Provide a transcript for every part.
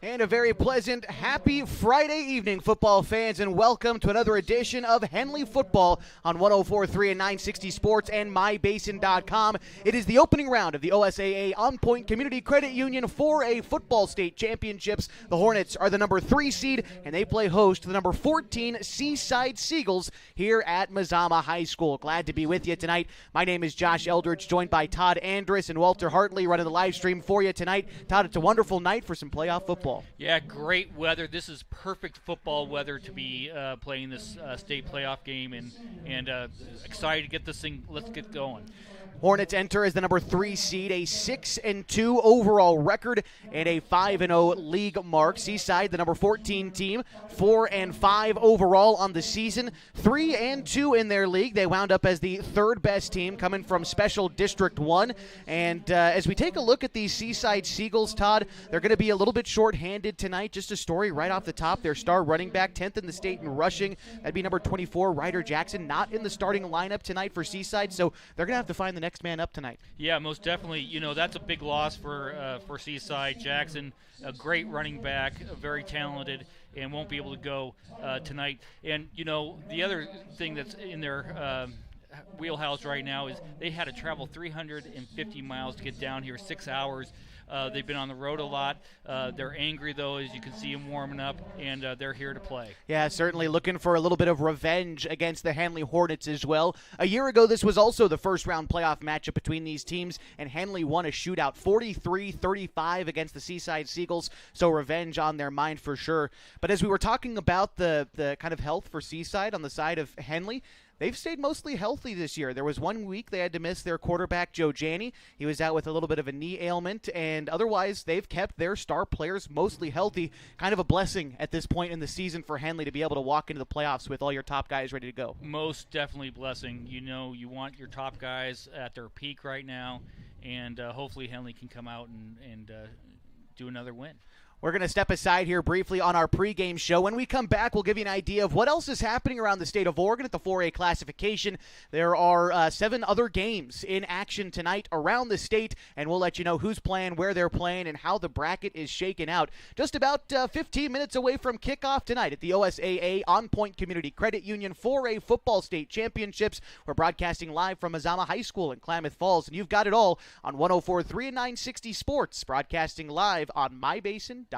And a very pleasant, happy Friday evening, football fans, and welcome to another edition of Henley Football on 104.3 and 960 Sports and MyBasin.com. It is the opening round of the OSAA On Point Community Credit Union 4A Football State Championships. The Hornets are the number 3 seed, and they play host to the number 14 Seaside Seagulls here at Mazama High School. Glad to be with you tonight. My name is Josh Eldridge, joined by Todd Andrus and Walter Hartley running the live stream for you tonight. Todd, it's a wonderful night for some playoff football. Yeah, great weather. This is perfect football weather to be playing this state playoff game, and excited to get this thing. Let's get going. Hornets enter as the number 3 seed, a 6-2 overall record and a 5-0 league mark. Seaside, the number 14 team, 4-5 overall on the season, 3-2 in their league. They wound up as the third best team, coming from Special District 1. And as we take a look at these Seaside Seagulls, Todd, they're going to be a little bit short-handed tonight. Just a story right off the top. Their star running back, 10th in the state in rushing. That'd be number 24, Ryder Jackson, not in the starting lineup tonight for Seaside. So they're going to have to find the next man up tonight. Yeah, most definitely. You know, that's a big loss for Seaside. Jackson, a great running back, very talented, and won't be able to go tonight. And, you know, the other thing that's in their wheelhouse right now is they had to travel 350 miles to get down here, 6 hours. They've been on the road a lot. They're angry, though, as you can see them warming up, and they're here to play. Yeah, certainly looking for a little bit of revenge against the Henley Hornets as well. A year ago, this was also the first-round playoff matchup between these teams, and Henley won a shootout 43-35 against the Seaside Seagulls, so revenge on their mind for sure. But as we were talking about the kind of health for Seaside on the side of Henley, they've stayed mostly healthy this year. There was 1 week they had to miss their quarterback, Joe Janney. He was out with a little bit of a knee ailment, and otherwise they've kept their star players mostly healthy. Kind of a blessing at this point in the season for Henley to be able to walk into the playoffs with all your top guys ready to go. Most definitely blessing. You know, you want your top guys at their peak right now, and hopefully Henley can come out and do another win. We're going to step aside here briefly on our pregame show. When we come back, we'll give you an idea of what else is happening around the state of Oregon at the 4A classification. There are 7 other games in action tonight around the state, and we'll let you know who's playing, where they're playing, and how the bracket is shaken out. Just about 15 minutes away from kickoff tonight at the OSAA On Point Community Credit Union 4A Football State Championships. We're broadcasting live from Mazama High School in Klamath Falls, and you've got it all on 104.3 and 960 Sports, broadcasting live on MyBasin.com.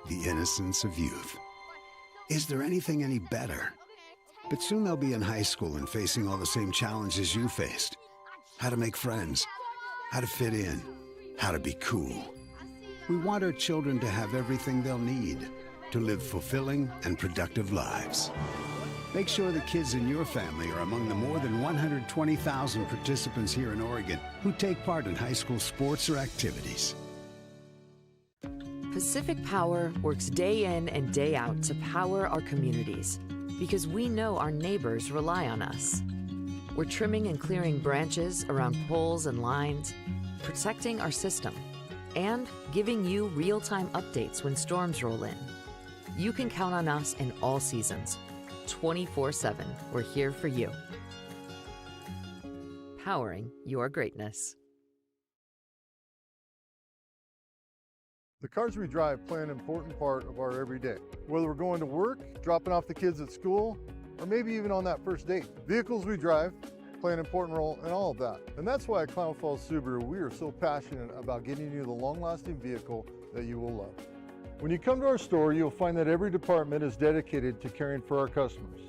The innocence of youth. Is there anything any better? But soon they'll be in high school and facing all the same challenges you faced. How to make friends, how to fit in, how to be cool. We want our children to have everything they'll need to live fulfilling and productive lives. Make sure the kids in your family are among the more than 120,000 participants here in Oregon who take part in high school sports or activities. Pacific Power works day in and day out to power our communities because we know our neighbors rely on us. We're trimming and clearing branches around poles and lines, protecting our system, and giving you real-time updates when storms roll in. You can count on us in all seasons. 24/7, we're here for you. Powering your greatness. The cars we drive play an important part of our everyday. Whether we're going to work, dropping off the kids at school, or maybe even on that first date. Vehicles we drive play an important role in all of that. And that's why at Klamath Falls Subaru, we are so passionate about getting you the long-lasting vehicle that you will love. When you come to our store, you'll find that every department is dedicated to caring for our customers,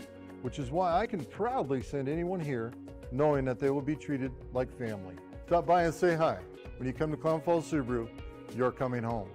which is why I can proudly send anyone here knowing that they will be treated like family. Stop by and say hi. When you come to Klamath Falls Subaru, you're coming home.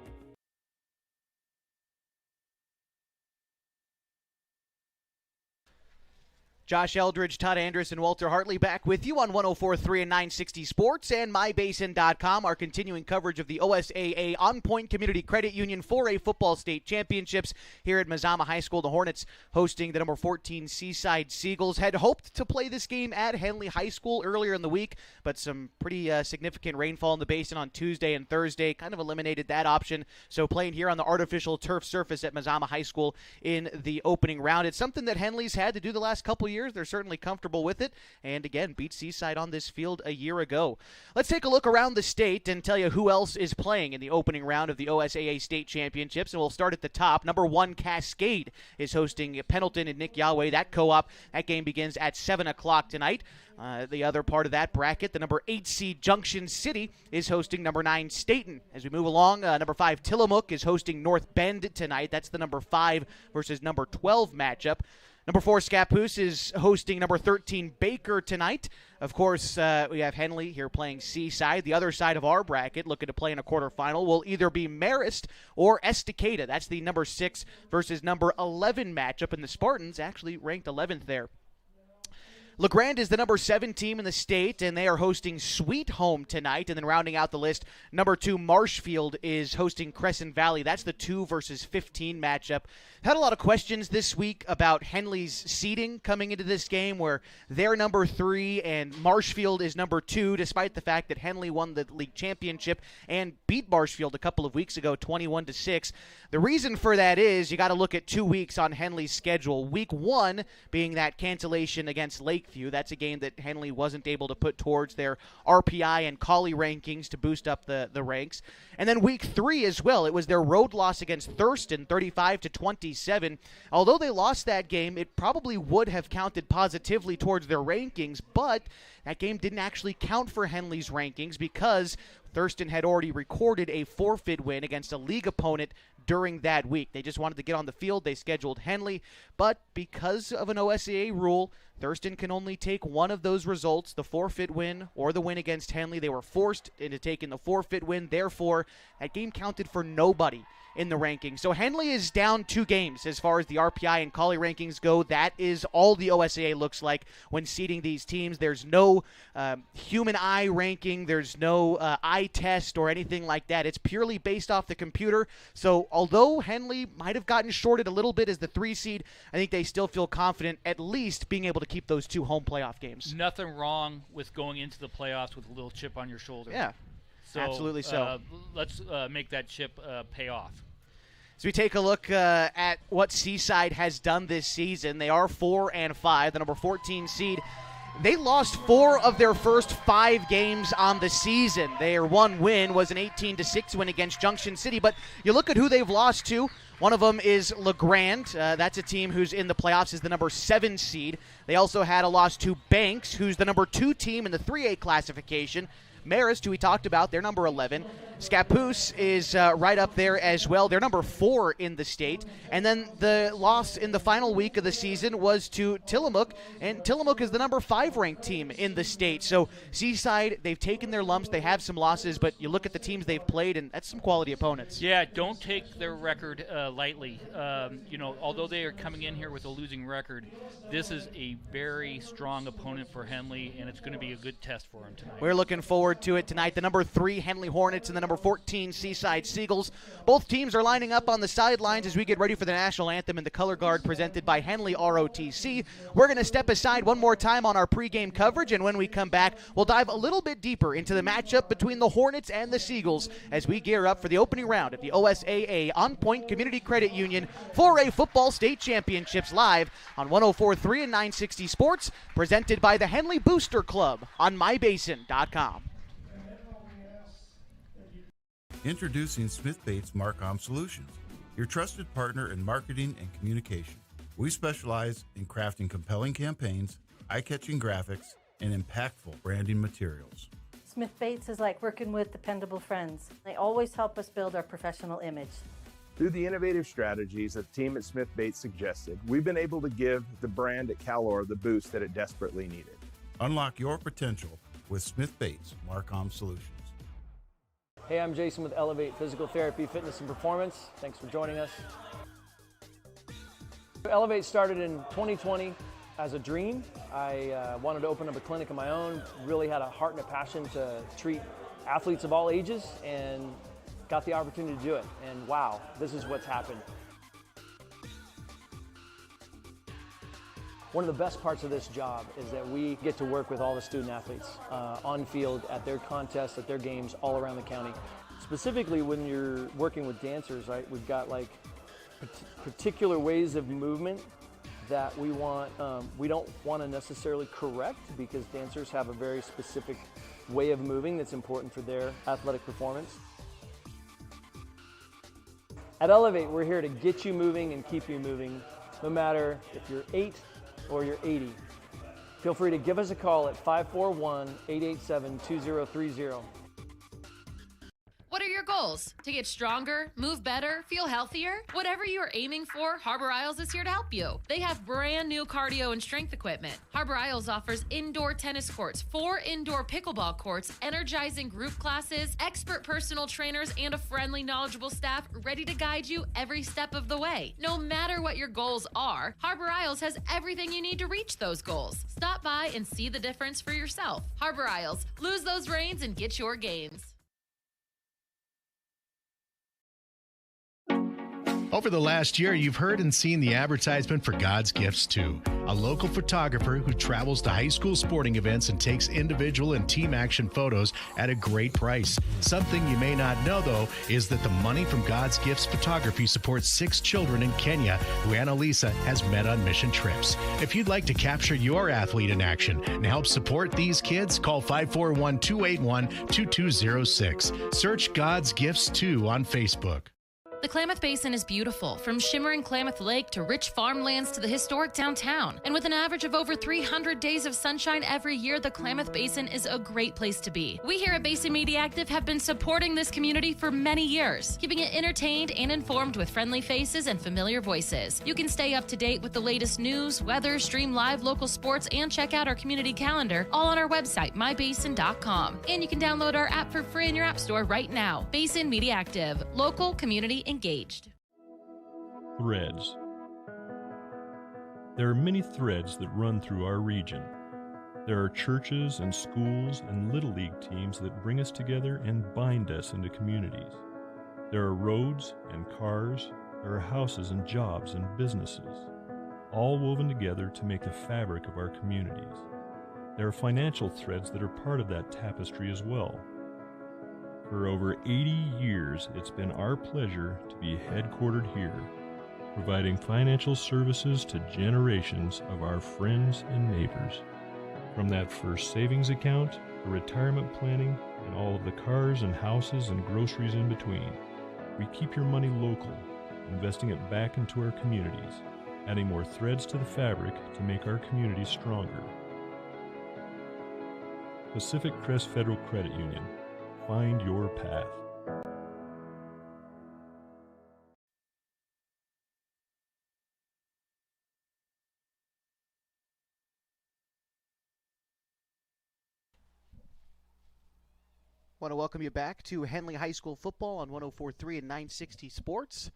Josh Eldridge, Todd Andrus, Walter Hartley back with you on 104.3 and 960 Sports and MyBasin.com. Our continuing coverage of the OSAA On Point Community Credit Union 4A Football State Championships here at Mazama High School. The Hornets hosting the number 14 Seaside Seagulls. Had hoped to play this game at Henley High School earlier in the week, but some pretty significant rainfall in the basin on Tuesday and Thursday kind of eliminated that option. So playing here on the artificial turf surface at Mazama High School in the opening round. It's something that Henley's had to do the last couple years. They're certainly comfortable with it, and again, beat Seaside on this field a year ago. Let's take a look around the state and tell you who else is playing in the opening round of the OSAA State Championships, and we'll start at the top. Number 1, Cascade is hosting Pendleton and Nick Yahweh. That co-op, that game begins at 7 o'clock tonight. The other part of that bracket, the number 8 seed Junction City is hosting number 9 Staten. As we move along, number 5 Tillamook is hosting North Bend tonight. That's the number 5 versus number 12 matchup. Number 4, Scappoose is hosting number 13, Baker, tonight. Of course, we have Henley here playing Seaside. The other side of our bracket, looking to play in a quarterfinal, will either be Marist or Estacada. That's the number 6 versus number 11 matchup, and the Spartans actually ranked 11th there. LeGrand is the number 7 team in the state, and they are hosting Sweet Home tonight. And then rounding out the list, number 2 Marshfield is hosting Crescent Valley. That's the 2 versus 15 matchup. Had a lot of questions this week about Henley's seeding coming into this game, where they're number 3 and Marshfield is number 2, despite the fact that Henley won the league championship and beat Marshfield a couple of weeks ago, 21-6. The reason for that is you got to look at 2 weeks on Henley's schedule. Week 1 being that cancellation against Lakeview. That's a game that Henley wasn't able to put towards their RPI and Collie rankings to boost up the ranks. And then week 3 as well. It was their road loss against Thurston, 35-27. Although they lost that game, it probably would have counted positively towards their rankings, but that game didn't actually count for Henley's rankings because Thurston had already recorded a forfeit win against a league opponent during that week. They just wanted to get on the field. They scheduled Henley, but because of an OSAA rule, Thurston can only take one of those results, the forfeit win or the win against Henley. They were forced into taking the forfeit win. Therefore, that game counted for nobody in the rankings. So Henley is down 2 games as far as the RPI and Collie rankings go. That is all the OSAA looks like when seeding these teams. There's no human eye ranking. There's no eye test or anything like that. It's purely based off the computer. So although Henley might have gotten shorted a little bit as the 3 seed, I think they still feel confident at least being able to keep those 2 home playoff games. Nothing wrong with going into the playoffs with a little chip on your shoulder. Yeah, so, absolutely so. Let's make that chip pay off. As we take a look at what Seaside has done this season, they are 4-5, the number 14 seed. They lost 4 of their first 5 games on the season. Their one win was an 18-6 win against Junction City, but you look at who they've lost to. One of them is LeGrand. That's a team who's in the playoffs as the number 7 seed. They also had a loss to Banks, who's the number 2 team in the 3A classification. Marist, who we talked about, they're number 11. Scappoose is right up there as well. They're number 4 in the state. And then the loss in the final week of the season was to Tillamook, and Tillamook is the number 5 ranked team in the state. So Seaside, they've taken their lumps. They have some losses, but you look at the teams they've played, and that's some quality opponents. Yeah, don't take their record lightly. Although they are coming in here with a losing record, this is a very strong opponent for Henley, and it's going to be a good test for them tonight. We're looking forward to it tonight. The number 3 Henley Hornets and the number 14 Seaside Seagulls. Both teams are lining up on the sidelines as we get ready for the national anthem in the color guard presented by Henley ROTC. We're going to step aside one more time on our pregame coverage, and when we come back, we'll dive a little bit deeper into the matchup between the Hornets and the Seagulls as we gear up for the opening round of the OSAA On Point Community Credit Union 4A Football State Championships live on 104.3 and 960 Sports, presented by the Henley Booster Club on MyBasin.com. Introducing Smith Bates Marcom Solutions, your trusted partner in marketing and communication. We specialize in crafting compelling campaigns, eye-catching graphics, and impactful branding materials. Smith Bates is like working with dependable friends. They always help us build our professional image. Through the innovative strategies that the team at Smith Bates suggested, we've been able to give the brand at Calor the boost that it desperately needed. Unlock your potential with Smith Bates Marcom Solutions. Hey, I'm Jason with Elevate Physical Therapy, Fitness and Performance. Thanks for joining us. Elevate started in 2020 as a dream. I wanted to open up a clinic of my own, really had a heart and a passion to treat athletes of all ages, and got the opportunity to do it. And wow, this is what's happened. One of the best parts of this job is that we get to work with all the student athletes on field, at their contests, at their games, all around the county. Specifically when you're working with dancers, right, we've got like particular ways of movement that we don't want to necessarily correct, because dancers have a very specific way of moving that's important for their athletic performance. At Elevate, we're here to get you moving and keep you moving, no matter if you're 8 or you're 80. Feel free to give us a call at 541-887-2030. What are your goals? To get stronger, move better, feel healthier? Whatever you are aiming for, Harbor Isles is here to help you. They have brand new cardio and strength equipment. Harbor Isles offers indoor tennis courts, 4 indoor pickleball courts, energizing group classes, expert personal trainers, and a friendly, knowledgeable staff ready to guide you every step of the way. No matter what your goals are, Harbor Isles has everything you need to reach those goals. Stop by and see the difference for yourself. Harbor Isles, lose those reins and get your gains. Over the last year, you've heard and seen the advertisement for God's Gifts 2, a local photographer who travels to high school sporting events and takes individual and team action photos at a great price. Something you may not know, though, is that the money from God's Gifts Photography supports 6 children in Kenya who Annalisa has met on mission trips. If you'd like to capture your athlete in action and help support these kids, call 541-281-2206. Search God's Gifts 2 on Facebook. The Klamath Basin is beautiful, from shimmering Klamath Lake to rich farmlands to the historic downtown. And with an average of over 300 days of sunshine every year, the Klamath Basin is a great place to be. We here at Basin Media Active have been supporting this community for many years, keeping it entertained and informed with friendly faces and familiar voices. You can stay up to date with the latest news, weather, stream live local sports, and check out our community calendar, all on our website, mybasin.com. And you can download our app for free in your app store right now. Basin Media Active, local community engaged. Threads. There are many threads that run through our region. There are churches and schools and Little League teams that bring us together and bind us into communities. There are roads and cars. There are houses and jobs and businesses, all woven together to make the fabric of our communities. There are financial threads that are part of that tapestry as well. For over 80 years, it's been our pleasure to be headquartered here, providing financial services to generations of our friends and neighbors. From that first savings account, to retirement planning, and all of the cars and houses and groceries in between, we keep your money local, investing it back into our communities, adding more threads to the fabric to make our communities stronger. Pacific Crest Federal Credit Union. Find your path. Want to welcome you back to Henley High School football on 104.3 and 960 Sports.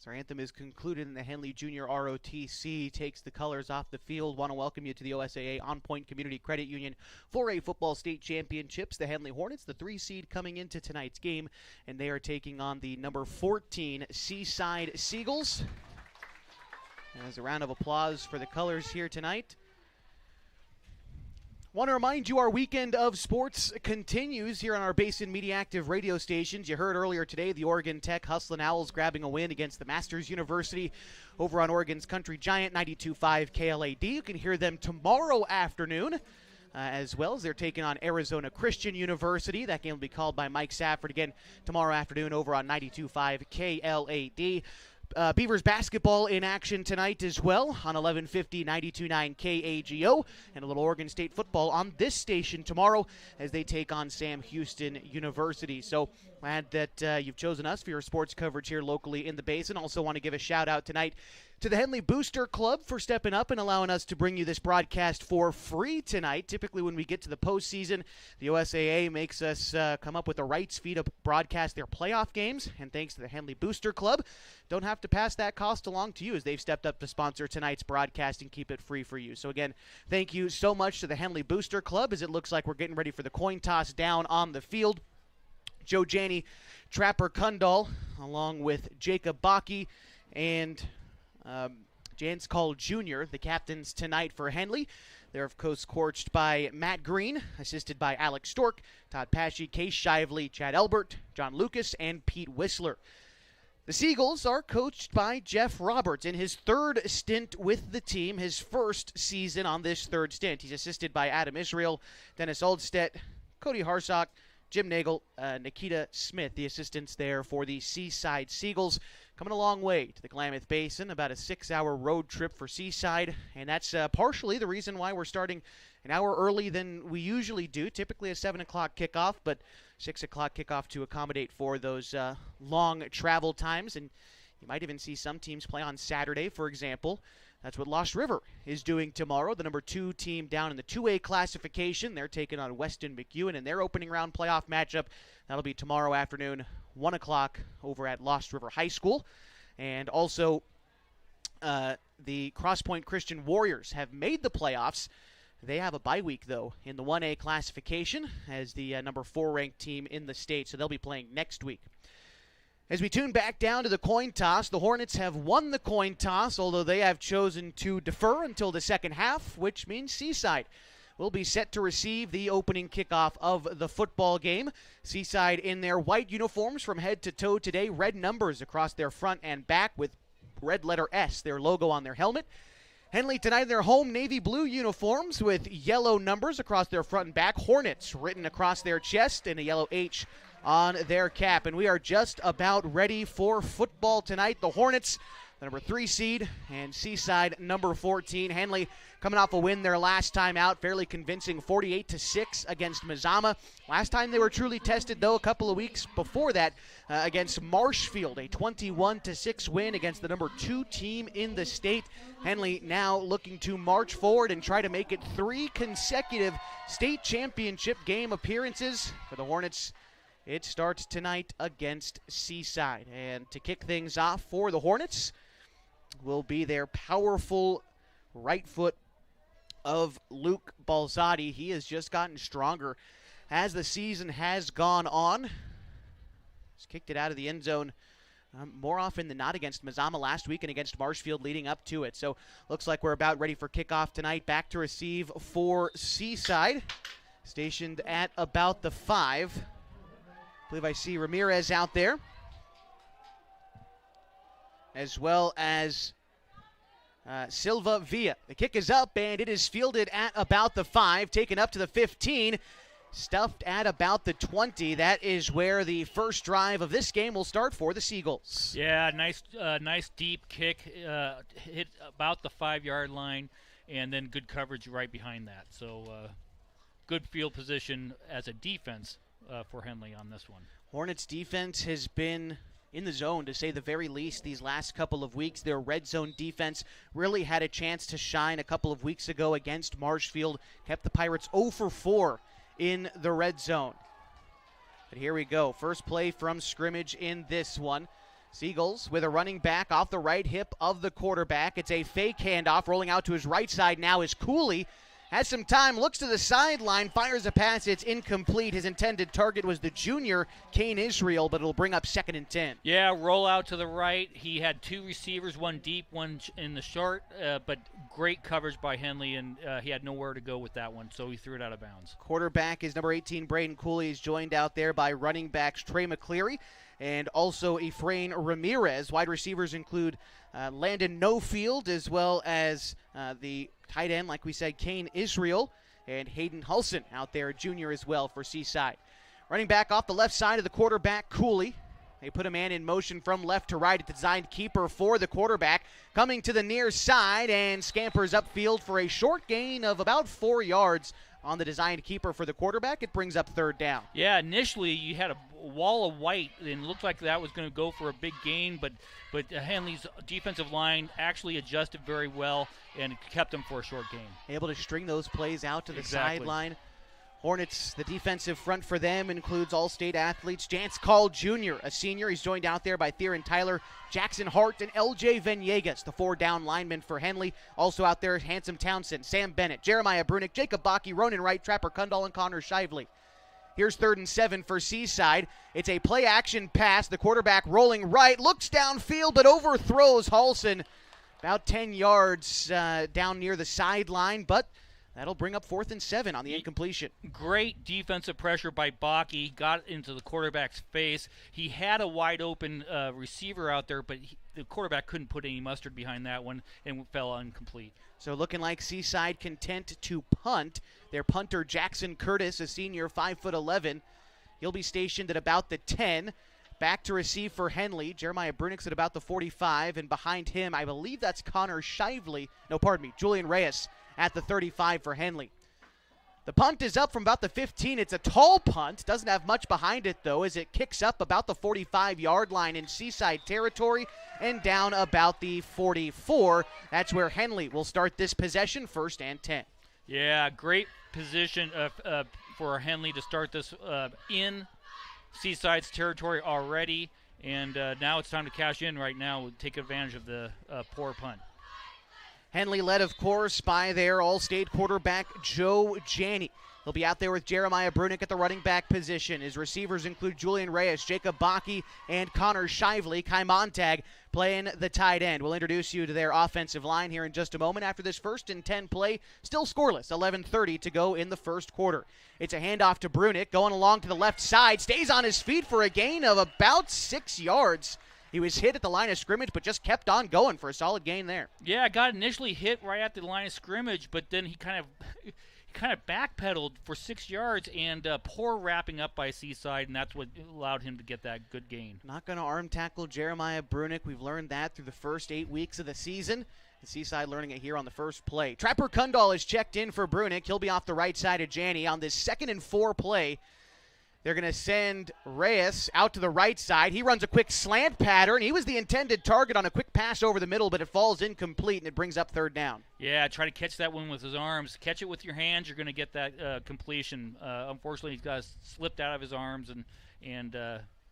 As our anthem is concluded and the Henley Junior ROTC takes the colors off the field, want to welcome you to the OSAA On Point Community Credit Union 4A Football State Championships. The Henley Hornets, the 3 seed coming into tonight's game, and they are taking on the number 14 Seaside Seagulls. As a round of applause for the colors here tonight. Want to remind you our weekend of sports continues here on our Basin Media Active radio stations. You heard earlier today the Oregon Tech Hustlin' Owls grabbing a win against the Masters University over on Oregon's Country Giant 92.5 KLAD. You can hear them tomorrow afternoon as well as they're taking on Arizona Christian University. That game will be called by Mike Safford again tomorrow afternoon over on 92.5 KLAD. Beavers basketball in action tonight as well on 1150 92.9 KAGO, and a little Oregon State football on this station tomorrow as they take on Sam Houston University. So glad that you've chosen us for your sports coverage here locally in the Basin. Also want to give a shout out tonight to the Henley Booster Club for stepping up and allowing us to bring you this broadcast for free tonight. Typically when we get to the postseason, the USAA makes us come up with the rights fee to broadcast their playoff games, and thanks to the Henley Booster Club, don't have to pass that cost along to you as they've stepped up to sponsor tonight's broadcast and keep it free for you. So again, thank you so much to the Henley Booster Club as it looks like we're getting ready for the coin toss down on the field. Joe Janney, Trapper Kundal, along with Jacob Bakke and Jans Call Jr., the captains tonight for Henley. They're, of course, coached by Matt Green, assisted by Alex Stork, Todd Pasche, Case Shively, Chad Elbert, John Lucas, and Pete Whistler. The Seagulls are coached by Jeff Roberts in his third stint with the team, his first season on this third stint. He's assisted by Adam Israel, Dennis Oldstedt, Cody Harsock, Jim Nagel, Nikita Smith, the assistants there for the Seaside Seagulls. Coming a long way to the Klamath Basin, about a 6-hour road trip for Seaside, and that's partially the reason why we're starting an hour early than we usually do. Typically a 7 o'clock kickoff, but 6 o'clock kickoff to accommodate for those long travel times. And you might even see some teams play on Saturday, for example. That's what Lost River is doing tomorrow, the number 2 team down in the 2A classification. They're taking on Weston McEwen in their opening round playoff matchup. That'll be tomorrow afternoon, 1 o'clock over at Lost River High School. And also, the Cross Point Christian Warriors have made the playoffs. They have a bye week, though, in the 1A classification as the number 4 ranked team in the state, so they'll be playing next week. As we tune back down to the coin toss, the Hornets have won the coin toss, although they have chosen to defer until the second half, which means Seaside will be set to receive the opening kickoff of the football game. Seaside in their white uniforms from head to toe today, red numbers across their front and back with red letter S, their logo on their helmet. Henley tonight in their home navy blue uniforms with yellow numbers across their front and back, Hornets written across their chest and a yellow H on their cap. And we are just about ready for football tonight. The Hornets, the number 3 seed, and Seaside number 14. Henley coming off a win their last time out, fairly convincing 48-6 against Mazama. Last time they were truly tested, though, a couple of weeks before that against Marshfield, a 21-6 win against the number 2 team in the state. Henley now looking to march forward and try to make it 3 consecutive state championship game appearances for the Hornets. It starts tonight against Seaside. And to kick things off for the Hornets will be their powerful right foot of Luke Balzotti. He has just gotten stronger as the season has gone on. He's kicked it out of the end zone more often than not against Mazama last week and against Marshfield leading up to it. So looks like we're about ready for kickoff tonight. Back to receive for Seaside, stationed at about the 5. I believe I see Ramirez out there, as well as Silva Villa. The kick is up, and it is fielded at about the 5, taken up to the 15, stuffed at about the 20. That is where the first drive of this game will start for the Seagulls. Yeah, nice deep kick, hit about the 5-yard line, and then good coverage right behind that. So good field position as a defense for Henley on this one. Hornets defense has been in the zone, to say the very least, these last couple of weeks. Their red zone defense really had a chance to shine a couple of weeks ago against Marshfield. Kept the Pirates 0 for 4 in the red zone. But here we go. First play from scrimmage in this one. Seagulls with a running back off the right hip of the quarterback. It's a fake handoff. Rolling out to his right side now is Cooley. Has some time, looks to the sideline, fires a pass. It's incomplete. His intended target was the junior, Kane Israel, but it'll bring up 2nd and 10. Yeah, roll out to the right. He had 2 receivers, one deep, one in the short, but great coverage by Henley, and he had nowhere to go with that one, so he threw it out of bounds. Quarterback is number 18, Braden Cooley. Is joined out there by running backs Trey McCleary and also Efrain Ramirez. Wide receivers include Landon Nofield, as well as the tight end, like we said, Kane Israel, and Hayden Hulson out there, junior as well for Seaside. Running back off the left side of the quarterback, Cooley. They put a man in motion from left to right. A designed keeper for the quarterback. Coming to the near side and scampers upfield for a short gain of about 4 yards on the designed keeper for the quarterback. It brings up 3rd down. Yeah, initially you had wall of white and looked like that was going to go for a big gain, but Henley's defensive line actually adjusted very well and kept them for a short gain. Able to string those plays out to the sideline. Hornets, the defensive front for them includes all-state athletes. Jance Call Jr., a senior. He's joined out there by Theron Tyler, Jackson Hart, and L.J. Venegas, the 4 down linemen for Henley. Also out there, Handsome Townsend, Sam Bennett, Jeremiah Brunick, Jacob Baki, Ronan Wright, Trapper Kundal, and Connor Shively. Here's 3rd and 7 for Seaside. It's a play-action pass. The quarterback rolling right, looks downfield, but overthrows Halson about 10 yards down near the sideline, but that'll bring up 4th and 7 on the incompletion. Great defensive pressure by Baki. Got into the quarterback's face. He had a wide open receiver out there, but the quarterback couldn't put any mustard behind that one and fell incomplete. So looking like Seaside content to punt. Their punter, Jackson Curtis, a senior, 5'11". He'll be stationed at about the 10. Back to receive for Henley. Jeremiah Brunick's at about the 45, and behind him, I believe that's Connor Shively. No, pardon me, Julian Reyes at the 35 for Henley. The punt is up from about the 15. It's a tall punt. Doesn't have much behind it, though, as it kicks up about the 45-yard line in Seaside territory and down about the 44. That's where Henley will start this possession, 1st and 10. Yeah, great position for Henley to start this in Seaside's territory already. And now it's time to cash in right now, take advantage of the poor punt. Henley led, of course, by their all-state quarterback, Joe Janney. He'll be out there with Jeremiah Brunick at the running back position. His receivers include Julian Reyes, Jacob Baki, and Connor Shively. Kai Montag playing the tight end. We'll introduce you to their offensive line here in just a moment after this 1st and 10 play. Still scoreless, 11:30 to go in the first quarter. It's a handoff to Brunick, going along to the left side. Stays on his feet for a gain of about 6 yards. He was hit at the line of scrimmage, but just kept on going for a solid gain there. Yeah, got initially hit right at the line of scrimmage, but then he kind of backpedaled for 6 yards, and poor wrapping up by Seaside, and that's what allowed him to get that good gain. Not going to arm tackle Jeremiah Brunick. We've learned that through the first 8 weeks of the season. And Seaside learning it here on the first play. Trapper Kundal is checked in for Brunick. He'll be off the right side of Janney on this 2nd and 4 play. They're going to send Reyes out to the right side. He runs a quick slant pattern. He was the intended target on a quick pass over the middle, but it falls incomplete, and it brings up 3rd down. Yeah, try to catch that one with his arms. Catch it with your hands, you're going to get that completion. Unfortunately, he's got slipped out of his arms,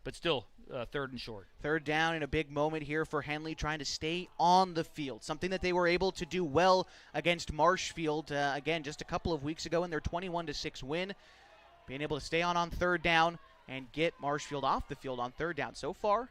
but still 3rd and short. 3rd down in a big moment here for Henley, trying to stay on the field, something that they were able to do well against Marshfield, again, just a couple of weeks ago in their 21-6 win. Being able to stay on 3rd down and get Marshfield off the field on 3rd down. So far,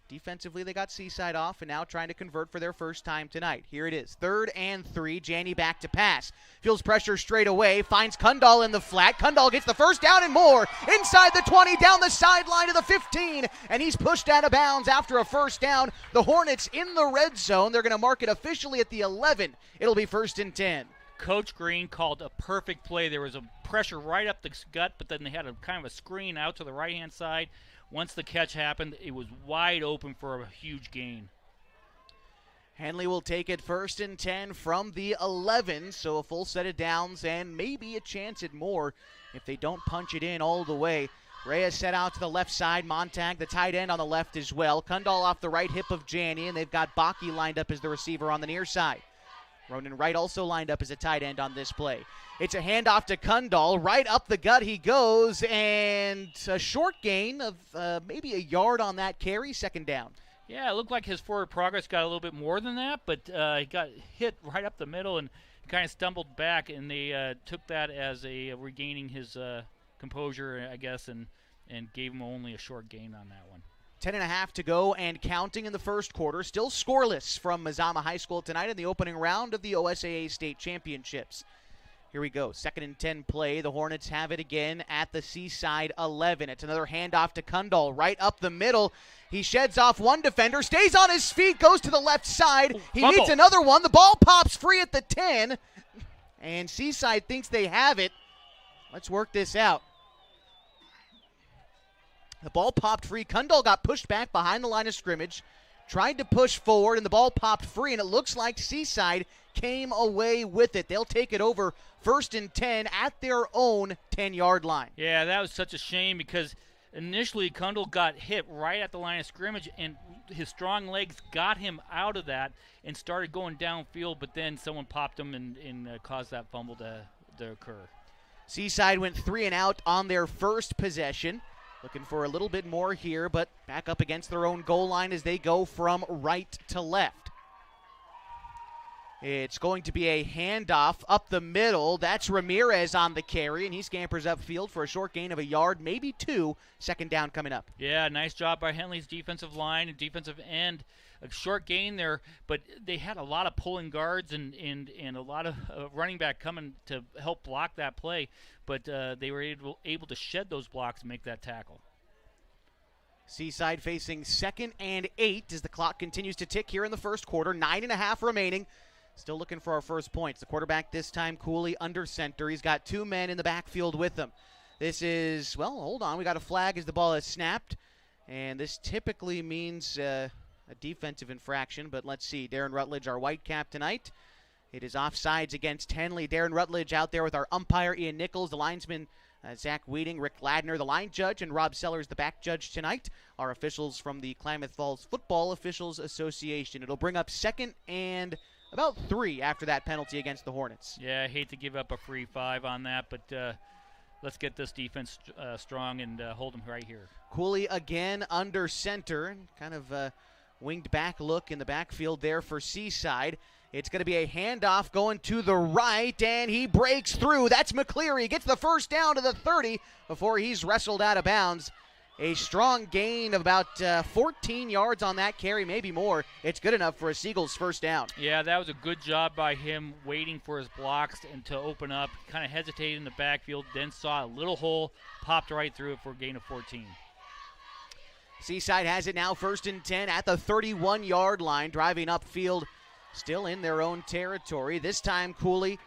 defensively, they got Seaside off and now trying to convert for their first time tonight. Here it is, 3rd and 3. Janney back to pass. Feels pressure straight away. Finds Kundal in the flat. Kundal gets the 1st down and more. Inside the 20, down the sideline to the 15. And he's pushed out of bounds after a 1st down. The Hornets in the red zone. They're going to mark it officially at the 11. It'll be 1st and 10. Coach Green called a perfect play. There was a pressure right up the gut, but then they had a kind of a screen out to the right-hand side. Once the catch happened, it was wide open for a huge gain. Henley will take it 1st and 10 from the 11, so a full set of downs and maybe a chance at more if they don't punch it in all the way. Reyes set out to the left side. Montag, the tight end, on the left as well. Kundal off the right hip of Janney, and they've got Baki lined up as the receiver on the near side. Ronan Wright also lined up as a tight end on this play. It's a handoff to Kundal. Right up the gut he goes, and a short gain of maybe a yard on that carry, 2nd down. Yeah, it looked like his forward progress got a little bit more than that, but he got hit right up the middle and kind of stumbled back, and they took that as a regaining his composure, I guess, and gave him only a short gain on that one. 10.5 to go and counting in the first quarter. Still scoreless from Mazama High School tonight in the opening round of the OSAA State Championships. Here we go. 2nd and 10 play. The Hornets have it again at the Seaside 11. It's another handoff to Kundal right up the middle. He sheds off one defender, stays on his feet, goes to the left side. He meets another one. The ball pops free at the 10, and Seaside thinks they have it. Let's work this out. The ball popped free. Kundal got pushed back behind the line of scrimmage, tried to push forward, and the ball popped free, and it looks like Seaside came away with it. They'll take it over 1st and 10 at their own 10-yard line. Yeah, that was such a shame because initially Kundal got hit right at the line of scrimmage, and his strong legs got him out of that and started going downfield, but then someone popped him and caused that fumble to occur. Seaside went 3 and out on their first possession. Looking for a little bit more here, but back up against their own goal line as they go from right to left. It's going to be a handoff up the middle. That's Ramirez on the carry, and he scampers upfield for a short gain of a yard, maybe 2. Second down coming up. Yeah, nice job by Henley's defensive line and defensive end. A short gain there, but they had a lot of pulling guards and a lot of running back coming to help block that play, but they were able to shed those blocks and make that tackle. Seaside facing 2nd and 8 as the clock continues to tick here in the first quarter. 9.5 remaining. Still looking for our first points. The quarterback this time, Cooley, under center. He's got 2 men in the backfield with him. This is, well, hold on. We got a flag as the ball is snapped. And this typically means a defensive infraction. But let's see. Darren Rutledge, our white cap tonight. It is offsides against Henley. Darren Rutledge out there with our umpire, Ian Nichols, the linesman, Zach Weeding, Rick Ladner, the line judge, and Rob Sellers, the back judge tonight. Our officials from the Klamath Falls Football Officials Association. It'll bring up 2nd and about 3 after that penalty against the Hornets. Yeah, I hate to give up a free 5 on that, but let's get this defense strong and hold them right here. Cooley again under center. Kind of a winged back look in the backfield there for Seaside. It's going to be a handoff going to the right, and he breaks through. That's McCleary. Gets the first down to the 30 before he's wrestled out of bounds. A strong gain of about 14 yards on that carry, maybe more. It's good enough for a Seagulls first down. Yeah, that was a good job by him waiting for his blocks and to open up. Kind of hesitated in the backfield, then saw a little hole, popped right through it for a gain of 14. Seaside has it now 1st and 10 at the 31-yard line, driving upfield, still in their own territory. This time Cooley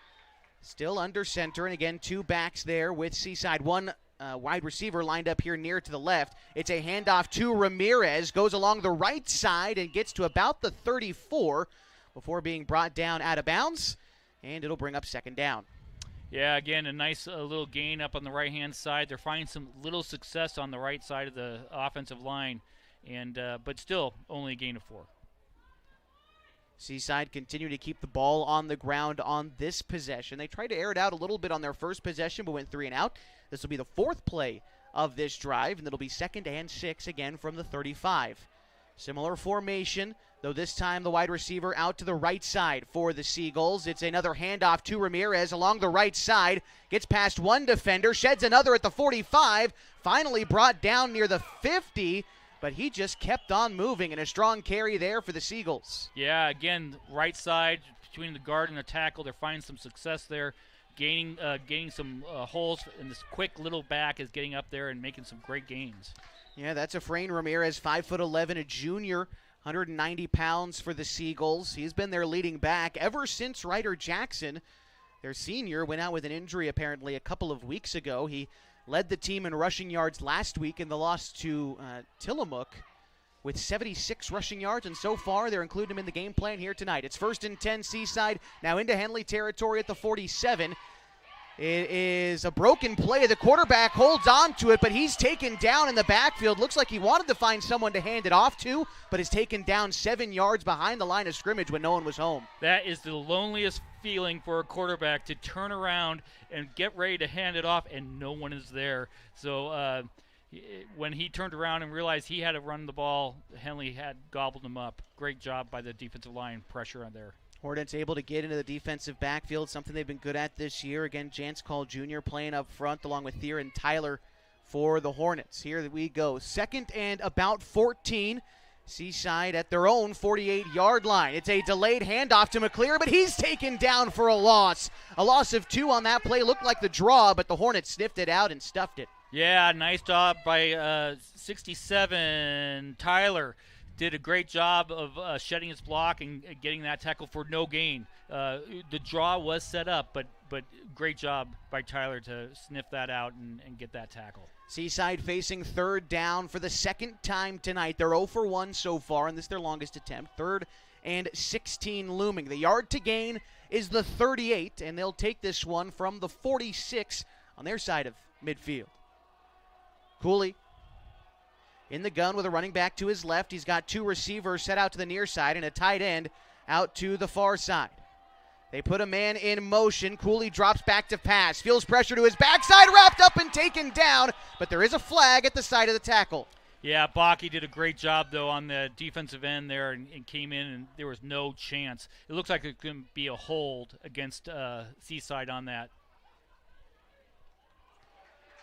still under center, and again 2 backs there with Seaside. 1 wide receiver lined up here near to the left. It's a handoff to Ramirez, goes along the right side and gets to about the 34 before being brought down out of bounds, and it'll bring up 2nd down. Yeah, again, a nice little gain up on the right-hand side. They're finding some little success on the right side of the offensive line, and but still only a gain of 4. Seaside continue to keep the ball on the ground on this possession. They tried to air it out a little bit on their first possession, but went 3 and out. This will be the 4th play of this drive, and it'll be 2nd and 6 again from the 35. Similar formation, though this time the wide receiver out to the right side for the Seagulls. It's another handoff to Ramirez along the right side. Gets past 1 defender, sheds another at the 45, finally brought down near the 50, but he just kept on moving, and a strong carry there for the Seagulls. Yeah, again, right side between the guard and the tackle. They're finding some success there, gaining some holes, and this quick little back is getting up there and making some great gains. Yeah, that's Efrain Ramirez, 5'11", a junior, 190 pounds for the Seagulls. He's been their leading back ever since Ryder Jackson, their senior, went out with an injury apparently a couple of weeks ago. He led the team in rushing yards last week in the loss to Tillamook with 76 rushing yards, and so far they're including him in the game plan here tonight. It's 1st and 10 Seaside, now into Henley territory at the 47. It is a broken play. The quarterback holds on to it, but he's taken down in the backfield. Looks like he wanted to find someone to hand it off to, but is taken down 7 yards behind the line of scrimmage when no one was home. That is the loneliest feeling for a quarterback, to turn around and get ready to hand it off, and no one is there. So when he turned around and realized he had to run the ball, Henley had gobbled him up. Great job by the defensive line, pressure on there. Hornets able to get into the defensive backfield, something they've been good at this year. Again, Jance Call Jr. playing up front along with Thier and Tyler for the Hornets. Here we go. 2nd and about 14. Seaside at their own 48-yard line. It's a delayed handoff to McCleary, but he's taken down for a loss. A loss of 2 on that play. Looked like the draw, but the Hornets sniffed it out and stuffed it. Yeah, nice job by 67, Tyler. Did a great job of shedding his block and getting that tackle for no gain. The draw was set up, but great job by Tyler to sniff that out and get that tackle. Seaside facing 3rd down for the 2nd time tonight. They're 0 for 1 so far, and this is their longest attempt. 3rd and 16 looming. The yard to gain is the 38, and they'll take this one from the 46 on their side of midfield. Cooley in the gun with a running back to his left. He's got 2 receivers set out to the near side and a tight end out to the far side. They put a man in motion. Cooley drops back to pass. Feels pressure to his backside, wrapped up and taken down. But there is a flag at the side of the tackle. Yeah, Bakke did a great job, though, on the defensive end there and came in, and there was no chance. It looks like it could be a hold against Seaside on that.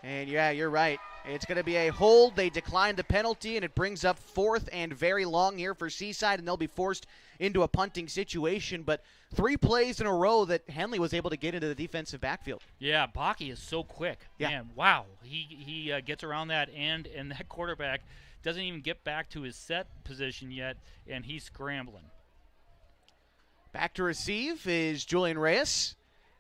And, yeah, you're right. It's going to be a hold. They declined the penalty, and it brings up 4th and very long here for Seaside, and they'll be forced into a punting situation. But 3 plays in a row that Henley was able to get into the defensive backfield. Yeah, Bakke is so quick. Yeah. Man, wow. He gets around that end, and that quarterback doesn't even get back to his set position yet, and he's scrambling. Back to receive is Julian Reyes.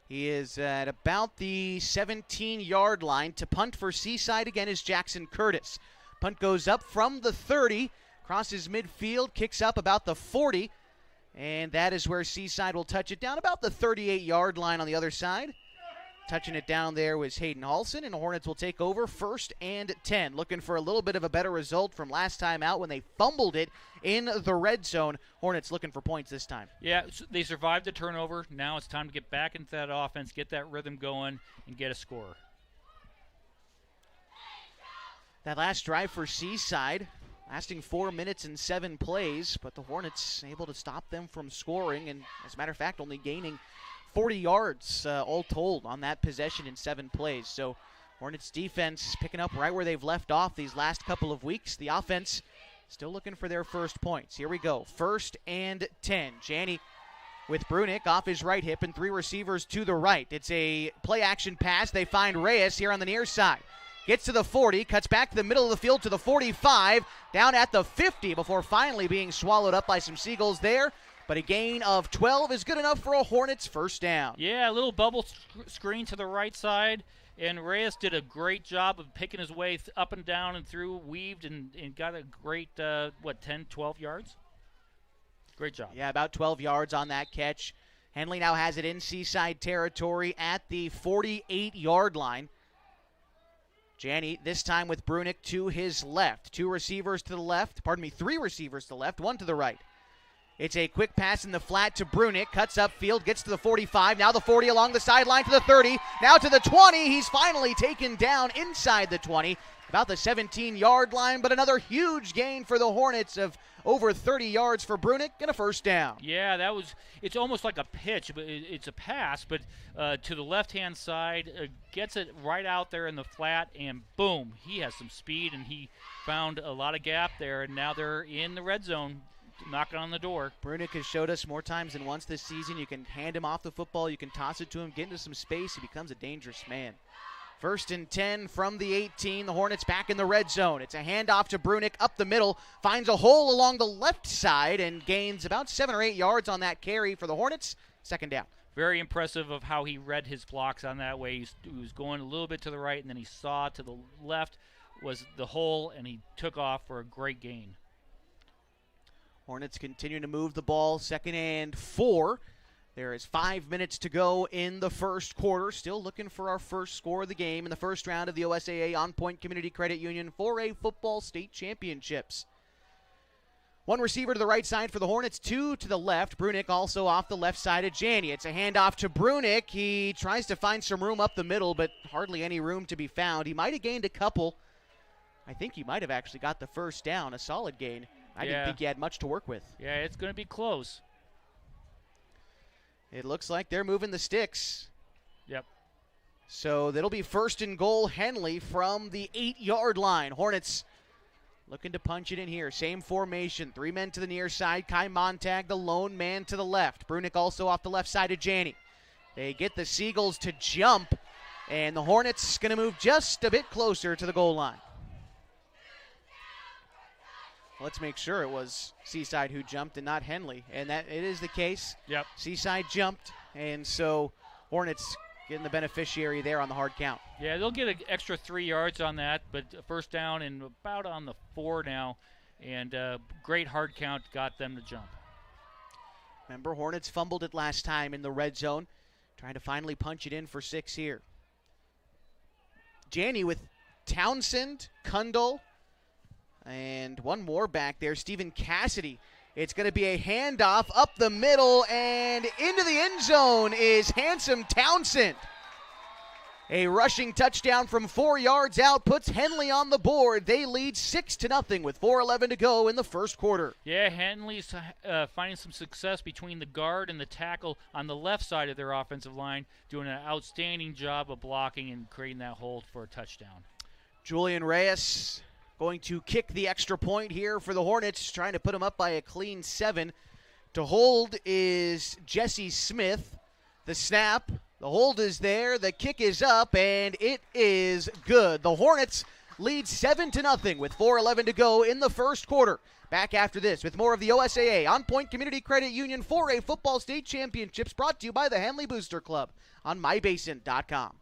He is at about the 17-yard line. To punt for Seaside again is Jackson Curtis. Punt goes up from the 30, crosses midfield, kicks up about the 40, and that is where Seaside will touch it down about the 38-yard line on the other side. Touching it down there was Hayden Halson, and the Hornets will take over 1st and 10. Looking for a little bit of a better result from last time out when they fumbled it in the red zone. Hornets looking for points this time. Yeah, they survived the turnover. Now it's time to get back into that offense, get that rhythm going, and get a score. That last drive for Seaside lasting 4 minutes and 7 plays, but the Hornets able to stop them from scoring, and as a matter of fact, only gaining 40 yards all told on that possession in 7 plays. So Hornets defense picking up right where they've left off these last couple of weeks. The offense still looking for their first points. Here we go. 1st and 10. Janney with Brunick off his right hip and 3 receivers to the right. It's a play action pass. They find Reyes here on the near side. Gets to the 40, cuts back to the middle of the field to the 45, down at the 50 before finally being swallowed up by some Seagulls there. But a gain of 12 is good enough for a Hornets first down. Yeah, a little bubble screen to the right side, and Reyes did a great job of picking his way up and down and through, weaved, and got a great, 10, 12 yards? Great job. Yeah, about 12 yards on that catch. Henley now has it in Seaside territory at the 48-yard line. Janney this time with Brunick to his left. 3 receivers to the left, 1 to the right. It's a quick pass in the flat to Brunick, cuts upfield, gets to the 45, now the 40 along the sideline to the 30, now to the 20. He's finally taken down inside the 20, about the 17-yard line, but another huge gain for the Hornets of over 30 yards for Brunick and a first down. Yeah, it's almost like a pitch, but it's a pass, but to the left-hand side, gets it right out there in the flat, and boom, he has some speed, and he found a lot of gap there, and now they're in the red zone, knocking on the door. Brunick has showed us more times than once this season. You can hand him off the football, you can toss it to him, get into some space, he becomes a dangerous man. 1st and 10 from the 18. The Hornets back in the red zone. It's a handoff to Brunick up the middle, finds a hole along the left side and gains about 7 or 8 yards on that carry for the Hornets. 2nd down. Very impressive of how he read his blocks on that way. He was going a little bit to the right, and then he saw to the left was the hole, and he took off for a great gain. Hornets continue to move the ball. 2nd and 4. There is 5 minutes to go in the first quarter. Still looking for our first score of the game in the first round of the OSAA On Point Community Credit Union 4A Football State Championships. 1 receiver to the right side for the Hornets, 2 to the left. Brunick also off the left side of Janney. It's a handoff to Brunick. He tries to find some room up the middle, but hardly any room to be found. He might have gained a couple. I think he might have actually got the first down, a solid gain. I didn't think he had much to work with. Yeah, it's going to be close. It looks like they're moving the sticks. Yep. So that'll be 1st and goal, Henley from the 8-yard line. Hornets looking to punch it in here. Same formation. 3 men to the near side. Kai Montag, the lone man to the left. Brunick also off the left side of Janney. They get the Seagulls to jump, and the Hornets going to move just a bit closer to the goal line. Let's make sure it was Seaside who jumped and not Henley. And that it is the case. Yep. Seaside jumped, and so Hornets getting the beneficiary there on the hard count. Yeah, they'll get an extra 3 yards on that, but first down and about on the 4 now. And great hard count got them to jump. Remember, Hornets fumbled it last time in the red zone. Trying to finally punch it in for 6 here. Janney with Townsend, Kundal, And one more back there, Stephen Cassidy. It's going to be a handoff up the middle, and into the end zone is Handsome Townsend. A rushing touchdown from 4 yards out puts Henley on the board. They lead 6-0 with 4:11 to go in the first quarter. Yeah, Henley's finding some success between the guard and the tackle on the left side of their offensive line, doing an outstanding job of blocking and creating that hold for a touchdown. Julian Reyes going to kick the extra point here for the Hornets, trying to put them up by a clean 7. To hold is Jesse Smith. The snap. The hold is there, the kick is up, and it is good. The Hornets lead 7-0 with 4:11 to go in the first quarter. Back after this with more of the OSAA On Point Community Credit Union 4A Football State Championships, brought to you by the Henley Booster Club on mybasin.com.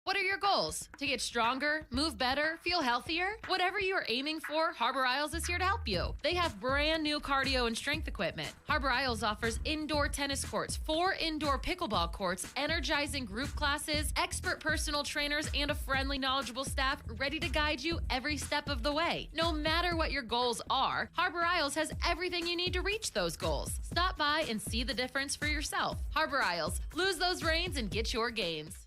What are your goals? To get stronger, move better, feel healthier? Whatever you are aiming for, Harbor Isles is here to help you. They have brand new cardio and strength equipment. Harbor Isles offers indoor tennis courts, 4 indoor pickleball courts, energizing group classes, expert personal trainers, and a friendly, knowledgeable staff ready to guide you every step of the way. No matter what your goals are, Harbor Isles has everything you need to reach those goals. Stop by and see the difference for yourself. Harbor Isles, lose those reins and get your gains.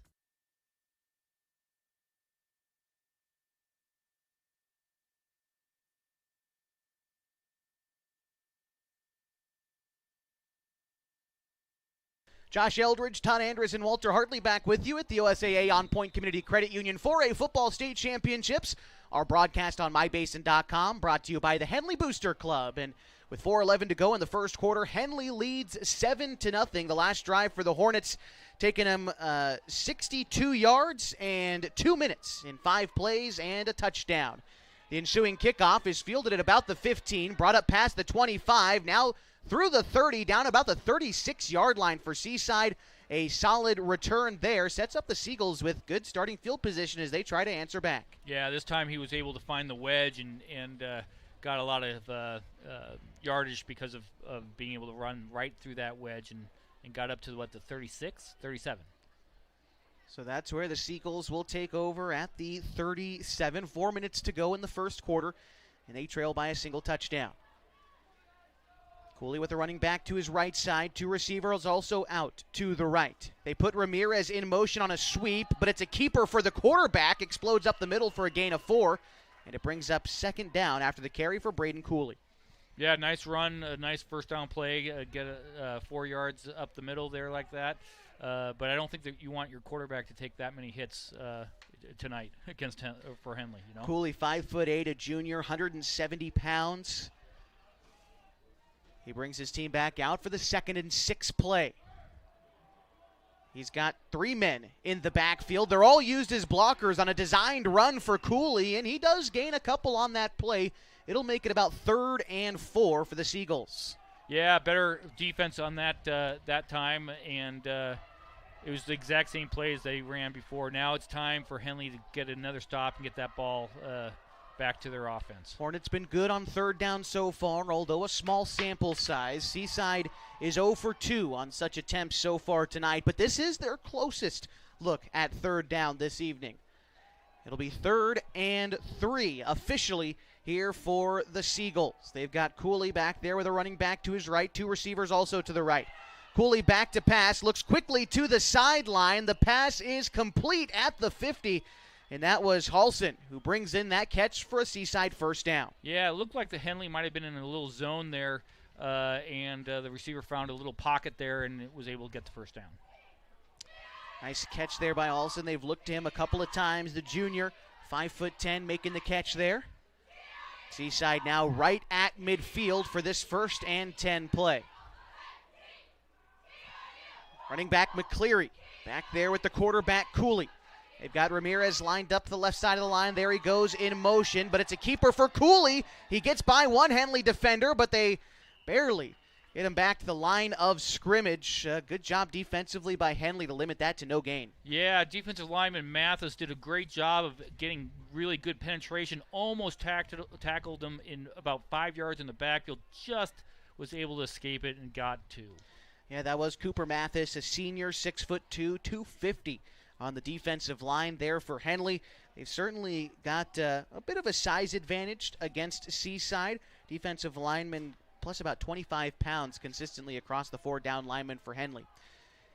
Josh Eldridge, Todd Andrus, and Walter Hartley back with you at the OSAA On Point Community Credit Union 4A Football State Championships. Our broadcast on mybasin.com, brought to you by the Henley Booster Club. And with 4:11 to go in the first quarter, Henley leads 7-0. The last drive for the Hornets, taking them 62 yards and 2 minutes in 5 plays and a touchdown. The ensuing kickoff is fielded at about the 15, brought up past the 25, now through the 30, down about the 36-yard line for Seaside. A solid return there sets up the Seagulls with good starting field position as they try to answer back. Yeah, this time he was able to find the wedge and got a lot of yardage because of being able to run right through that wedge and got up to, the 36, 37. So that's where the Seagulls will take over at the 37. 4 minutes to go in the first quarter, and they trail by a single touchdown. Cooley with the running back to his right side. 2 receivers also out to the right. They put Ramirez in motion on a sweep, but it's a keeper for the quarterback. Explodes up the middle for a gain of 4, and it brings up second down after the carry for Braden Cooley. Yeah, nice run, a nice first down play. Get 4 yards up the middle there like that. But I don't think that you want your quarterback to take that many hits tonight against for Henley. You know? Cooley, 5'8", a junior, 170 pounds. He brings his team back out for the 2nd and 6 play. He's got 3 men in the backfield. They're all used as blockers on a designed run for Cooley, and he does gain a couple on that play. It'll make it about 3rd and 4 for the Seagulls. Yeah, better defense on that time, and it was the exact same plays they ran before. Now it's time for Henley to get another stop and get that ball back to their offense. Hornets been good on 3rd down so far, although a small sample size. Seaside is 0 for 2 on such attempts so far tonight, but this is their closest look at 3rd down this evening. It'll be 3rd and 3 officially here for the Seagulls. They've got Cooley back there with a running back to his right, 2 receivers also to the right. Cooley back to pass, looks quickly to the sideline. The pass is complete at the 50. And that was Halson who brings in that catch for a Seaside first down. Yeah, it looked like the Henley might have been in a little zone there, and the receiver found a little pocket there and was able to get the first down. Nice catch there by Halson. They've looked to him a couple of times. The junior, 5'10", making the catch there. Seaside now right at midfield for this 1st and 10 play. Running back McCleary back there with the quarterback Cooley. They've got Ramirez lined up to the left side of the line. There he goes in motion, but it's a keeper for Cooley. He gets by one Henley defender, but they barely get him back to the line of scrimmage. Good job defensively by Henley to limit that to no gain. Yeah, defensive lineman Mathis did a great job of getting really good penetration. Almost tackled him in about 5 yards in the backfield. Just was able to escape it and got 2. Yeah, that was Cooper Mathis, a senior, 6'2", 250. on the defensive line there for Henley. They've certainly got a bit of a size advantage against Seaside. Defensive linemen plus about 25 pounds consistently across the 4 down linemen for Henley.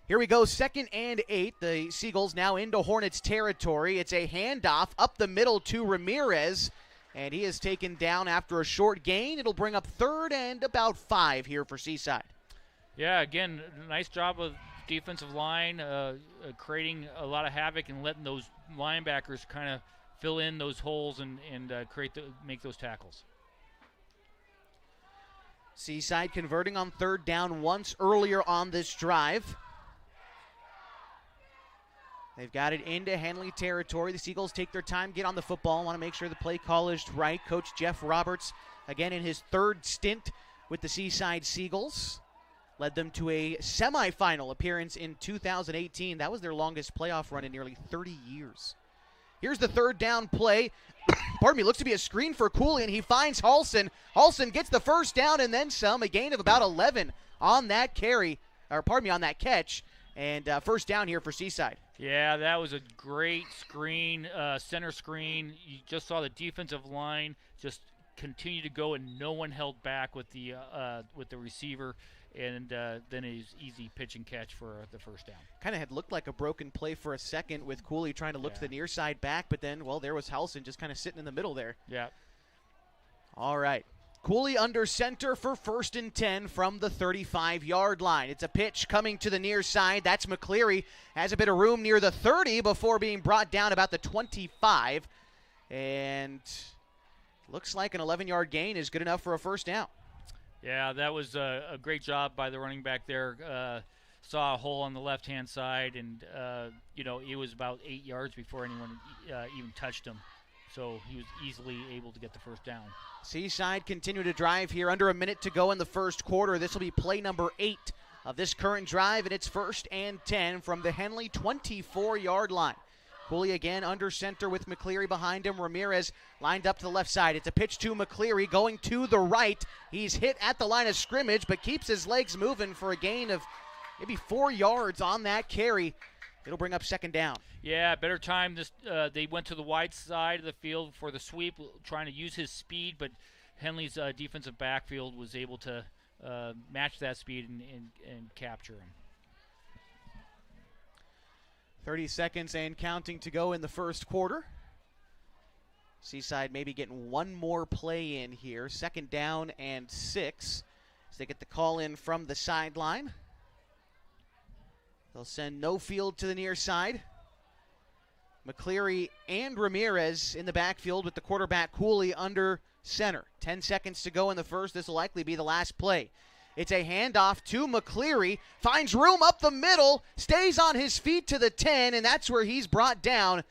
Here we go, 2nd and 8. The Seagulls now into Hornets territory. It's a handoff up the middle to Ramirez, and he is taken down after a short gain. It'll bring up 3rd and about 5 here for Seaside. Yeah, again, nice job of defensive line, creating a lot of havoc and letting those linebackers kind of fill in those holes and make those tackles. Seaside converting on 3rd down once earlier on this drive. They've got it into Henley territory. The Seagulls take their time, get on the football, want to make sure the play call is right. Coach Jeff Roberts, again in his 3rd stint with the Seaside Seagulls, led them to a semifinal appearance in 2018. That was their longest playoff run in nearly 30 years. Here's the 3rd down play. Pardon me, looks to be a screen for Cooley, and he finds Halson. Halson gets the 1st down and then some, a gain of about 11 on that on that catch, and 1st down here for Seaside. Yeah, that was a great screen, center screen. You just saw the defensive line just continue to go, and no one held back with the receiver. And then his easy pitch and catch for the 1st down. Kind of had looked like a broken play for a second with Cooley trying to look to the near side back, but then, well, there was Halson just kind of sitting in the middle there. Yeah. All right. Cooley under center for 1st and 10 from the 35-yard line. It's a pitch coming to the near side. That's McCleary. Has a bit of room near the 30 before being brought down about the 25. And looks like an 11-yard gain is good enough for a 1st down. Yeah, that was a great job by the running back there. Saw a hole on the left-hand side, and, it was about 8 yards before anyone even touched him. So he was easily able to get the 1st down. Seaside continue to drive here. Under a minute to go in the 1st quarter. This will be play number 8 of this current drive, and it's 1st and 10 from the Henley 24-yard line. Cooley again under center with McCleary behind him. Ramirez lined up to the left side. It's a pitch to McCleary going to the right. He's hit at the line of scrimmage, but keeps his legs moving for a gain of maybe 4 yards on that carry. It'll bring up 2nd down. Yeah, better time. They went to the wide side of the field for the sweep, trying to use his speed, but Henley's defensive backfield was able to match that speed and capture him. 30 seconds and counting to go in the 1st quarter. Seaside maybe getting one more play in here. 2nd down and 6 as they get the call in from the sideline. They'll send no field to the near side. McCleary and Ramirez in the backfield with the quarterback Cooley under center. 10 seconds to go in the 1st. This will likely be the last play. It's a handoff to McCleary, finds room up the middle, stays on his feet to the 10, and that's where he's brought down.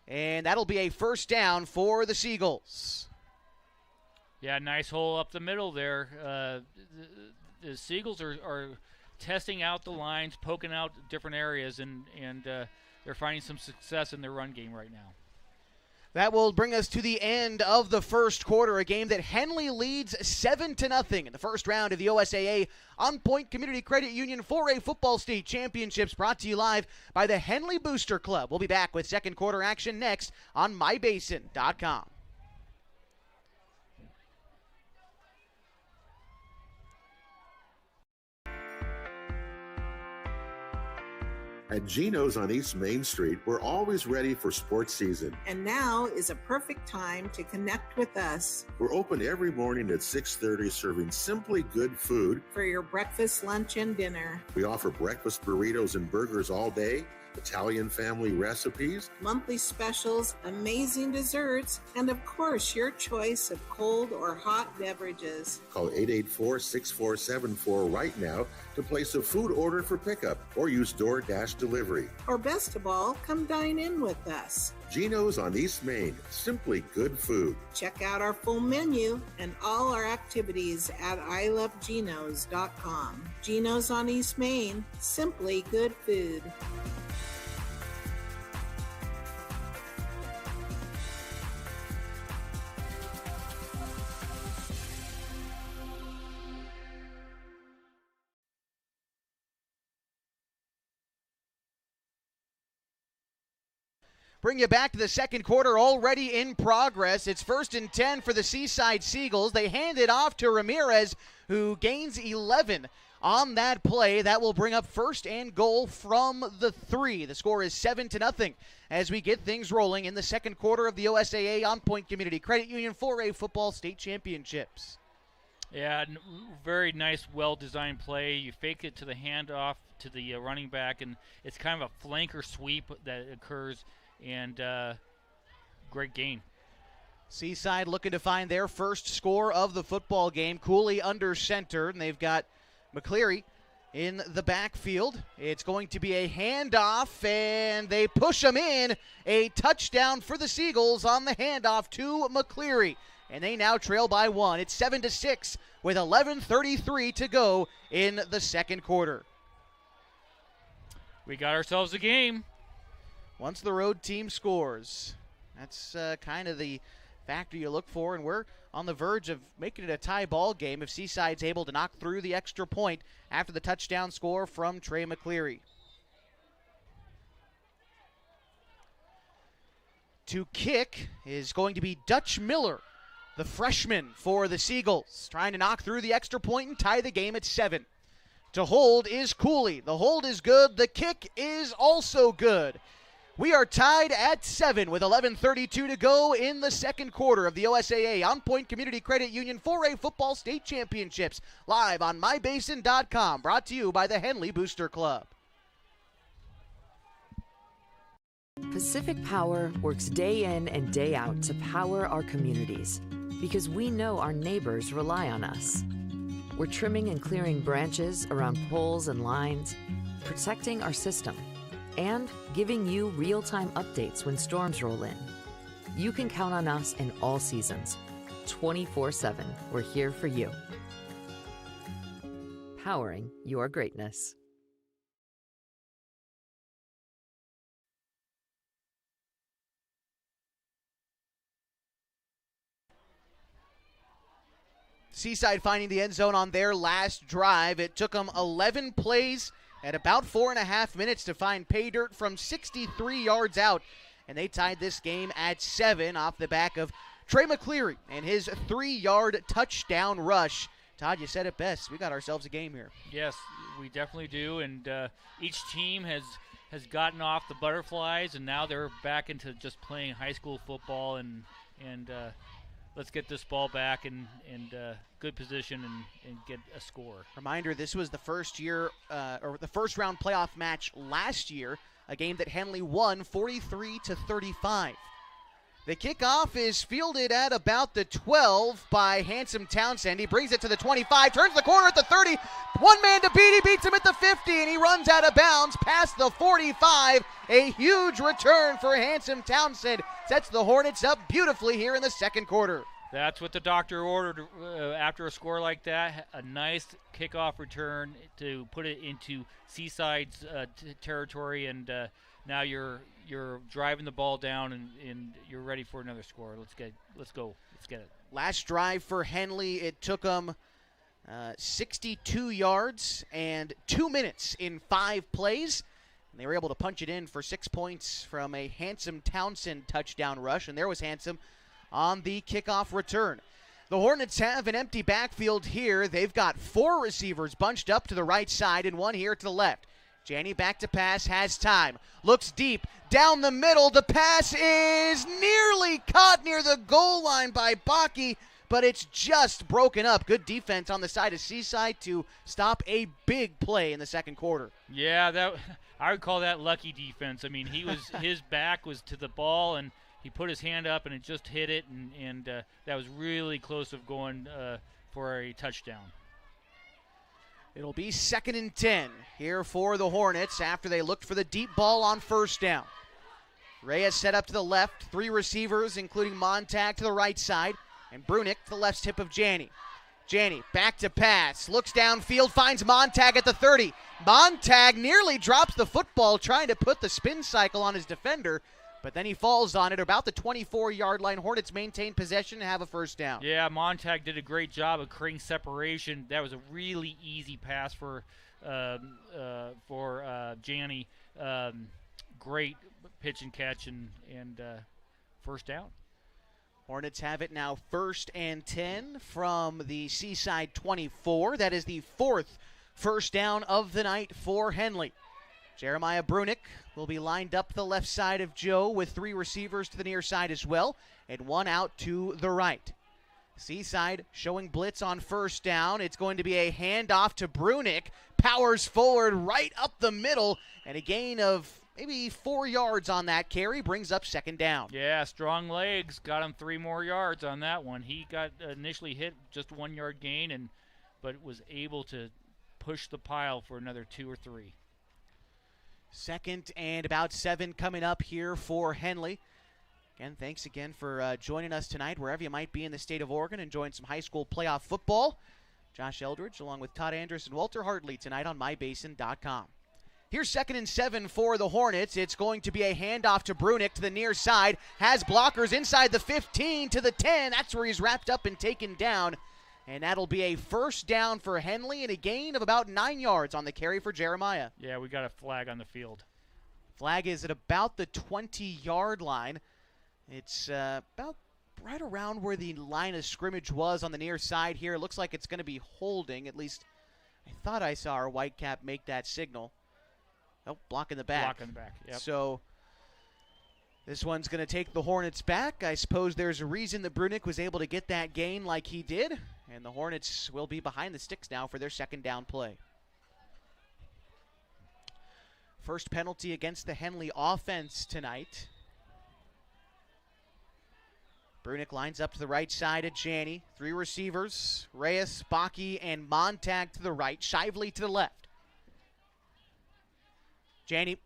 And that'll be a 1st down for the Seagulls. Yeah, nice hole up the middle there. The Seagulls are testing out the lines, poking out different areas, and they're finding some success in their run game right now. That will bring us to the end of the 1st quarter, a game that Henley leads 7-0 in the 1st round of the OSAA On Point Community Credit Union 4A Football State Championships, brought to you live by the Henley Booster Club. We'll be back with 2nd quarter action next on mybasin.com. At Geno's on East Main Street, we're always ready for sports season. And now is a perfect time to connect with us. We're open every morning at 6:30, serving simply good food. For your breakfast, lunch, and dinner. We offer breakfast burritos and burgers all day, Italian family recipes, monthly specials, amazing desserts, and of course, your choice of cold or hot beverages. Call 884-6474 right now to place a food order for pickup or use DoorDash delivery. Or best of all, come dine in with us. Geno's on East Main, simply good food. Check out our full menu and all our activities at ilovegenos.com. Geno's on East Main, simply good food. Bring you back to the second quarter already in progress. It's 1st and 10 for the Seaside Seagulls. They hand it off to Ramirez, who gains 11 on that play. That will bring up first and goal from the 3. The score is 7-0 as we get things rolling in the second quarter of the OSAA On Point Community Credit Union 4A Football State Championships. Yeah, very nice, well-designed play. You fake it to the handoff to the running back, and it's kind of a flanker sweep that occurs, and great gain. Seaside looking to find their first score of the football game. Cooley under center, and they've got McCleary in the backfield. It's going to be a handoff, and they push him in. A touchdown for the Seagulls on the handoff to McCleary, and they now trail by 1. It's 7-6 with 11:33 to go in the second quarter. We got ourselves a game. Once the road team scores, that's kind of the factor you look for, and we're on the verge of making it a tie ball game if Seaside's able to knock through the extra point after the touchdown score from Trey McCleary. To kick is going to be Dutch Miller, the freshman for the Seagulls, trying to knock through the extra point and tie the game at 7. To hold is Cooley. The hold is good. The kick is also good. We are tied at 7 with 11:32 to go in the second quarter of the OSAA On Point Community Credit Union 4A Football State Championships, live on mybasin.com, brought to you by the Henley Booster Club. Pacific Power works day in and day out to power our communities because we know our neighbors rely on us. We're trimming and clearing branches around poles and lines, protecting our system, and giving you real-time updates when storms roll in. You can count on us in all seasons. 24/7, we're here for you. Powering your greatness. Seaside finding the end zone on their last drive. It took them 11 plays at about 4.5 minutes to find pay dirt from 63 yards out, and they tied this game at 7 off the back of Trey McCleary and his 3-yard touchdown rush. Todd, you said it best. We got ourselves a game here. Yes, we definitely do, and each team has gotten off the butterflies, and now they're back into just playing high school football, and let's get this ball back in good position and get a score. Reminder, this was the first round playoff match last year, a game that Henley won 43-35. The kickoff is fielded at about the 12 by Handsome Townsend. He brings it to the 25, turns the corner at the 30. One man to beat, he beats him at the 50, and he runs out of bounds past the 45. A huge return for Handsome Townsend. Sets the Hornets up beautifully here in the second quarter. That's what the doctor ordered after a score like that. A nice kickoff return to put it into Seaside's territory, and now you're driving the ball down and you're ready for another score. Let's go. Let's get it. Last drive for Henley, it took them 62 yards and 2 minutes in 5 plays. And they were able to punch it in for 6 points from a Handsome Townsend touchdown rush, and there was Handsome on the kickoff return. The Hornets have an empty backfield here. They've got 4 receivers bunched up to the right side and 1 here to the left. Janney back to pass, has time, looks deep, down the middle. The pass is nearly caught near the goal line by Bakke, but it's just broken up. Good defense on the side of Seaside to stop a big play in the second quarter. Yeah, I would call that lucky defense. I mean, his back was to the ball, and he put his hand up, and it just hit it, and that was really close of going for a touchdown. It'll be 2nd and 10 here for the Hornets after they looked for the deep ball on first down. Reyes set up to the left, 3 receivers, including Montag to the right side, and Brunick to the left hip of Janney. Janney back to pass, looks downfield, finds Montag at the 30. Montag nearly drops the football trying to put the spin cycle on his defender, but then he falls on it about the 24-yard line. Hornets maintain possession and have a first down. Yeah, Montag did a great job of creating separation. That was a really easy pass for Janney. Great pitch and catch and first down. Hornets have it now 1st and 10 from the Seaside 24. That is the 4th first down of the night for Henley. Jeremiah Brunick will be lined up the left side of Joe with 3 receivers to the near side as well, and 1 out to the right. Seaside showing blitz on first down. It's going to be a handoff to Brunick. Powers forward right up the middle, and a gain of maybe 4 yards on that carry brings up 2nd down. Yeah, strong legs. Got him 3 more yards on that one. He got initially hit just 1 yard gain, but was able to push the pile for another 2 or 3. 2nd and about 7 coming up here for Henley. Again, thanks again for joining us tonight, wherever you might be in the state of Oregon, enjoying some high school playoff football. Josh Eldridge along with Todd Anderson, Walter Hartley tonight on mybasin.com. Here's 2nd and 7 for the Hornets. It's going to be a handoff to Brunick to the near side. Has blockers inside the 15 to the 10. That's where he's wrapped up and taken down. And that'll be a first down for Henley and a gain of about 9 yards on the carry for Jeremiah. Yeah, we got a flag on the field. Flag is at about the 20-yard line. It's about right around where the line of scrimmage was on the near side here. It looks like it's going to be holding. At least I thought I saw our white cap make that signal. Oh, block in the back. Block in the back, yep. So this one's going to take the Hornets back. I suppose there's a reason that Brunick was able to get that gain like he did. And the Hornets will be behind the sticks now for their 2nd down play. First penalty against the Henley offense tonight. Brunick lines up to the right side of Janney. 3 receivers, Reyes, Baki, and Montag to the right. Shively to the left. Janney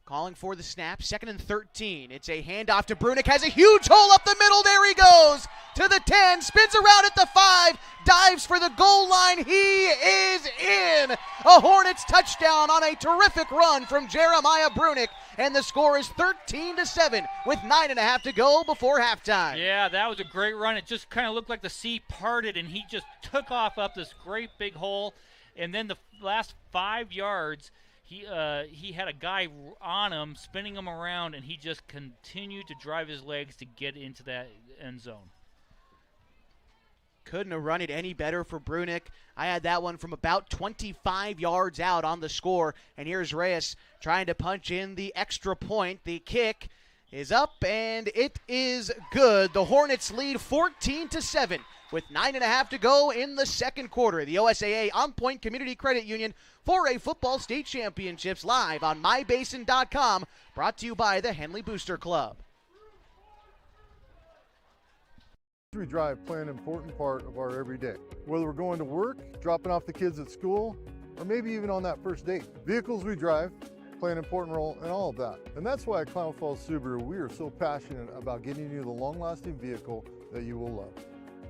calling for the snap. 2nd and 13. It's a handoff to Brunick. Has a huge hole up the middle. There he goes to the 10. Spins around at the 5. Dives for the goal line. He is in. A Hornets touchdown on a terrific run from Jeremiah Brunick. And the score is 13-7 with 9.5 to go before halftime. Yeah, that was a great run. It just kind of looked like the sea parted, and he just took off up this great big hole. And then the last 5 yards, he had a guy on him, spinning him around, and he just continued to drive his legs to get into that end zone. Couldn't have run it any better for Brunick. I had that one from about 25 yards out on the score. And here's Reyes trying to punch in the extra point. The kick is up, and it is good. The Hornets lead 14-7 with 9.5 to go in the 2nd quarter. The OSAA On Point Community Credit Union 4A Football State Championships live on mybasin.com, brought to you by the Henley Booster Club. We drive play an important part of our everyday. Whether we're going to work, dropping off the kids at school, or maybe even on that first date. Vehicles we drive play an important role in all of that. And that's why at Klamath Falls Subaru, we are so passionate about getting you the long-lasting vehicle that you will love.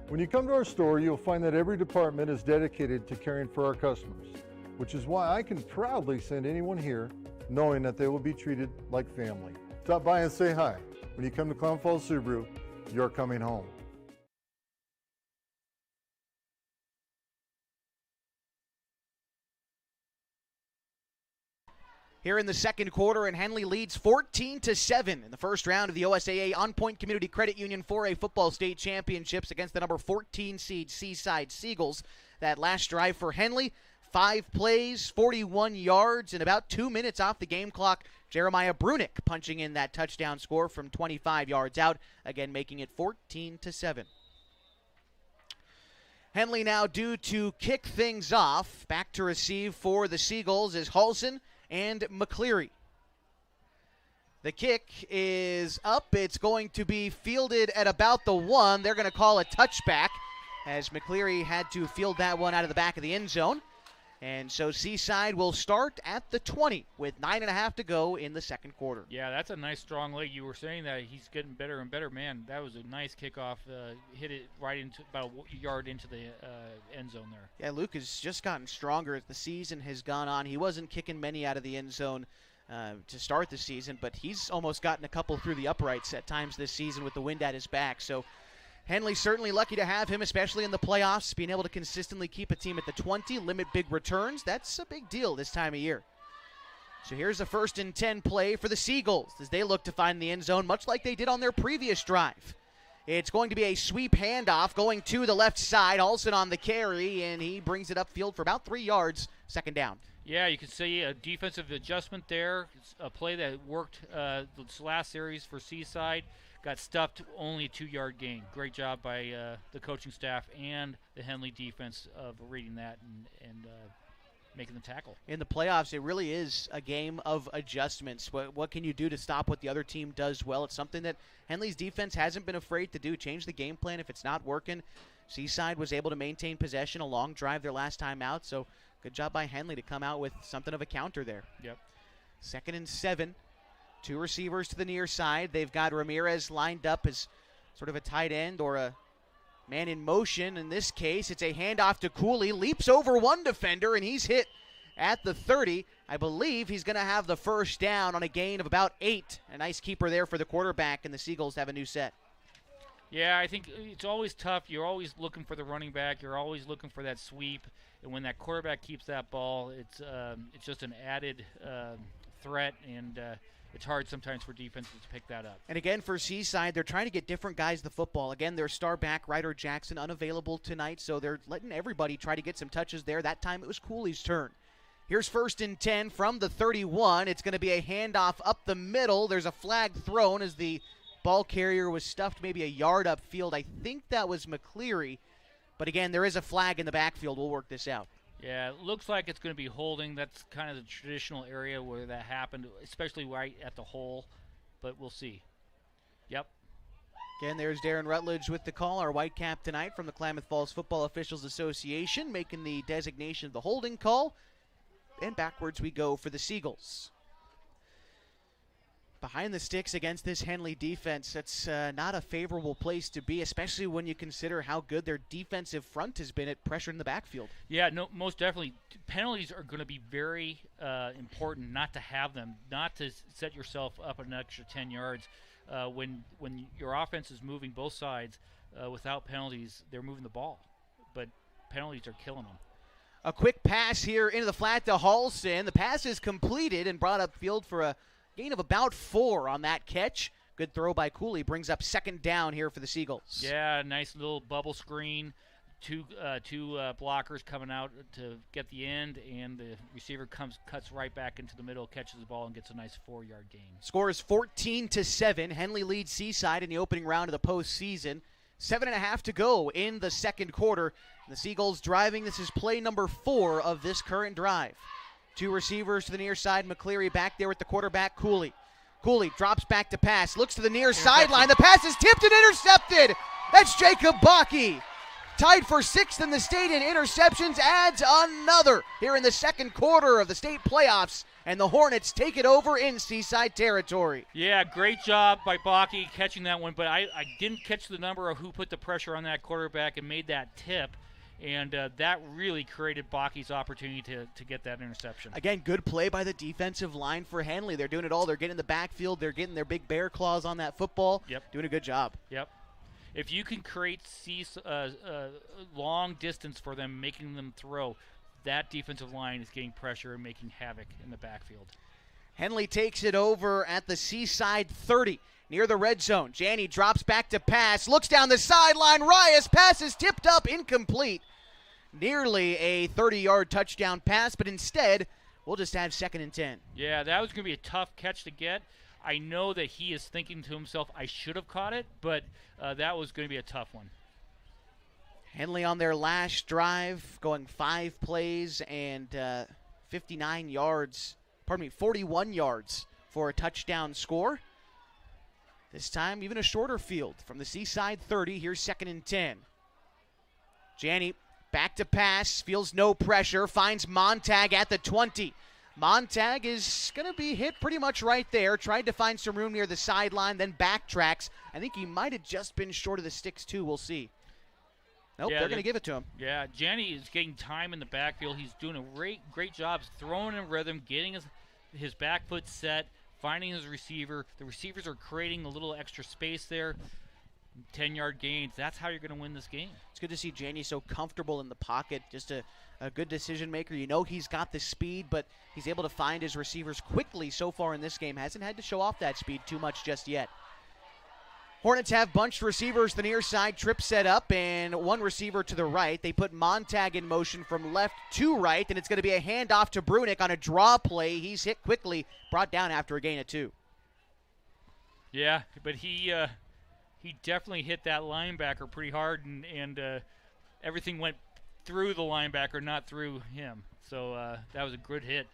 When you come to our store, you'll find that every department is dedicated to caring for our customers, which is why I can proudly send anyone here knowing that they will be treated like family. Stop by and say hi. When you come to Klamath Falls Subaru, you're coming home. Here in the 2nd quarter, and Henley leads 14-7 in the first round of the OSAA On Point Community Credit Union 4A Football State Championships against the number 14 seed Seaside Seagulls. That last drive for Henley, 5 plays, 41 yards, and about 2 minutes off the game clock. Jeremiah Brunick punching in that touchdown score from 25 yards out, again making it 14-7. Henley now due to kick things off. Back to receive for the Seagulls is Halson and McCleary. The kick is up. It's going to be fielded at about the 1. They're going to call a touchback as McCleary had to field that one out of the back of the end zone. And so Seaside will start at the 20 with 9.5 to go in the 2nd quarter. Yeah, that's a nice strong leg. You were saying that he's getting better and better. Man, that was a nice kickoff. Hit it right into about a yard into the end zone there. Yeah, Luke has just gotten stronger as the season has gone on. He wasn't kicking many out of the end zone to start the season, but he's almost gotten a couple through the uprights at times this season with the wind at his back. So Henley certainly lucky to have him, especially in the playoffs, being able to consistently keep a team at the 20, limit big returns. That's a big deal this time of year. So here's a 1st and 10 play for the Seagulls as they look to find the end zone, much like they did on their previous drive. It's going to be a sweep handoff going to the left side. Olsen on the carry, and he brings it upfield for about 3 yards, 2nd down. Yeah, you can see a defensive adjustment there. It's a play that worked this last series for Seaside. Got stuffed, only a 2-yard gain. Great job by the coaching staff and the Henley defense of reading that and making the tackle. In the playoffs, it really is a game of adjustments. What can you do to stop what the other team does well? It's something that Henley's defense hasn't been afraid to do. Change the game plan if it's not working. Seaside was able to maintain possession, a long drive their last time out, so good job by Henley to come out with something of a counter there. Yep. 2nd and 7. 2 receivers to the near side. They've got Ramirez lined up as sort of a tight end or a man in motion. In this case, it's a handoff to Cooley. Leaps over one defender, and he's hit at the 30. I believe he's going to have the 1st down on a gain of about 8. A nice keeper there for the quarterback, and the Seagulls have a new set. Yeah, I think it's always tough. You're always looking for the running back. You're always looking for that sweep. And when that quarterback keeps that ball, it's just an added threat, and it's hard sometimes for defenses to pick that up. And again, for Seaside, they're trying to get different guys the football. Again, their star back, Ryder Jackson, unavailable tonight, so they're letting everybody try to get some touches there. That time it was Cooley's turn. Here's 1st and 10 from the 31. It's going to be a handoff up the middle. There's a flag thrown as the ball carrier was stuffed maybe a yard upfield. I think that was McCleary. But again, there is a flag in the backfield. We'll work this out. Yeah, it looks like it's going to be holding. That's kind of the traditional area where that happened, especially right at the hole. But we'll see. Yep. Again, there's Darren Rutledge with the call, our white cap tonight from the Klamath Falls Football Officials Association, making the designation of the holding call. And backwards we go for the Seagulls. Behind the sticks against this Henley defense, that's not a favorable place to be, especially when you consider how good their defensive front has been at pressuring the backfield. Yeah, no, most definitely. Penalties are going to be very important not to have them, not to set yourself up an extra 10 yards. When your offense is moving both sides without penalties, they're moving the ball. But penalties are killing them. A quick pass here into the flat to Halston. The pass is completed and brought upfield for a gain of about 4 on that catch. Good throw by Cooley. Brings up 2nd down here for the Seagulls. Yeah, nice little bubble screen. Two blockers coming out to get the end, and the receiver cuts right back into the middle, catches the ball, and gets a nice 4-yard gain. Score is 14-7. Henley leads Seaside in the opening round of the postseason. 7.5 to go in the 2nd quarter. The Seagulls driving. This is play number 4 of this current drive. 2 receivers to the near side. McCleary back there with the quarterback, Cooley. Cooley drops back to pass. Looks to the near sideline. The pass is tipped and intercepted. That's Jacob Bakke. Tied for 6th in the state in interceptions. Adds another here in the 2nd quarter of the state playoffs. And the Hornets take it over in Seaside territory. Yeah, great job by Bakke catching that one. But I didn't catch the number of who put the pressure on that quarterback and made that tip. And that really created Bakke's opportunity to get that interception. Again, good play by the defensive line for Henley. They're doing it all. They're getting in the backfield. They're getting their big bear claws on that football. Yep. Doing a good job. Yep. If you can create long distance for them, making them throw, that defensive line is getting pressure and making havoc in the backfield. Henley takes it over at the Seaside 30. Near the red zone, Janney drops back to pass, looks down the sideline, Rias, pass is tipped up, incomplete. Nearly a 30-yard touchdown pass, but instead, we'll just have 2nd and 10. Yeah, that was going to be a tough catch to get. I know that he is thinking to himself, I should have caught it, but that was going to be a tough one. Henley on their last drive, going 5 plays and 41 yards for a touchdown score. This time, even a shorter field from the Seaside 30. Here's 2nd and 10. Janney back to pass, feels no pressure, finds Montag at the 20. Montag is going to be hit pretty much right there. Tried to find some room near the sideline, then backtracks. I think he might have just been short of the sticks, too. We'll see. Nope, they're going to give it to him. Yeah, Janney is getting time in the backfield. He's doing a great job throwing in rhythm, getting his back foot set, finding his receiver. The receivers are creating a little extra space there. 10-yard gains. That's how you're going to win this game. It's good to see Janney so comfortable in the pocket, just a good decision maker. You know he's got the speed, but he's able to find his receivers quickly so far in this game. Hasn't had to show off that speed too much just yet. Hornets have bunched receivers the near side, trip set up, and one receiver to the right. They put Montag in motion from left to right, and it's going to be a handoff to Brunick on a draw play. He's hit quickly, brought down after a gain of 2. Yeah, but he definitely hit that linebacker pretty hard, and everything went through the linebacker, not through him. So that was a good hit.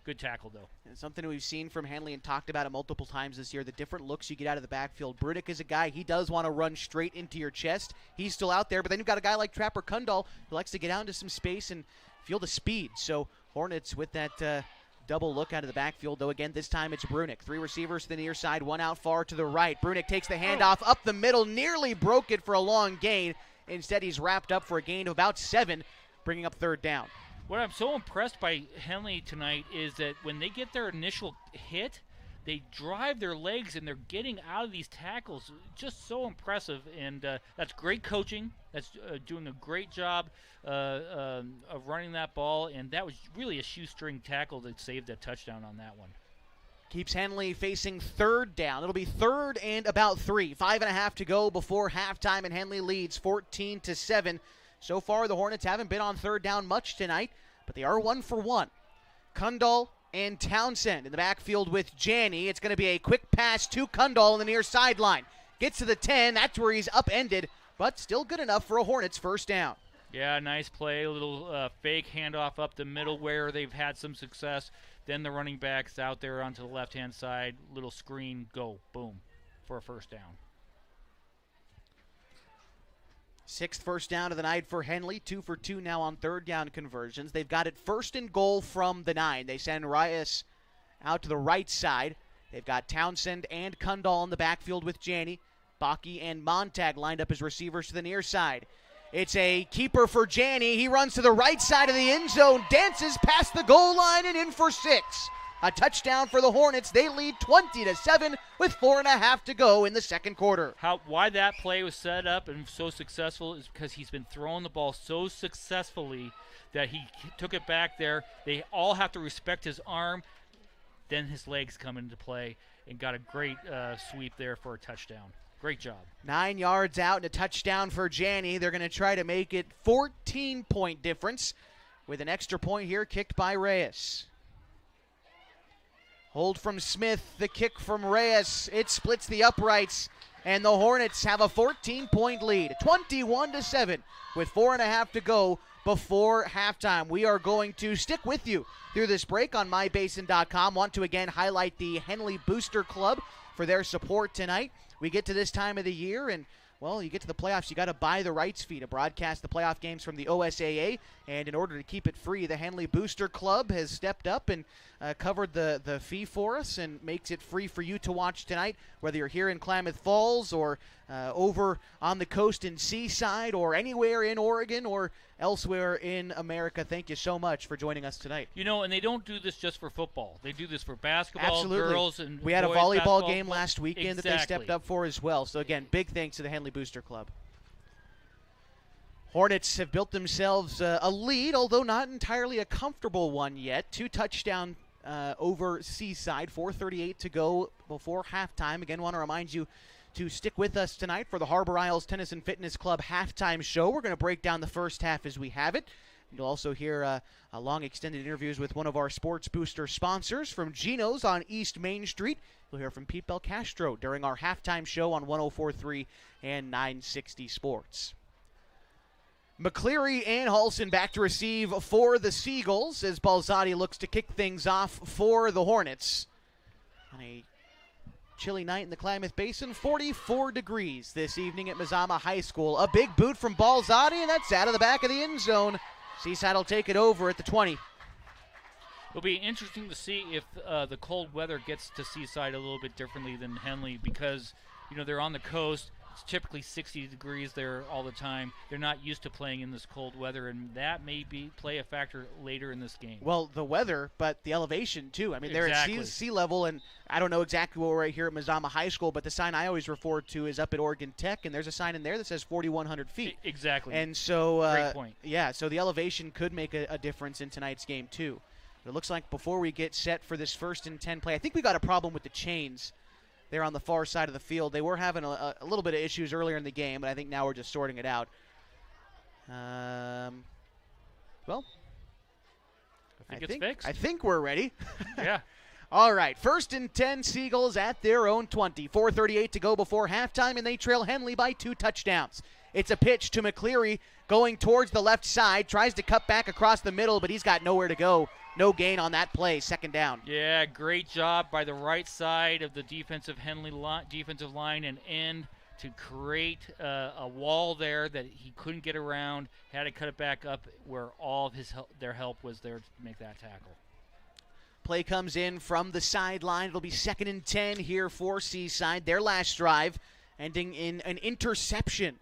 Good tackle, though. And something we've seen from Henley and talked about it multiple times this year, the different looks you get out of the backfield. Brunick is a guy, he does want to run straight into your chest. He's still out there, but then you've got a guy like Trapper Kundal who likes to get out into some space and feel the speed. So Hornets with that double look out of the backfield, though again, this time it's Brunick. 3 receivers to the near side, 1 out far to the right. Brunick takes the handoff up the middle, nearly broke it for a long gain. Instead, he's wrapped up for a gain of about 7, bringing up 3rd down. What I'm so impressed by Henley tonight is that when they get their initial hit, they drive their legs and they're getting out of these tackles. Just so impressive, and that's great coaching. That's doing a great job of running that ball, and that was really a shoestring tackle that saved a touchdown on that one. Keeps Henley facing 3rd down. It'll be 3rd and about 3. 5.5 to go before halftime, and Henley leads 14-7. So far, the Hornets haven't been on 3rd down much tonight, but they are 1 for 1. Kundal and Townsend in the backfield with Janney. It's going to be a quick pass to Kundal on the near sideline. Gets to the 10. That's where he's upended, but still good enough for a Hornets 1st down. Yeah, nice play. A little fake handoff up the middle where they've had some success. Then the running back's out there onto the left-hand side. Little screen, go, boom, for a 1st down. 6th 1st down of the night for Henley. 2 for 2 now on 3rd down conversions. They've got it 1st and goal from the 9. They send Reyes out to the right side. They've got Townsend and Kundal in the backfield with Janney. Bakke and Montag lined up as receivers to the near side. It's a keeper for Janney. He runs to the right side of the end zone, dances past the goal line and in for 6. A touchdown for the Hornets. They lead 20-7 with 4.5 to go in the 2nd quarter. Why that play was set up and so successful is because he's been throwing the ball so successfully that he took it back there. They all have to respect his arm. Then his legs come into play and got a great sweep there for a touchdown. Great job. 9 yards out and a touchdown for Janney. They're going to try to make it 14-point difference with an extra point here kicked by Reyes. Hold from Smith, the kick from Reyes. It splits the uprights, and the Hornets have a 14-point lead, 21-7, with 4.5 to go before halftime. We are going to stick with you through this break on mybasin.com. Want to again highlight the Henley Booster Club for their support tonight. We get to this time of the year, and well, you get to the playoffs, you got to buy the rights fee to broadcast the playoff games from the OSAA, and in order to keep it free, the Henley Booster Club has stepped up and covered the fee for us and makes it free for you to watch tonight, whether you're here in Klamath Falls or over on the coast in Seaside or anywhere in Oregon or elsewhere in America. Thank you so much for joining us tonight. You know, and they don't do this just for football. They do this for basketball, Absolutely. Girls, and we had a boys volleyball game last weekend Exactly. that they stepped up for as well. So, again, big thanks to the Henley Booster Club. Hornets have built themselves a lead, although not entirely a comfortable one yet. 2 touchdowns over Seaside, 4:38 to go before halftime. Again, want to remind you to stick with us tonight for the Harbor Isles Tennis and Fitness Club halftime show. We're going to break down the first half as we have it. You'll also hear a long extended interviews with one of our Sports Booster sponsors from Gino's on East Main Street. You'll hear from Pete Belcastro during our halftime show on 104.3 and 960 Sports. McCleary and Halson back to receive for the Seagulls as Balzati looks to kick things off for the Hornets. On a chilly night in the Klamath Basin, 44 degrees this evening at Mazama High School. A big boot from Balzati, and that's out of the back of the end zone. Seaside will take it over at the 20. It'll be interesting to see if the cold weather gets to Seaside a little bit differently than Henley because, you know, they're on the coast. It's typically 60 degrees there all the time. They're not used to playing in this cold weather, and that may play a factor later in this game. Well, the weather, but the elevation, too. I mean, they're at sea level, and I don't know exactly where we're here at Mazama High School, but the sign I always refer to is up at Oregon Tech, and there's a sign in there that says 4,100 feet. Exactly. And so, great point. Yeah, so the elevation could make a difference in tonight's game, too. It looks like before we get set for this 1st and 10 play, I think we got a problem with the chains there on the far side of the field. They were having a little bit of issues earlier in the game, but I think now we're just sorting it out. Well, I think it's fixed. I think we're ready. Yeah. All right, 1st and 10, Seagulls at their own 20. 4:38 to go before halftime, and they trail Henley by 2 touchdowns. It's a pitch to McCleary going towards the left side, tries to cut back across the middle, but he's got nowhere to go. No gain on that play, 2nd down. Yeah, great job by the right side of the defensive Henley defensive line and end to create a wall there that he couldn't get around. Had to cut it back up where all of their help was there to make that tackle. Play comes in from the sideline. It'll be 2nd and 10 here for Seaside. Their last drive ending in an interception,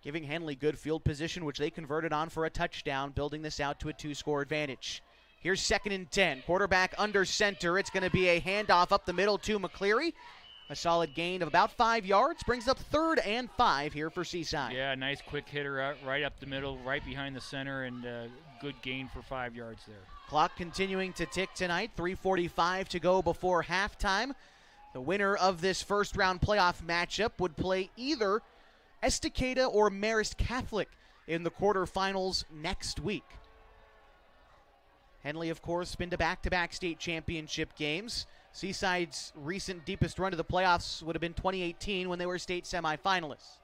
giving Henley good field position, which they converted on for a touchdown, building this out to a 2-score advantage. Here's 2nd and 10. Quarterback under center. It's going to be a handoff up the middle to McCleary. A solid gain of about 5 yards. Brings up 3rd and 5 here for Seaside. Yeah, nice quick hitter right up the middle, right behind the center, and good gain for 5 yards there. Clock continuing to tick tonight. 3:45 to go before halftime. The winner of this first-round playoff matchup would play either Estacada or Marist Catholic in the quarterfinals next week. Henley, of course, been to back-to-back state championship games. Seaside's recent deepest run to the playoffs would have been 2018 when they were state semifinalists.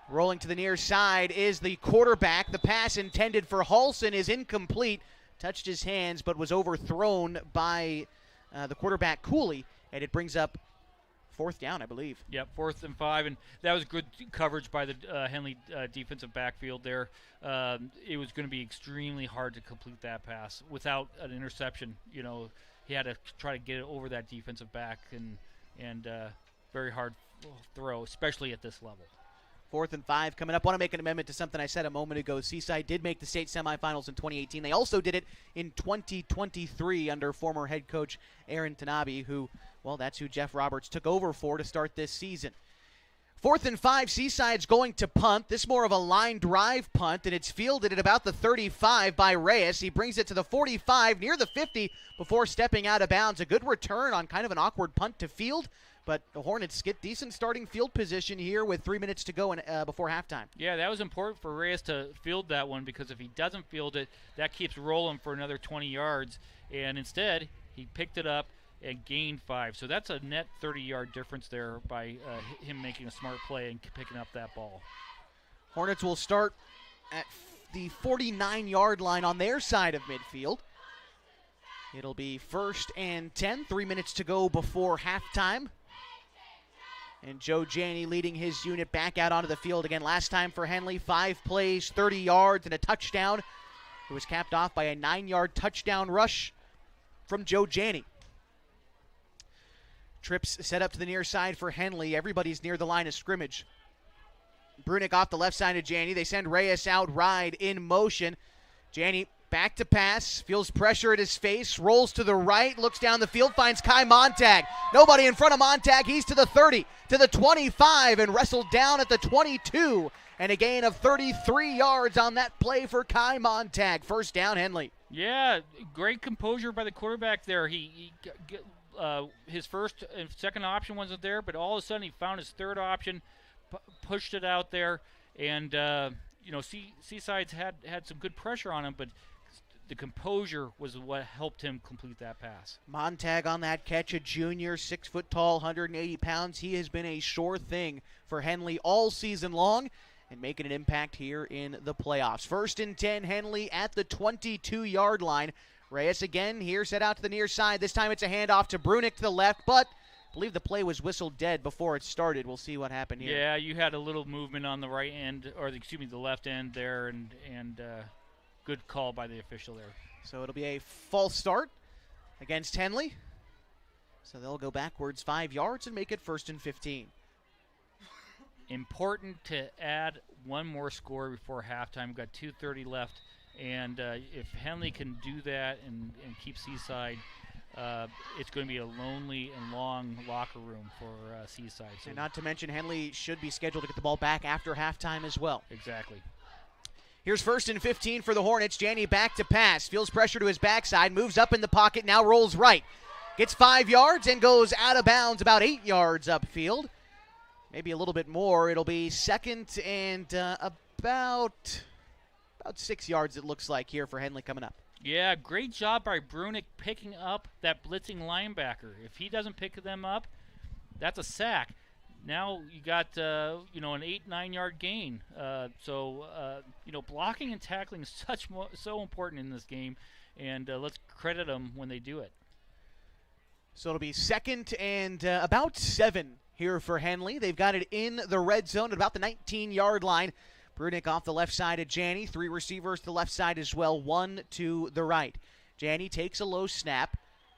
Rolling to the near side is the quarterback. The pass intended for Halson is incomplete. Touched his hands but was overthrown by the quarterback Cooley, and it brings up 4th down, I believe. Yep, 4th and 5, and that was good coverage by the Henley defensive backfield there. It was going to be extremely hard to complete that pass without an interception. You know, he had to try to get it over that defensive back, and very hard throw, especially at this level. 4th and 5 coming up. I want to make an amendment to something I said a moment ago. Seaside did make the state semifinals in 2018. They also did it in 2023 under former head coach Aaron Tanabe, who, well, that's who Jeff Roberts took over for to start this season. 4th and 5, Seaside's going to punt. This more of a line drive punt, and it's fielded at about the 35 by Reyes. He brings it to the 45, near the 50, before stepping out of bounds. A good return on kind of an awkward punt to field, but the Hornets get decent starting field position here with 3 minutes to go before halftime. Yeah, that was important for Reyes to field that one, because if he doesn't field it, that keeps rolling for another 20 yards, and instead he picked it up and gained 5. So that's a net 30-yard difference there by him making a smart play and picking up that ball. Hornets will start at the 49-yard line on their side of midfield. It'll be 1st and 10, 3 minutes to go before halftime. And Joe Janney leading his unit back out onto the field again. Last time for Henley, 5 plays, 30 yards, and a touchdown. It was capped off by a 9-yard touchdown rush from Joe Janney. Trips set up to the near side for Henley. Everybody's near the line of scrimmage. Brunick off the left side of Janney. They send Reyes out wide in motion. Janney back to pass, feels pressure at his face, rolls to the right, looks down the field, finds Kai Montag. Nobody in front of Montag. He's to the 30, to the 25, and wrestled down at the 22. And a gain of 33 yards on that play for Kai Montag. 1st down, Henley. Yeah, great composure by the quarterback there. His first and second option wasn't there, but all of a sudden he found his 3rd option, pushed it out there, and Seaside's had some good pressure on him, but the composure was what helped him complete that pass. Montag on that catch, a junior, 6 foot tall, 180 pounds. He has been a sure thing for Henley all season long and making an impact here in the playoffs. 1st and 10, Henley at the 22-yard line. Reyes again here, set out to the near side. This time it's a handoff to Brunick to the left, but I believe the play was whistled dead before it started. We'll see what happened here. Yeah, you had a little movement on the right end, or the left end there, and good call by the official there. So it'll be a false start against Henley. So they'll go backwards 5 yards and make it 1st and 15. important to add one more score before halftime. We've got 2:30 left, and if Henley can do that and keep Seaside, it's going to be a lonely and long locker room for Seaside. So and not to mention Henley should be scheduled to get the ball back after halftime as well. Exactly. Here's 1st and 15 for the Hornets. Janney back to pass. Feels pressure to his backside. Moves up in the pocket. Now rolls right. Gets 5 yards and goes out of bounds about 8 yards upfield. Maybe a little bit more. It'll be 2nd and about 6 yards, it looks like, here for Henley coming up. Yeah, great job by Brunick picking up that blitzing linebacker. If he doesn't pick them up, that's a sack. Now you got an 8-9 yard gain. Blocking and tackling is so important in this game, and let's credit them when they do it. So it'll be 2nd and about 7 here for Henley. They've got it in the red zone at about the 19-yard line. Brunick off the left side of Janney. 3 receivers to the left side as well, 1 to the right. Janney takes a low snap.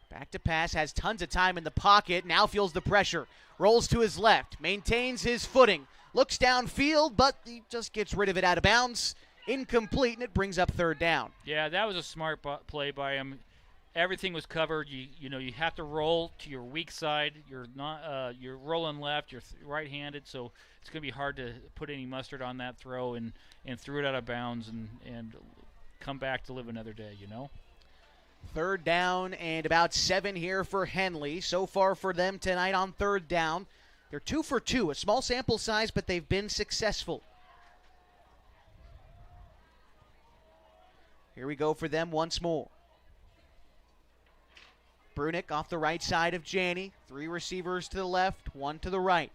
Back to pass, has tons of time in the pocket. Now feels the pressure. Rolls to his left. Maintains his footing. Looks downfield, but he just gets rid of it out of bounds. Incomplete, and it brings up 3rd down. Yeah, that was a smart play by him. Everything was covered. You have to roll to your weak side. You're rolling left. You're right-handed, so it's going to be hard to put any mustard on that throw and threw it out of bounds and come back to live another day. 3rd down and about 7 here for Henley. So far for them tonight on 3rd down. They're 2 for 2, a small sample size, but they've been successful. Here we go for them once more. Brunick off the right side of Janney. 3 receivers to the left, 1 to the right.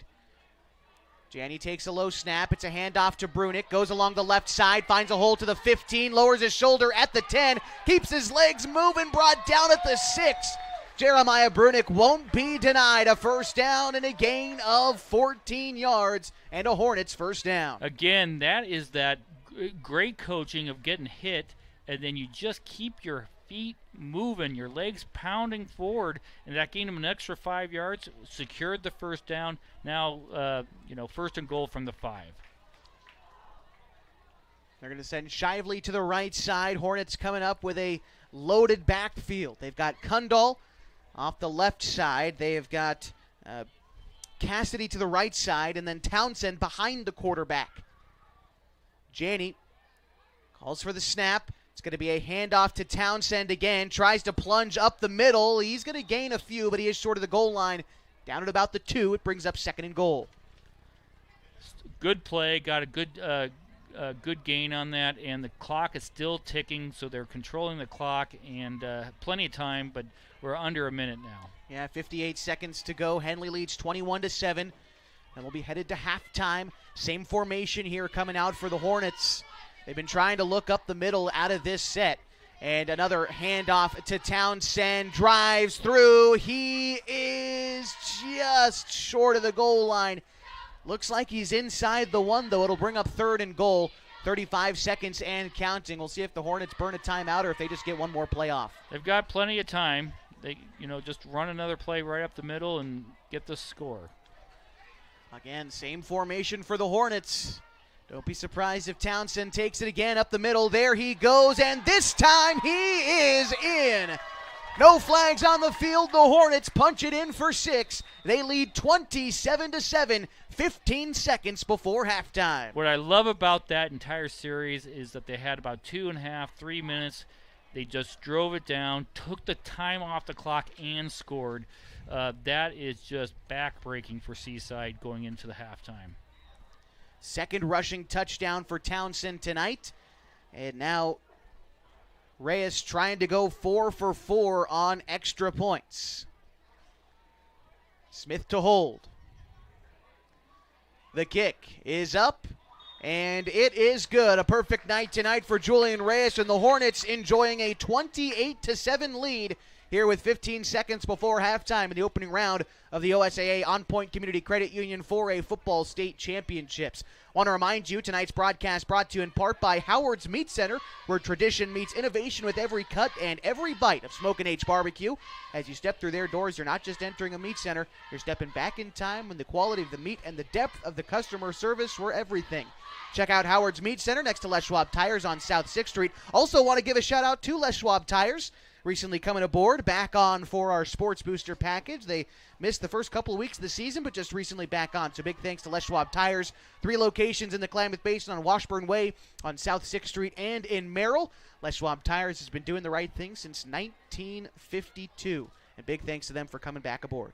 Janney takes a low snap. It's a handoff to Brunick. Goes along the left side, finds a hole to the 15, lowers his shoulder at the 10, keeps his legs moving, brought down at the 6. Jeremiah Brunick won't be denied a 1st down and a gain of 14 yards and a Hornets 1st down. Again, that is that great coaching of getting hit, and then you just keep your feet moving, your legs pounding forward, and that gained him an extra 5 yards, secured the 1st down. Now, 1st and goal from the 5. They're going to send Shively to the right side. Hornets coming up with a loaded backfield. They've got Kundal off the left side. They've got Cassidy to the right side, and then Townsend behind the quarterback. Janney calls for the snap. It's going to be a handoff to Townsend again. Tries to plunge up the middle. He's going to gain a few, but he is short of the goal line. Down at about the 2. It brings up 2nd and goal. Good play. Got a good gain on that, and the clock is still ticking, so they're controlling the clock, and plenty of time, but we're under a minute now. Yeah, 58 seconds to go. Henley leads 21-7, and we'll be headed to halftime. Same formation here coming out for the Hornets. They've been trying to look up the middle out of this set. And another handoff to Townsend. Drives through. He is just short of the goal line. Looks like he's inside the 1, though. It'll bring up 3rd and goal. 35 seconds and counting. We'll see if the Hornets burn a timeout or if they just get one more play off. They've got plenty of time. They, just run another play right up the middle and get the score. Again, same formation for the Hornets. Don't be surprised if Townsend takes it again up the middle. There he goes, and this time he is in. No flags on the field. The Hornets punch it in for 6. They lead 27-7, 15 seconds before halftime. What I love about that entire series is that they had about 2.5, 3 minutes. They just drove it down, took the time off the clock, and scored. That is just back-breaking for Seaside going into the halftime. 2nd rushing touchdown for Townsend tonight. And now Reyes trying to go 4 for 4 on extra points. Smith to hold. The kick is up, and it is good. A perfect night tonight for Julian Reyes, and the Hornets enjoying a 28-7 lead here with 15 seconds before halftime in the opening round of the OSAA On Point Community Credit Union 4A Football State Championships. Want to remind you, tonight's broadcast brought to you in part by Howard's Meat Center, where tradition meets innovation with every cut and every bite of Smokin' H Barbecue. As you step through their doors, you're not just entering a meat center, you're stepping back in time when the quality of the meat and the depth of the customer service were everything. Check out Howard's Meat Center next to Les Schwab Tires on South 6th Street. Also want to give a shout out to Les Schwab Tires. Recently coming aboard, back on for our Sports Booster package. They missed the first couple of weeks of the season, but just recently back on. So big thanks to Les Schwab Tires. 3 locations in the Klamath Basin on Washburn Way, on South 6th Street, and in Merrill. Les Schwab Tires has been doing the right thing since 1952. And big thanks to them for coming back aboard.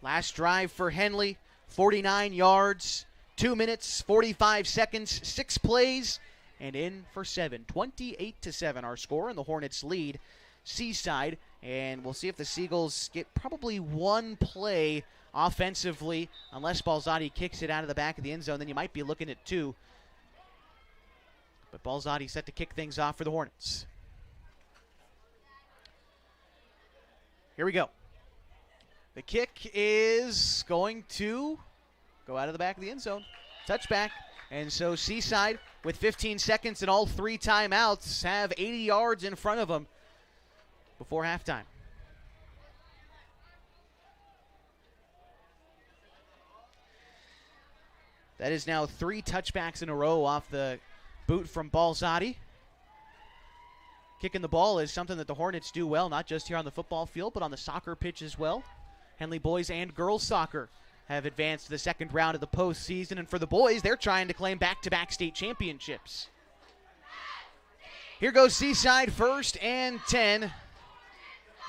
Last drive for Henley, 49 yards, 2 minutes, 45 seconds, 6 plays. And in for 7. 28-7 our score, and the Hornets lead Seaside. And we'll see if the Seagulls get probably one play offensively. Unless Balzati kicks it out of the back of the end zone, then you might be looking at 2. But Balzati set to kick things off for the Hornets. Here we go. The kick is going to go out of the back of the end zone. Touchback. And so Seaside, with 15 seconds and all 3 timeouts, have 80 yards in front of them before halftime. That is now 3 touchbacks in a row off the boot from Balzati. Kicking the ball is something that the Hornets do well, not just here on the football field, but on the soccer pitch as well. Henley boys and girls soccer have advanced to the second round of the postseason. And for the boys, they're trying to claim back-to-back state championships. Here goes Seaside, 1st and 10.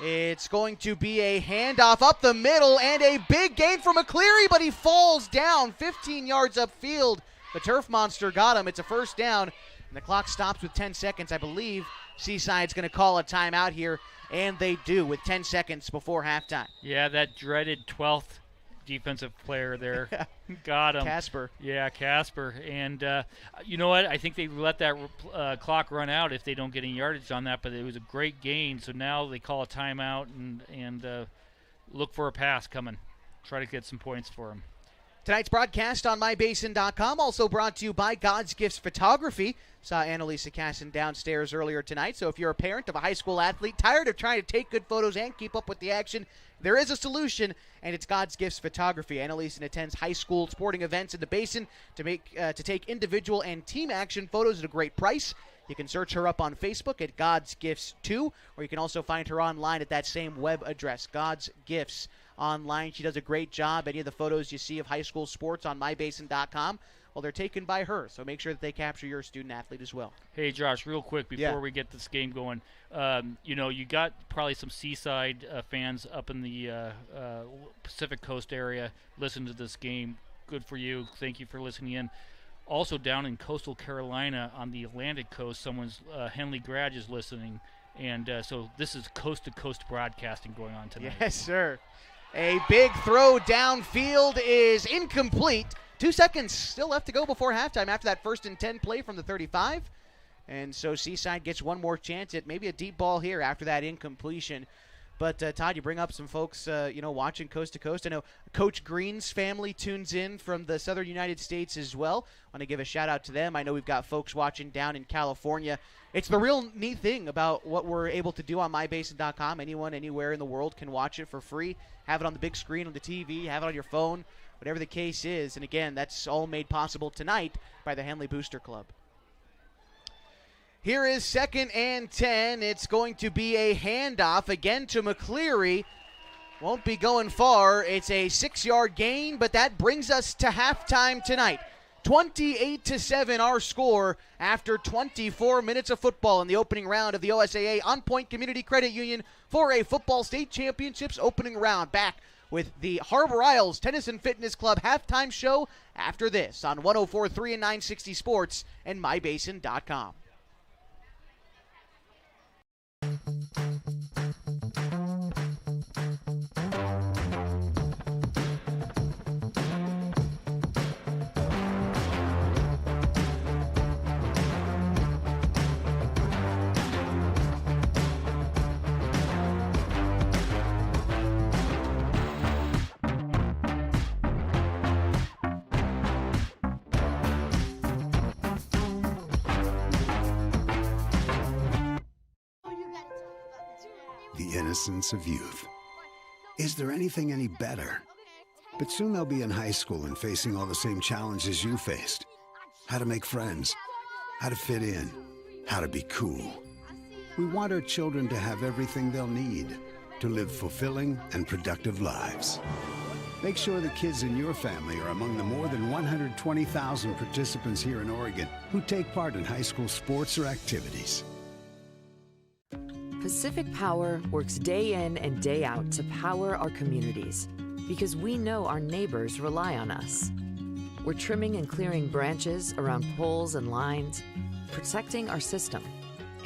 It's going to be a handoff up the middle and a big gain for McCleary, but he falls down 15 yards upfield. The turf monster got him. It's a first down, and the clock stops with 10 seconds. I believe Seaside's going to call a timeout here, and they do with 10 seconds before halftime. Yeah, that dreaded 12th defensive player there. Got him. Casper. Yeah, Casper. And you know what? I think they let that clock run out if they don't get any yardage on that, but it was a great gain. So now they call a timeout and look for a pass coming. Try to get some points for him. Tonight's broadcast on MyBasin.com also brought to you by God's Gifts Photography. Saw Annalisa Casson downstairs earlier tonight, so if you're a parent of a high school athlete tired of trying to take good photos and keep up with the action, there is a solution, and it's God's Gifts Photography. Annalisa attends high school sporting events in the Basin to take individual and team action photos at a great price. You can search her up on Facebook at God's Gifts 2, or you can also find her online at that same web address, God's Gifts online. She does a great job. Any of the photos you see of high school sports on MyBasin.com, well, they're taken by her, so make sure that they capture your student athlete as well. Hey, Josh, real quick before we get this game going, you got probably some Seaside fans up in the Pacific Coast area listening to this game. Good for you. Thank you for listening in. Also down in coastal Carolina on the Atlantic coast, someone's Henley grad is listening, and so this is coast-to-coast broadcasting going on tonight. Yes, sir. A big throw downfield is incomplete. 2 seconds still left to go before halftime after that 1st and 10 play from the 35. And so Seaside gets one more chance at maybe a deep ball here after that incompletion. But, Todd, you bring up some folks, watching coast to coast. I know Coach Green's family tunes in from the southern United States as well. I want to give a shout-out to them. I know we've got folks watching down in California. It's the real neat thing about what we're able to do on MyBasin.com. Anyone, anywhere in the world can watch it for free. Have it on the big screen on the TV. Have it on your phone, whatever the case is. And, again, that's all made possible tonight by the Henley Booster Club. Here is 2nd and 10. It's going to be a handoff again to McCleary. Won't be going far. It's a 6-yard gain, but that brings us to halftime tonight. 28-7 our score after 24 minutes of football in the opening round of the OSAA On Point Community Credit Union 4A Football State Championships opening round. Back with the Harbor Isles Tennis and Fitness Club halftime show after this on 104.3 and 960 Sports and MyBasin.com. the innocence of youth. Is there anything any better? But soon they'll be in high school and facing all the same challenges you faced. How to make friends, how to fit in, how to be cool. We want our children to have everything they'll need to live fulfilling and productive lives. Make sure the kids in your family are among the more than 120,000 participants here in Oregon who take part in high school sports or activities. Pacific Power works day in and day out to power our communities because we know our neighbors rely on us. We're trimming and clearing branches around poles and lines, protecting our system,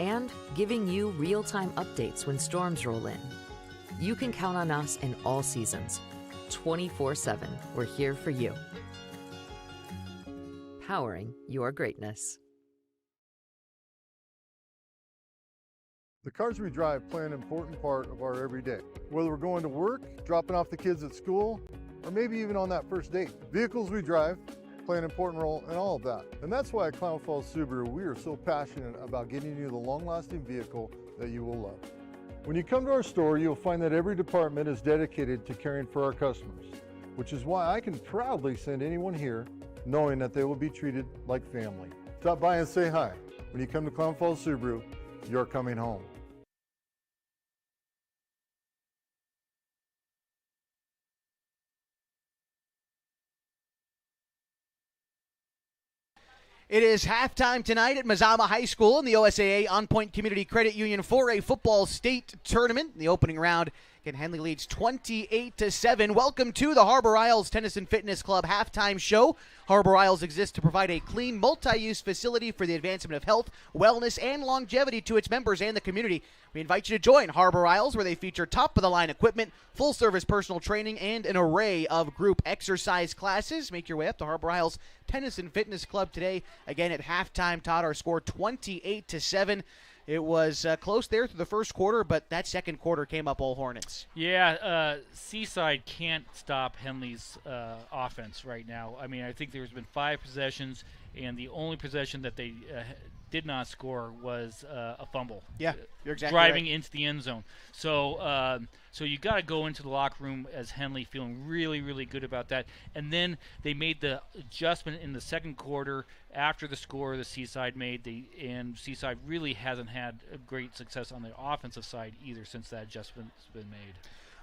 and giving you real-time updates when storms roll in. You can count on us in all seasons. 24/7, we're here for you. Powering your greatness. The cars we drive play an important part of our everyday. Whether we're going to work, dropping off the kids at school, or maybe even on that first date. Vehicles we drive play an important role in all of that. And that's why at Klamath Falls Subaru, we are so passionate about getting you the long-lasting vehicle that you will love. When you come to our store, you'll find that every department is dedicated to caring for our customers, which is why I can proudly send anyone here knowing that they will be treated like family. Stop by and say hi. When you come to Klamath Falls Subaru, you're coming home. It is halftime tonight at Mazama High School in the OSAA On Point Community Credit Union 4A football state tournament. In the opening round, again, Henley leads 28-7. Welcome to the Harbor Isles Tennis and Fitness Club halftime show. Harbor Isles exists to provide a clean, multi-use facility for the advancement of health, wellness, and longevity to its members and the community. We invite you to join Harbor Isles, where they feature top-of-the-line equipment, full-service personal training, and an array of group exercise classes. Make your way up to Harbor Isles Tennis and Fitness Club today. Again, at halftime, Todd, our score 28-7. It was close there through the first quarter, but that second quarter came up all Hornets. Yeah, Seaside can't stop Henley's offense right now. I mean, I think there's been 5 possessions, and the only possession that they did not score was a fumble. Yeah, you're exactly driving right. into the end zone. So so you got to go into the locker room as Henley feeling really, really good about that. And then they made the adjustment in the second quarter after the score the Seaside made. And Seaside really hasn't had a great success on the offensive side either since that adjustment's been made.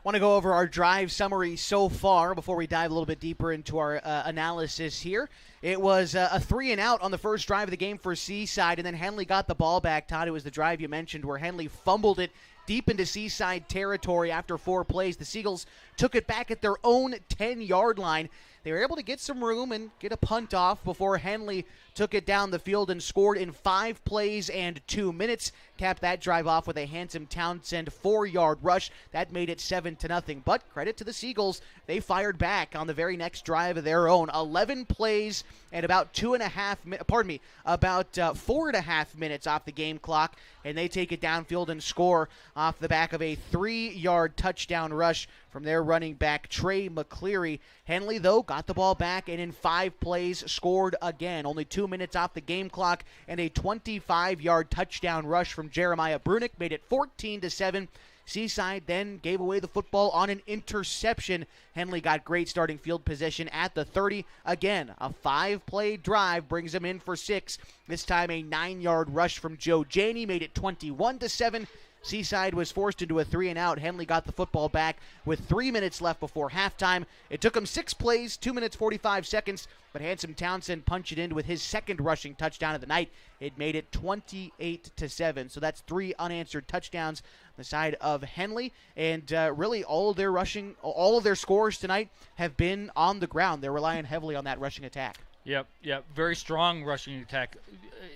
Want to go over our drive summary so far before we dive a little bit deeper into our analysis here. It was a 3-and-out on the first drive of the game for Seaside, and then Henley got the ball back. Todd, it was the drive you mentioned where Henley fumbled it deep into Seaside territory after 4 plays. The Seagulls took it back at their own 10-yard line. They were able to get some room and get a punt off before Henley took it down the field and scored in 5 plays and 2 minutes. Capped that drive off with a handsome Townsend 4-yard rush. That made it 7-0. But credit to the Seagulls. They fired back on the very next drive of their own. 11 plays and about 4.5 minutes off the game clock. And they take it downfield and score off the back of a 3-yard touchdown rush from their running back, Trey McCleary. Henley, though, got the ball back and in 5 plays scored again. Only 2 minutes off the game clock, and a 25-yard touchdown rush from Jeremiah Brunick made it 14-7. Seaside then gave away the football on an interception. Henley got great starting field position at the 30. Again, a 5-play drive brings them in for 6. This time a 9-yard rush from Joe Janey made it 21-7. Seaside was forced into a 3-and-out. Henley got the football back with 3 minutes left before halftime. It took him 6 plays, 2 minutes 45 seconds, but handsome Townsend punched it in with his second rushing touchdown of the night. It made it 28-7. So that's 3 unanswered touchdowns on the side of Henley, and really all of their scores tonight have been on the ground. They're relying heavily on that rushing attack. Yep. Very strong rushing attack.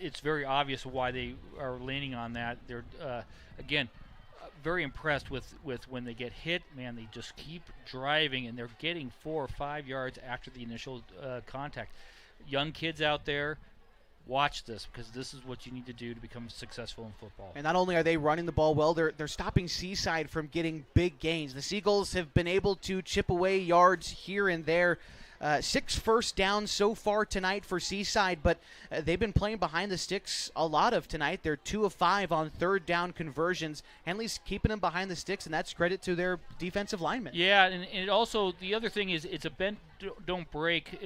It's very obvious why they are leaning on that. They're again very impressed with when they get hit. Man, they just keep driving, and they're getting 4 or 5 yards after the initial contact. Young kids out there, watch this, because this is what you need to do to become successful in football. And not only are they running the ball well, they're stopping Seaside from getting big gains. The Seagulls have been able to chip away yards here and there 6 first downs so far tonight for Seaside, but they've been playing behind the sticks a lot of tonight. They're 2 of 5 on third down conversions. Henley's keeping them behind the sticks, and that's credit to their defensive linemen. Yeah, and it also, the other thing is it's a bend, don't break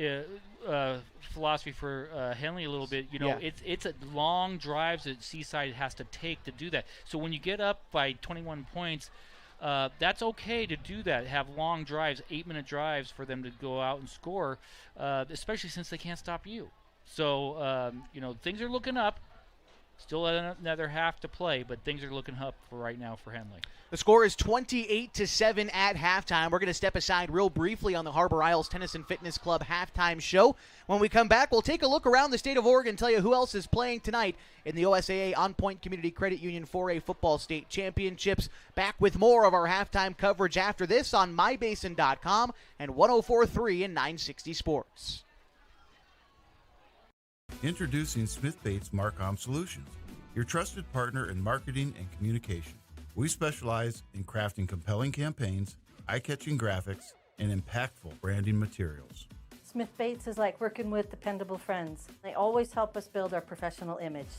philosophy for Henley a little bit. You know, it's a long drives that Seaside has to take to do that. So when you get up by 21 points, that's okay to do that, have long drives, 8-minute drives for them to go out and score, especially since they can't stop you. So, you know, things are looking up. Still another half to play, but things are looking up for right now for Henley. The score is 28-7 at halftime. We're going to step aside real briefly on the Harbor Isles Tennis and Fitness Club halftime show. When we come back, we'll take a look around the state of Oregon, tell you who else is playing tonight in the OSAA On Point Community Credit Union 4A Football State Championships. Back with more of our halftime coverage after this on mybasin.com and 104.3 and 960 Sports. Introducing Smith Bates Marcom Solutions, your trusted partner in marketing and communication. We specialize in crafting compelling campaigns, eye-catching graphics, and impactful branding materials. Smith Bates is like working with dependable friends. They always help us build our professional image.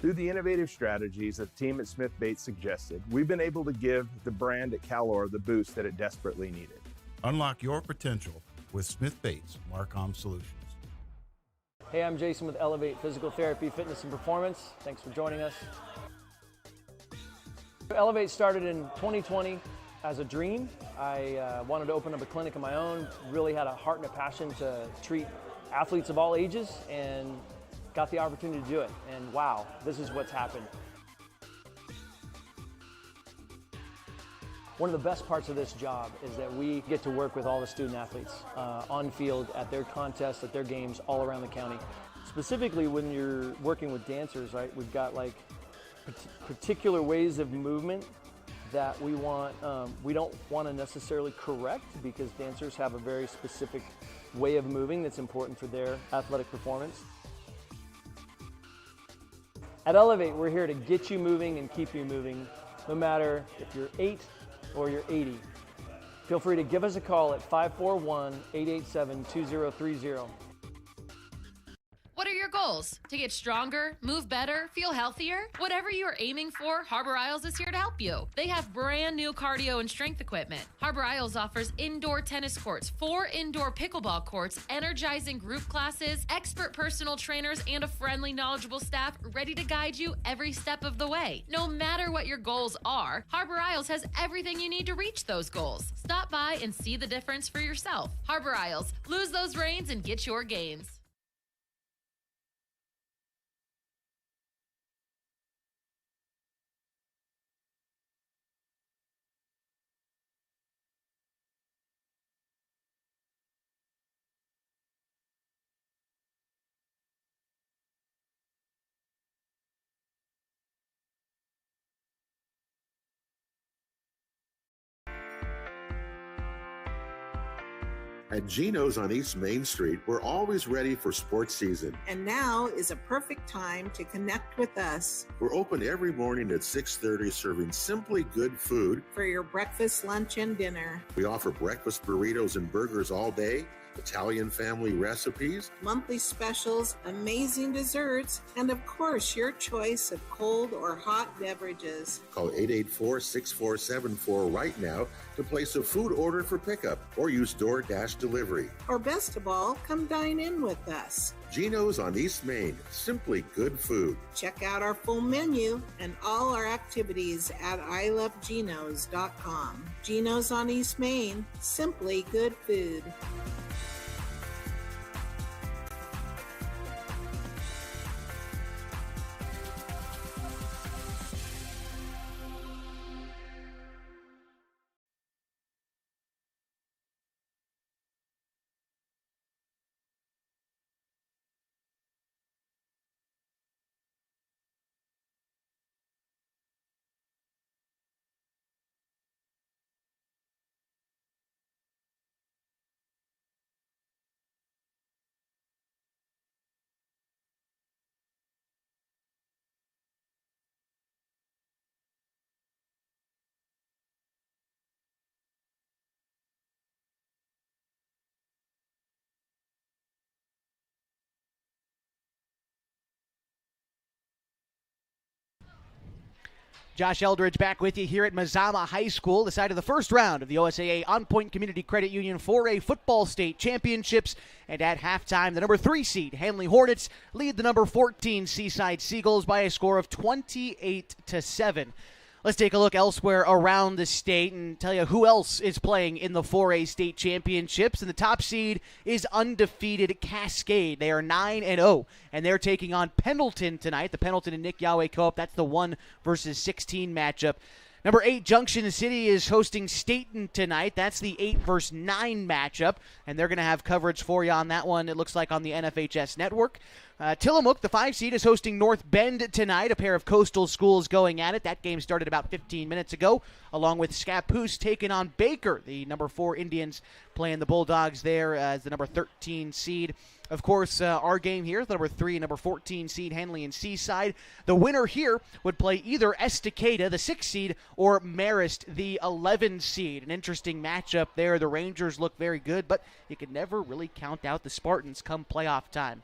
Through the innovative strategies that the team at Smith Bates suggested, we've been able to give the brand at Calor the boost that it desperately needed. Unlock your potential with Smith Bates Marcom Solutions. Hey, I'm Jason with Elevate Physical Therapy, Fitness and Performance. Thanks for joining us. Elevate started in 2020 as a dream. I wanted to open up a clinic of my own, really had a heart and a passion to treat athletes of all ages, and got the opportunity to do it. And wow, this is what's happened. One of the best parts of this job is that we get to work with all the student athletes on field, at their contests, at their games all around the county. Specifically when you're working with dancers, right, we've got like particular ways of movement that we don't want to necessarily correct, because dancers have a very specific way of moving that's important for their athletic performance. At Elevate, we're here to get you moving and keep you moving, no matter if you're 8 or you're 80. Feel free to give us a call at 541-887-2030. What are your goals? To get stronger, move better, feel healthier? Whatever you are aiming for, Harbor Isles is here to help you. They have brand new cardio and strength equipment. Harbor Isles offers indoor tennis courts, 4 indoor pickleball courts, energizing group classes, expert personal trainers, and a friendly, knowledgeable staff ready to guide you every step of the way. No matter what your goals are, Harbor Isles has everything you need to reach those goals. Stop by and see the difference for yourself. Harbor Isles, lose those reins and get your gains. At Gino's on East Main Street, we're always ready for sports season. And now is a perfect time to connect with us. We're open every morning at 6:30, serving simply good food for your breakfast, lunch, and dinner. We offer breakfast burritos and burgers all day, Italian family recipes, monthly specials, amazing desserts, and of course, your choice of cold or hot beverages. Call 884-6474 right now to place a food order for pickup or use DoorDash delivery. Or best of all, come dine in with us. Gino's on East Main, simply good food. Check out our full menu and all our activities at ilovegenos.com. Gino's on East Main, simply good food. Josh Eldridge back with you here at Mazama High School, the side of the first round of the OSAA On Point Community Credit Union 4A Football State Championships. And at halftime, the number 3 seed Henley Hornets lead the number 14 Seaside Seagulls by a score of 28-7. Let's take a look elsewhere around the state and tell you who else is playing in the 4A state championships. And the top seed is undefeated Cascade. They are 9-0, and they're taking on Pendleton tonight. The Pendleton and Nick Yahweh co-op. That's the 1 versus 16 matchup. Number 8, Junction City is hosting Staten tonight. That's the 8 versus 9 matchup, and they're going to have coverage for you on that one, it looks like, on the NFHS network. Tillamook, the 5 seed, is hosting North Bend tonight, a pair of coastal schools going at it. That game started about 15 minutes ago, along with Scappoose taking on Baker. The number 4 Indians playing the Bulldogs there as the number 13 seed. Of course, our game here, the number 3 and number 14 seed, Henley and Seaside. The winner here would play either Estacada, the 6 seed, or Marist, the 11 seed. An interesting matchup there. The Rangers look very good, but you can never really count out the Spartans come playoff time.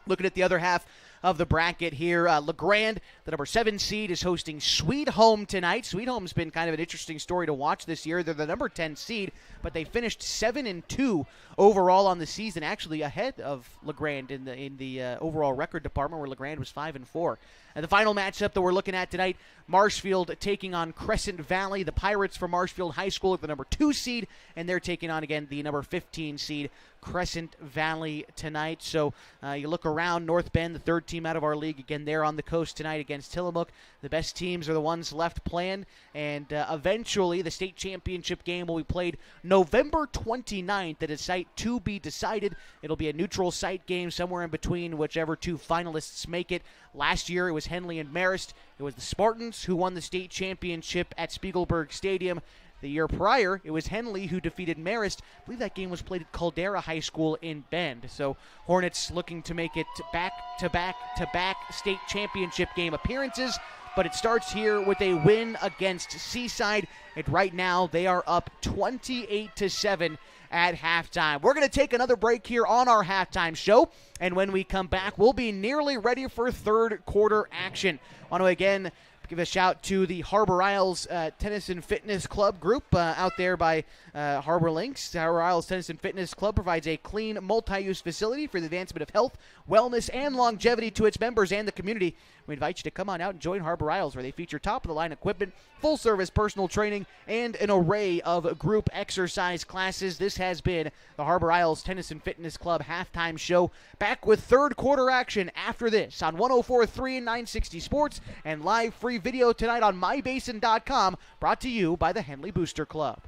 Looking at the other half of the bracket here, LeGrand, the number 7 seed, is hosting Sweet Home tonight. Sweet Home's been kind of an interesting story to watch this year. They're the number 10 seed, but they finished 7-2 overall on the season, actually ahead of LeGrand in the overall record department, where LeGrand was 5-4. And the final matchup that we're looking at tonight, Marshfield taking on Crescent Valley. The Pirates from Marshfield High School at the number 2 seed, and they're taking on, again, the number 15 seed, Crescent Valley tonight. So you look around, North Bend, the 3rd team out of our league, again, they're on the coast tonight against Tillamook. The best teams are the ones left playing, and eventually the state championship game will be played November 29th at a site to be decided. It'll be a neutral site game somewhere in between whichever 2 finalists make it. Last year it was Henley and Marist. It was the Spartans who won the state championship at Spiegelberg Stadium. The year prior, it was Henley who defeated Marist. I believe that game was played at Caldera High School in Bend. So Hornets looking to make it back-to-back state championship game appearances. But it starts here with a win against Seaside. And right now, they are up 28-7 at halftime. We're going to take another break here on our halftime show. And when we come back, we'll be nearly ready for third quarter action. I want to again give a shout to the Harbor Isles Tennis and Fitness Club group out there by Harbor Links. Harbor Isles Tennis and Fitness Club provides a clean, multi-use facility for the advancement of health, wellness, and longevity to its members and the community. We invite you to come on out and join Harbor Isles, where they feature top-of-the-line equipment, full-service personal training, and an array of group exercise classes. This has been the Harbor Isles Tennis and Fitness Club halftime show. Back with third quarter action after this on 104.3 and 960 Sports, and live free video tonight on mybasin.com, brought to you by the Henley Booster Club.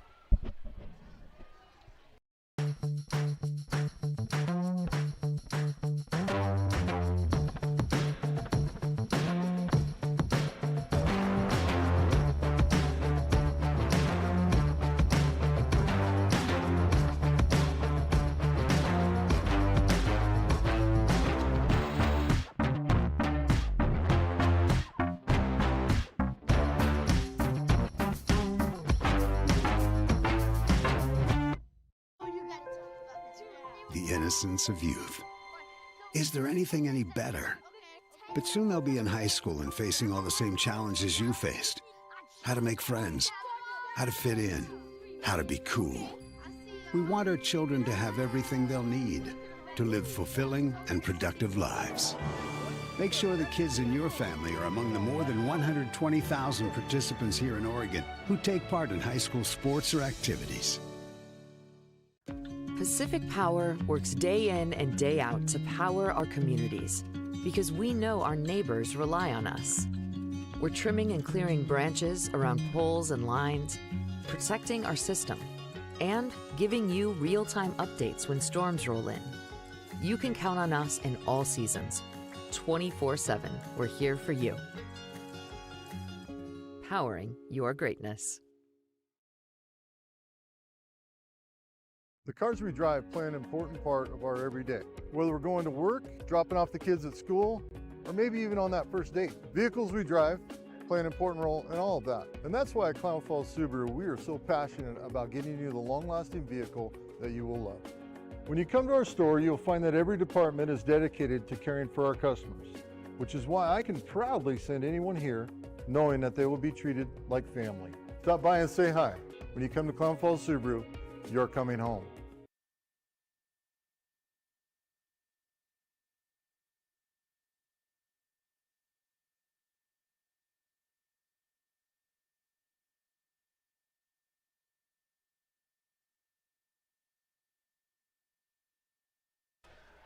The innocence of youth. Is there anything any better? But soon they'll be in high school and facing all the same challenges you faced. How to make friends, how to fit in, how to be cool. We want our children to have everything they'll need to live fulfilling and productive lives. Make sure the kids in your family are among the more than 120,000 participants here in Oregon who take part in high school sports or activities. Pacific Power works day in and day out to power our communities because we know our neighbors rely on us. We're trimming and clearing branches around poles and lines, protecting our system, and giving you real-time updates when storms roll in. You can count on us in all seasons. 24/7, we're here for you. Powering your greatness. The cars we drive play an important part of our everyday. Whether we're going to work, dropping off the kids at school, or maybe even on that first date. Vehicles we drive play an important role in all of that. And that's why at Clown Falls Subaru, we are so passionate about getting you the long-lasting vehicle that you will love. When you come to our store, you'll find that every department is dedicated to caring for our customers, which is why I can proudly send anyone here knowing that they will be treated like family. Stop by and say hi. When you come to Clown Falls Subaru, you're coming home.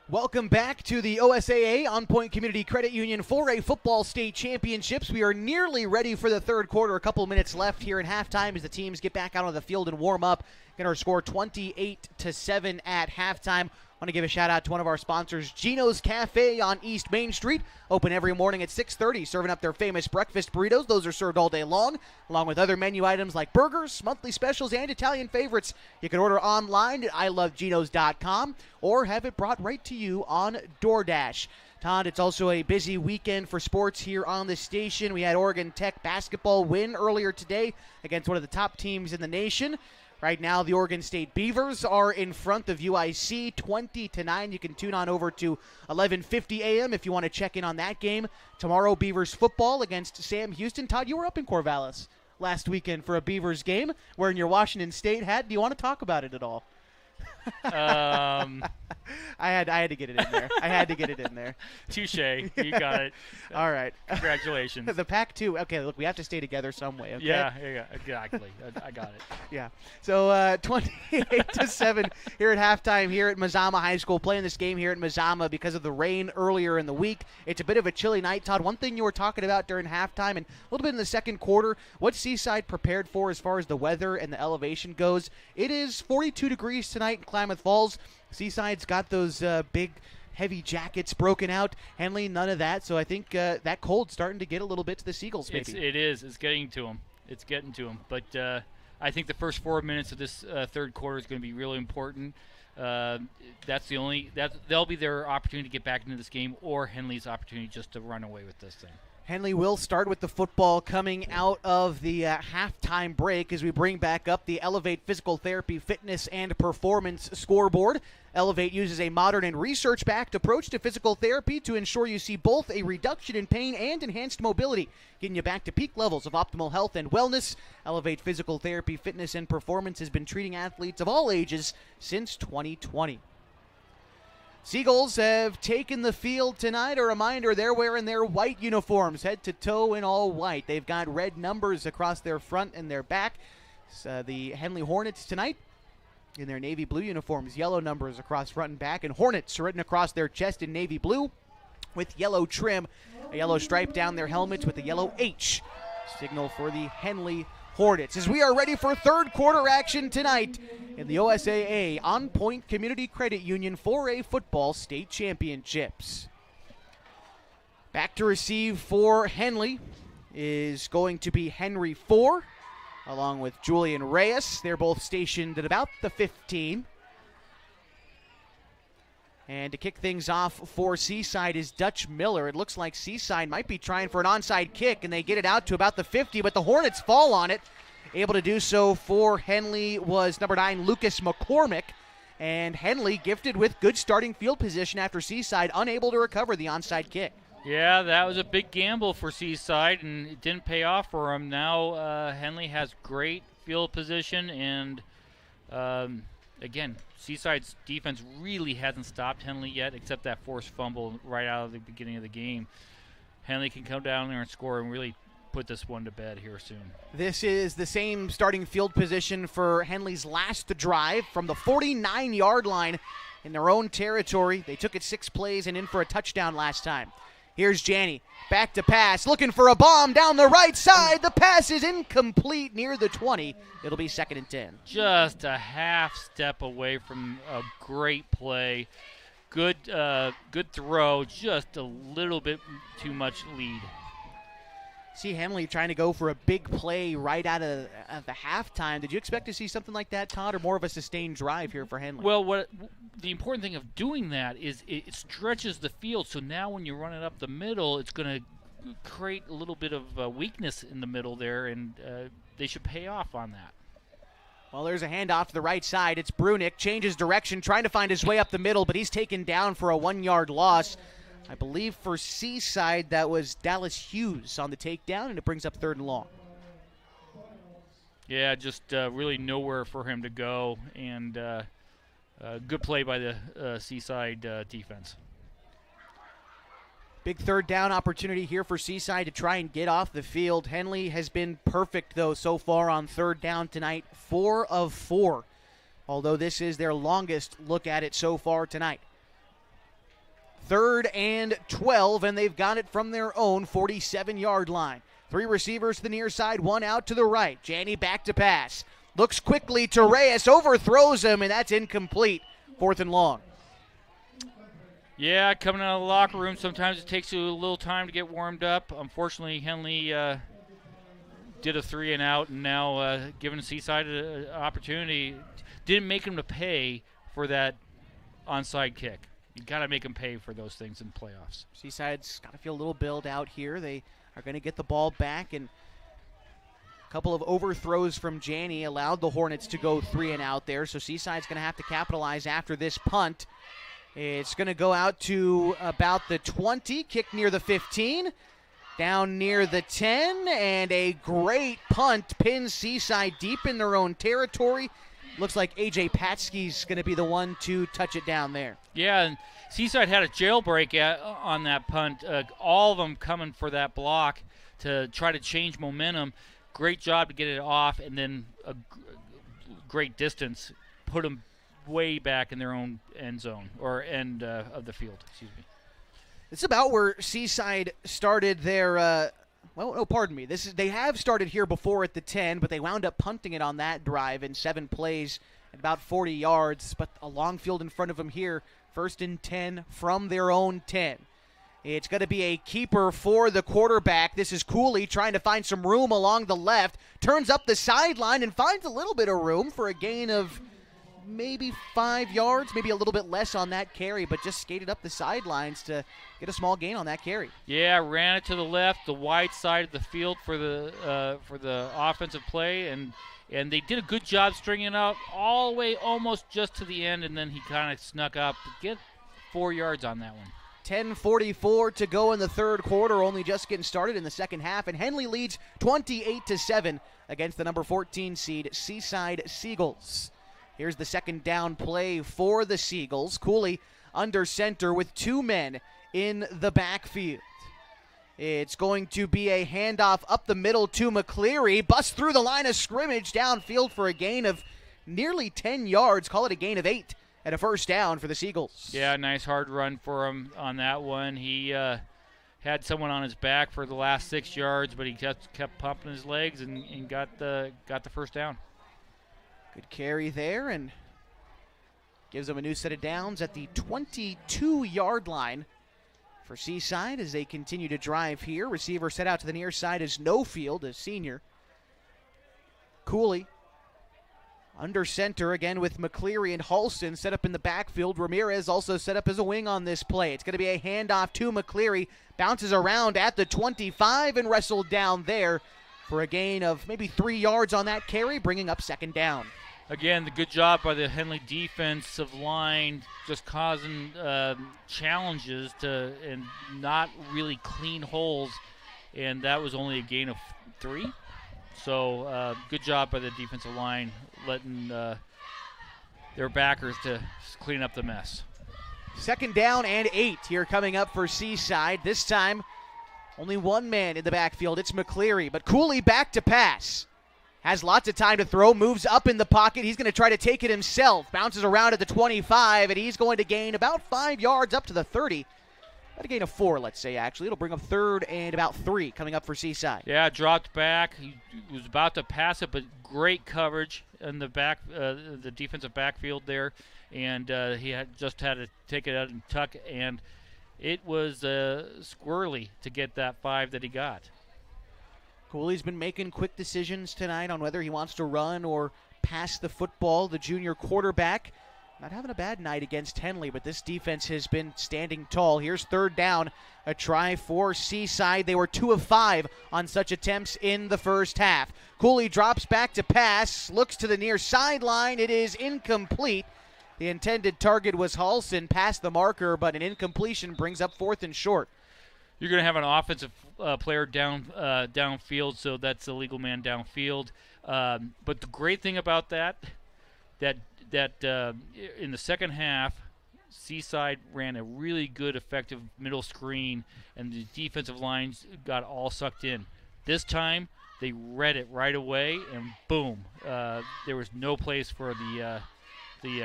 Welcome back to the OSAA On Point Community Credit Union 4A Football State Championships. We are nearly ready for the third quarter. A couple minutes left here in halftime as the teams get back out on the field and warm up. Going to score 28-7 at halftime. I want to give a shout out to one of our sponsors, Gino's Cafe on East Main Street. Open every morning at 6:30, serving up their famous breakfast burritos. Those are served all day long, along with other menu items like burgers, monthly specials, and Italian favorites. You can order online at iloveginos.com or have it brought right to you on DoorDash. Todd, it's also a busy weekend for sports here on the station. We had Oregon Tech basketball win earlier today against one of the top teams in the nation. Right now, the Oregon State Beavers are in front of UIC 20-9. You can tune on over to 11:50 a.m. if you want to check in on that game. Tomorrow, Beavers football against Sam Houston. Todd, you were up in Corvallis last weekend for a Beavers game wearing your Washington State hat. Do you want to talk about it at all? I had to get it in there. I had to get it in there. Touche. You got it. All right. Congratulations. The Pac-2. Okay, look, we have to stay together some way. Okay? Yeah, exactly. I got it. Yeah. So 28-7 here at halftime here at Mazama High School. Playing this game here at Mazama because of the rain earlier in the week. It's a bit of a chilly night. Todd, one thing you were talking about during halftime and a little bit in the second quarter, what Seaside prepared for as far as the weather and the elevation goes. It is 42 degrees tonight in Klamath Falls. Seaside's got those big, heavy jackets broken out. Henley, none of that. So I think that cold's starting to get a little bit to the Seagulls, maybe. It is. It's getting to them. It's getting to them. But I think the first 4 minutes of this third quarter is going to be really important. They'll be their opportunity to get back into this game, or Henley's opportunity just to run away with this thing. Henley will start with the football coming out of the halftime break as we bring back up the Elevate Physical Therapy Fitness and Performance Scoreboard. Elevate uses a modern and research-backed approach to physical therapy to ensure you see both a reduction in pain and enhanced mobility, getting you back to peak levels of optimal health and wellness. Elevate Physical Therapy Fitness and Performance has been treating athletes of all ages since 2020. Seagulls have taken the field tonight. A reminder, they're wearing their white uniforms, head to toe in all white. They've got red numbers across their front and their back. The Henley Hornets tonight in their navy blue uniforms, yellow numbers across front and back, and Hornets are written across their chest in navy blue with yellow trim, a yellow stripe down their helmets with a yellow H, signal for the Henley Hornets. As we are ready for third quarter action tonight in the OSAA On Point Community Credit Union 4A Football State Championships. Back to receive for Henley is going to be Henry 4, along with Julian Reyes. They're both stationed at about the 15. And to kick things off for Seaside is Dutch Miller. It looks like Seaside might be trying for an onside kick, and they get it out to about the 50, but the Hornets fall on it. Able to do so for Henley was number 9, Lucas McCormick. And Henley gifted with good starting field position after Seaside unable to recover the onside kick. Yeah, that was a big gamble for Seaside, and it didn't pay off for them. Now Henley has great field position, and again, Seaside's defense really hasn't stopped Henley yet, except that forced fumble right out of the beginning of the game. Henley can come down there and score and really put this one to bed here soon. This is the same starting field position for Henley's last drive from the 49-yard line in their own territory. They took it 6 plays and in for a touchdown last time. Here's Janney, back to pass, looking for a bomb down the right side. The pass is incomplete near the 20. It'll be 2nd and 10. Just a half step away from a great play. Good throw, just a little bit too much lead. See Henley trying to go for a big play right out of the halftime. Did you expect to see something like that, Todd, or more of a sustained drive here for Henley? Well, the important thing of doing that is it stretches the field. So now when you run it up the middle, it's going to create a little bit of weakness in the middle there, and they should pay off on that. Well, there's a handoff to the right side. It's Brunick, changes direction, trying to find his way up the middle, but he's taken down for a 1-yard loss. I believe for Seaside, that was Dallas Hughes on the takedown, and it brings up 3rd and long. Yeah, just really nowhere for him to go, and good play by the Seaside defense. Big 3rd down opportunity here for Seaside to try and get off the field. Henley has been perfect, though, so far on 3rd down tonight, 4 of 4, although this is their longest look at it so far tonight. 3rd and 12, and they've got it from their own 47-yard line. 3 receivers to the near side, 1 out to the right. Janney back to pass. Looks quickly to Reyes, overthrows him, and that's incomplete. 4th and long. Yeah, coming out of the locker room, sometimes it takes you a little time to get warmed up. Unfortunately, Henley did a 3 and out, and now giving Seaside an opportunity. Didn't make him to pay for that onside kick. You got to make them pay for those things in playoffs. Seaside's got to feel a little build out here. They are going to get the ball back, and a couple of overthrows from Janney allowed the Hornets to go 3 and out there, so Seaside's going to have to capitalize after this punt. It's going to go out to about the 20, kick near the 15, down near the 10, and a great punt pins Seaside deep in their own territory. Looks like A.J. Patsky's going to be the one to touch it down there. Yeah, and Seaside had a jailbreak on that punt. All of them coming for that block to try to change momentum. Great job to get it off, and then a great distance. Put them way back in their own end zone, or end of the field, excuse me. It's about where Seaside started their they have started here before at the 10, but they wound up punting it on that drive in 7 plays at about 40 yards, but a long field in front of them here. 1st and 10 from their own 10. It's going to be a keeper for the quarterback. This is Cooley trying to find some room along the left, turns up the sideline and finds a little bit of room for a gain of maybe 5 yards, maybe a little bit less on that carry, but just skated up the sidelines to get a small gain on that carry. Yeah, ran it to the left, the wide side of the field for the offensive play, and they did a good job stringing it out all the way almost just to the end, and then he kind of snuck up to get 4 yards on that one. 10:44 to go in the 3rd quarter, only just getting started in the 2nd half, and Henley leads 28-7 against the number 14 seed Seaside Seagulls. Here's the 2nd down play for the Seagulls. Cooley under center with 2 men in the backfield. It's going to be a handoff up the middle to McCleary. Busts through the line of scrimmage downfield for a gain of nearly 10 yards. Call it a gain of 8 and a 1st down for the Seagulls. Yeah, nice hard run for him on that one. He had someone on his back for the last 6 yards, but he kept pumping his legs and got the 1st down. Good carry there, and gives them a new set of downs at the 22-yard line for Seaside as they continue to drive here. Receiver set out to the near side is Nofield, a senior. Cooley under center again with McCleary and Halston set up in the backfield. Ramirez also set up as a wing on this play. It's going to be a handoff to McCleary. Bounces around at the 25 and wrestled down there for a gain of maybe 3 yards on that carry, bringing up 2nd down. Again, the good job by the Henley defensive line, just causing challenges and not really clean holes, and that was only a gain of 3. So good job by the defensive line, letting their backers to clean up the mess. 2nd down and 8 here coming up for Seaside. This time, only 1 man in the backfield. It's McCleary, but Cooley back to pass. Has lots of time to throw, moves up in the pocket. He's going to try to take it himself. Bounces around at the 25, and he's going to gain about 5 yards up to the 30. About a gain of 4, let's say, actually. It'll bring up 3rd and about 3 coming up for Seaside. Yeah, dropped back. He was about to pass it, but great coverage in the back, the defensive backfield there. And he had to take it out and tuck, and it was squirrely to get that 5 that he got. Cooley's been making quick decisions tonight on whether he wants to run or pass the football. The junior quarterback not having a bad night against Henley, but this defense has been standing tall. Here's 3rd down, a try for Seaside. They were 2 of 5 on such attempts in the 1st half. Cooley drops back to pass, looks to the near sideline. It is incomplete. The intended target was Halson, past the marker, but an incompletion brings up 4th and short. You're going to have an offensive player downfield, so that's a legal man downfield. But the great thing about that in the second half, Seaside ran a really good, effective middle screen, and the defensive lines got all sucked in. This time, they read it right away, and boom, there was no place for the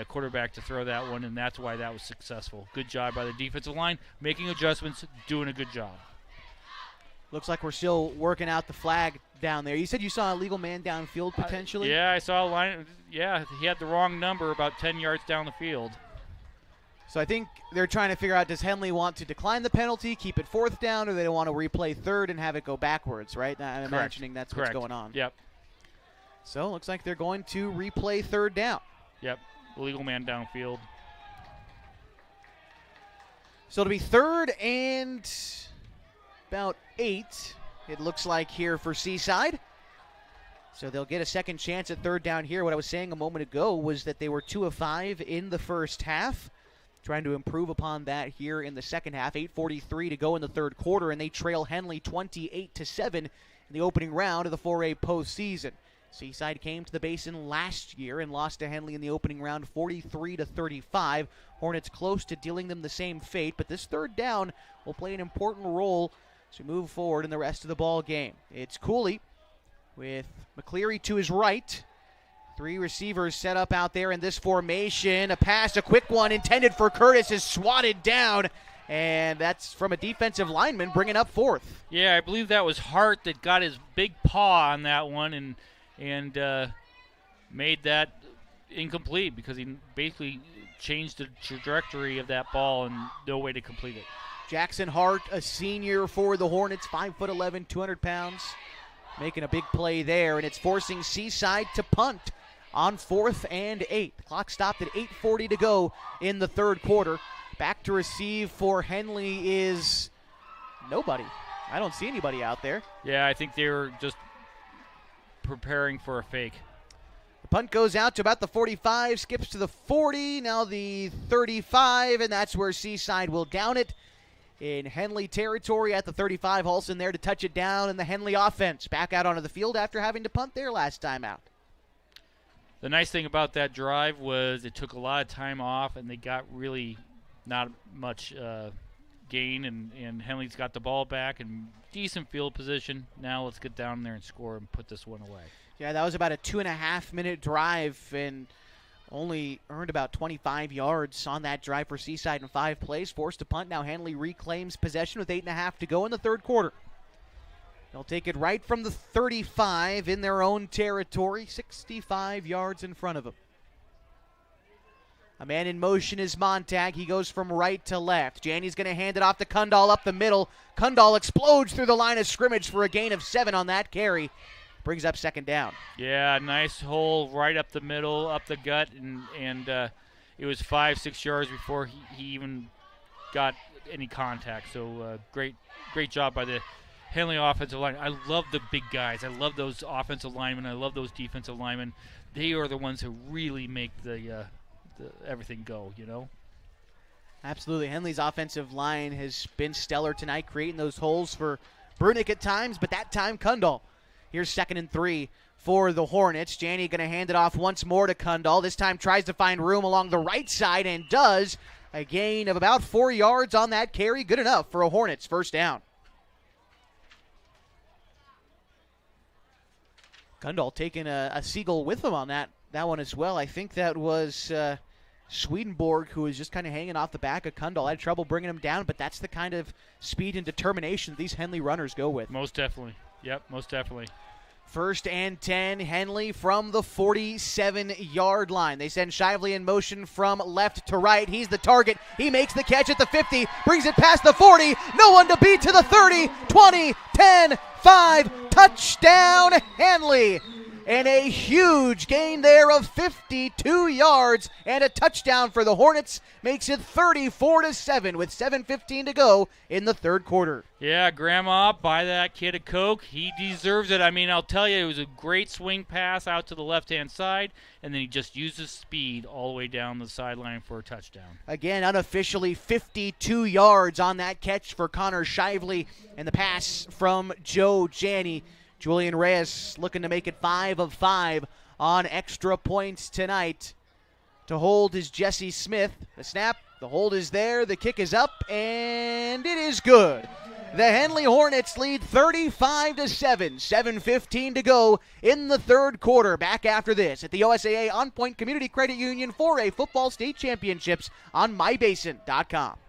quarterback to throw that one, and that's why that was successful. Good job by the defensive line, making adjustments, doing a good job. Looks like we're still working out the flag down there. You said you saw a legal man downfield potentially? Yeah, I saw a line. Yeah, he had the wrong number about 10 yards down the field. So I think they're trying to figure out, does Henley want to decline the penalty, keep it 4th down, or they want to replay 3rd and have it go backwards, right? I'm imagining that's what's going on. Yep. So it looks like they're going to replay 3rd down. Yep, legal man downfield. So it'll be 3rd and about 8, it looks like, here for Seaside. So they'll get a second chance at 3rd down here. What I was saying a moment ago was that they were 2 of 5 in the first half. Trying to improve upon that here in the second half. 8:43 to go in the third quarter, and they trail Henley 28-7 in the opening round of the 4A postseason. Seaside came to the Basin last year and lost to Henley in the opening round 43-35. Hornets close to dealing them the same fate, but this 3rd down will play an important role to move forward in the rest of the ball game. It's Cooley with McCleary to his right. 3 receivers set up out there in this formation. A pass, a quick one intended for Curtis, is swatted down, and that's from a defensive lineman bringing up 4th. Yeah, I believe that was Hart that got his big paw on that one and made that incomplete because he basically changed the trajectory of that ball and no way to complete it. Jackson Hart, a senior for the Hornets, 5'11", 200 pounds, making a big play there, and it's forcing Seaside to punt on 4th and 8. The clock stopped at 8:40 to go in the third quarter. Back to receive for Henley is nobody. I don't see anybody out there. Yeah, I think they were just preparing for a fake. The punt goes out to about the 45, skips to the 40, now the 35, and that's where Seaside will down it in Henley territory at the 35. Halson there to touch it down, and the Henley offense back out onto the field after having to punt their last time out. The nice thing about that drive was it took a lot of time off, and they got really not much gain, and Henley's got the ball back and decent field position. Now let's get down there and score and put this one away. Yeah, that was about a 2.5-minute drive, and only earned about 25 yards on that drive for Seaside in 5 plays. Forced to punt. Now Henley reclaims possession with 8.5 to go in the third quarter. They'll take it right from the 35 in their own territory, 65 yards in front of them. A man in motion is Montag. He goes from right to left. Janney's going to hand it off to Kundal up the middle. Kundal explodes through the line of scrimmage for a gain of 7 on that carry. Brings up 2nd down. Yeah, nice hole right up the middle, up the gut, and it was 5-6 yards before he even got any contact. So great job by the Henley offensive line. I love the big guys. I love those offensive linemen. I love those defensive linemen. They are the ones who really make the everything go, you know? Absolutely. Henley's offensive line has been stellar tonight, creating those holes for Brunick at times, but that time Kundal. Here's 2nd and 3 for the Hornets. Janney going to hand it off once more to Kundal. This time tries to find room along the right side and does. A gain of about 4 yards on that carry. Good enough for a Hornets first down. Kundal taking a Seagull with him on that one as well. I think that was Swedenborg, who was just kind of hanging off the back of Kundal. Had trouble bringing him down, but that's the kind of speed and determination these Henley runners go with. Most definitely. Yep, most definitely. 1st and 10, Henley from the 47-yard line. They send Shively in motion from left to right. He's the target. He makes the catch at the 50, brings it past the 40. No one to beat to the 30, 20, 10, 5. Touchdown, Henley. and a huge gain there of 52 yards and a touchdown for the Hornets makes it 34-7 with 7:15 to go in the third quarter. Yeah, Grandma, buy that kid a Coke. He deserves it. I mean, I'll tell you, it was a great swing pass out to the left-hand side, and then he just used his speed all the way down the sideline for a touchdown. Again, unofficially 52 yards on that catch for Connor Shively, and the pass from Joe Janney. Julian Reyes looking to make it 5 of 5 on extra points tonight. To hold is Jesse Smith. The snap, the hold is there, the kick is up, and it is good. The Henley Hornets lead 35-7, 7:15 to go in the third quarter. Back after this at the OSAA On Point Community Credit Union 4A Football State Championships on mybasin.com.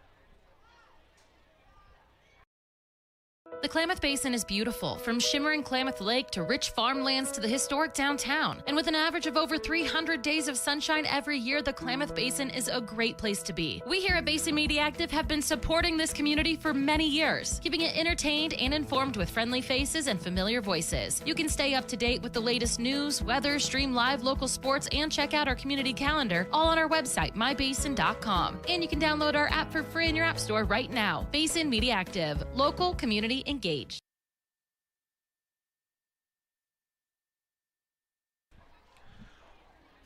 The Klamath Basin is beautiful, from shimmering Klamath Lake to rich farmlands to the historic downtown. And with an average of over 300 days of sunshine every year, the Klamath Basin is a great place to be. We here at Basin Media Active have been supporting this community for many years, keeping it entertained and informed with friendly faces and familiar voices. You can stay up to date with the latest news, weather, stream live local sports, and check out our community calendar, all on our website, mybasin.com. And you can download our app for free in your app store right now. Basin Media Active, local, community, engaged.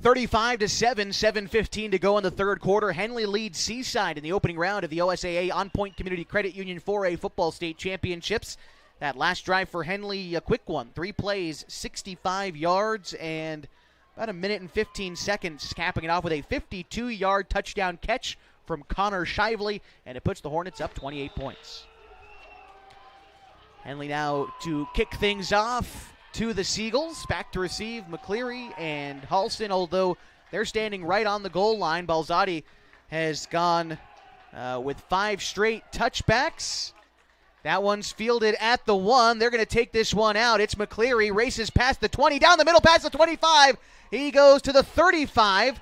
(35-7), 7:15 to go in the third quarter. Henley leads Seaside in the opening round of the OSAA On Point Community Credit Union 4A Football State Championships. That last drive for Henley, a quick one. 3 plays, 65 yards, and about a minute and 15 seconds, capping it off with a 52-yard touchdown catch from Connor Shively, and it puts the Hornets up 28 points. Henley now to kick things off to the Seagulls. Back to receive McCleary and Halston, although they're standing right on the goal line. Balzati has gone with 5 straight touchbacks. That one's fielded at the 1. They're going to take this one out. It's McCleary, races past the 20, down the middle past the 25. He goes to the 35.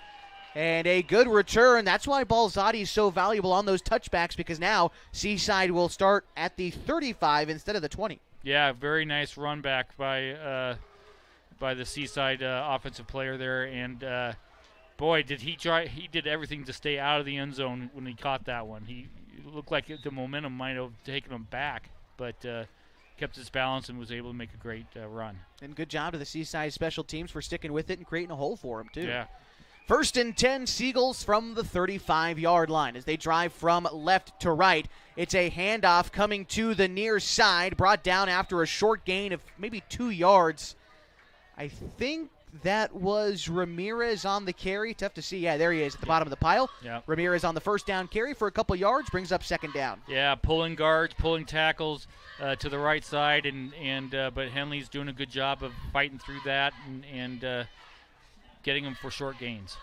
And a good return. That's why Balzati is so valuable on those touchbacks, because now Seaside will start at the 35 instead of the 20. Yeah, very nice run back by the Seaside offensive player there. And, boy, did he try. He did everything to stay out of the end zone when he caught that one. He looked like the momentum might have taken him back, but kept his balance and was able to make a great run. And good job to the Seaside special teams for sticking with it and creating a hole for him, too. Yeah. 1st and 10, Seagulls from the 35-yard line as they drive from left to right. It's a handoff coming to the near side, brought down after a short gain of maybe 2 yards. I think that was Ramirez on the carry. Tough to see. Yeah, there he is at the bottom of the pile. Yeah. Ramirez on the first down carry for a couple yards, brings up 2nd down. Yeah, pulling guards, pulling tackles to the right side, but Henley's doing a good job of fighting through that and getting them for short gains.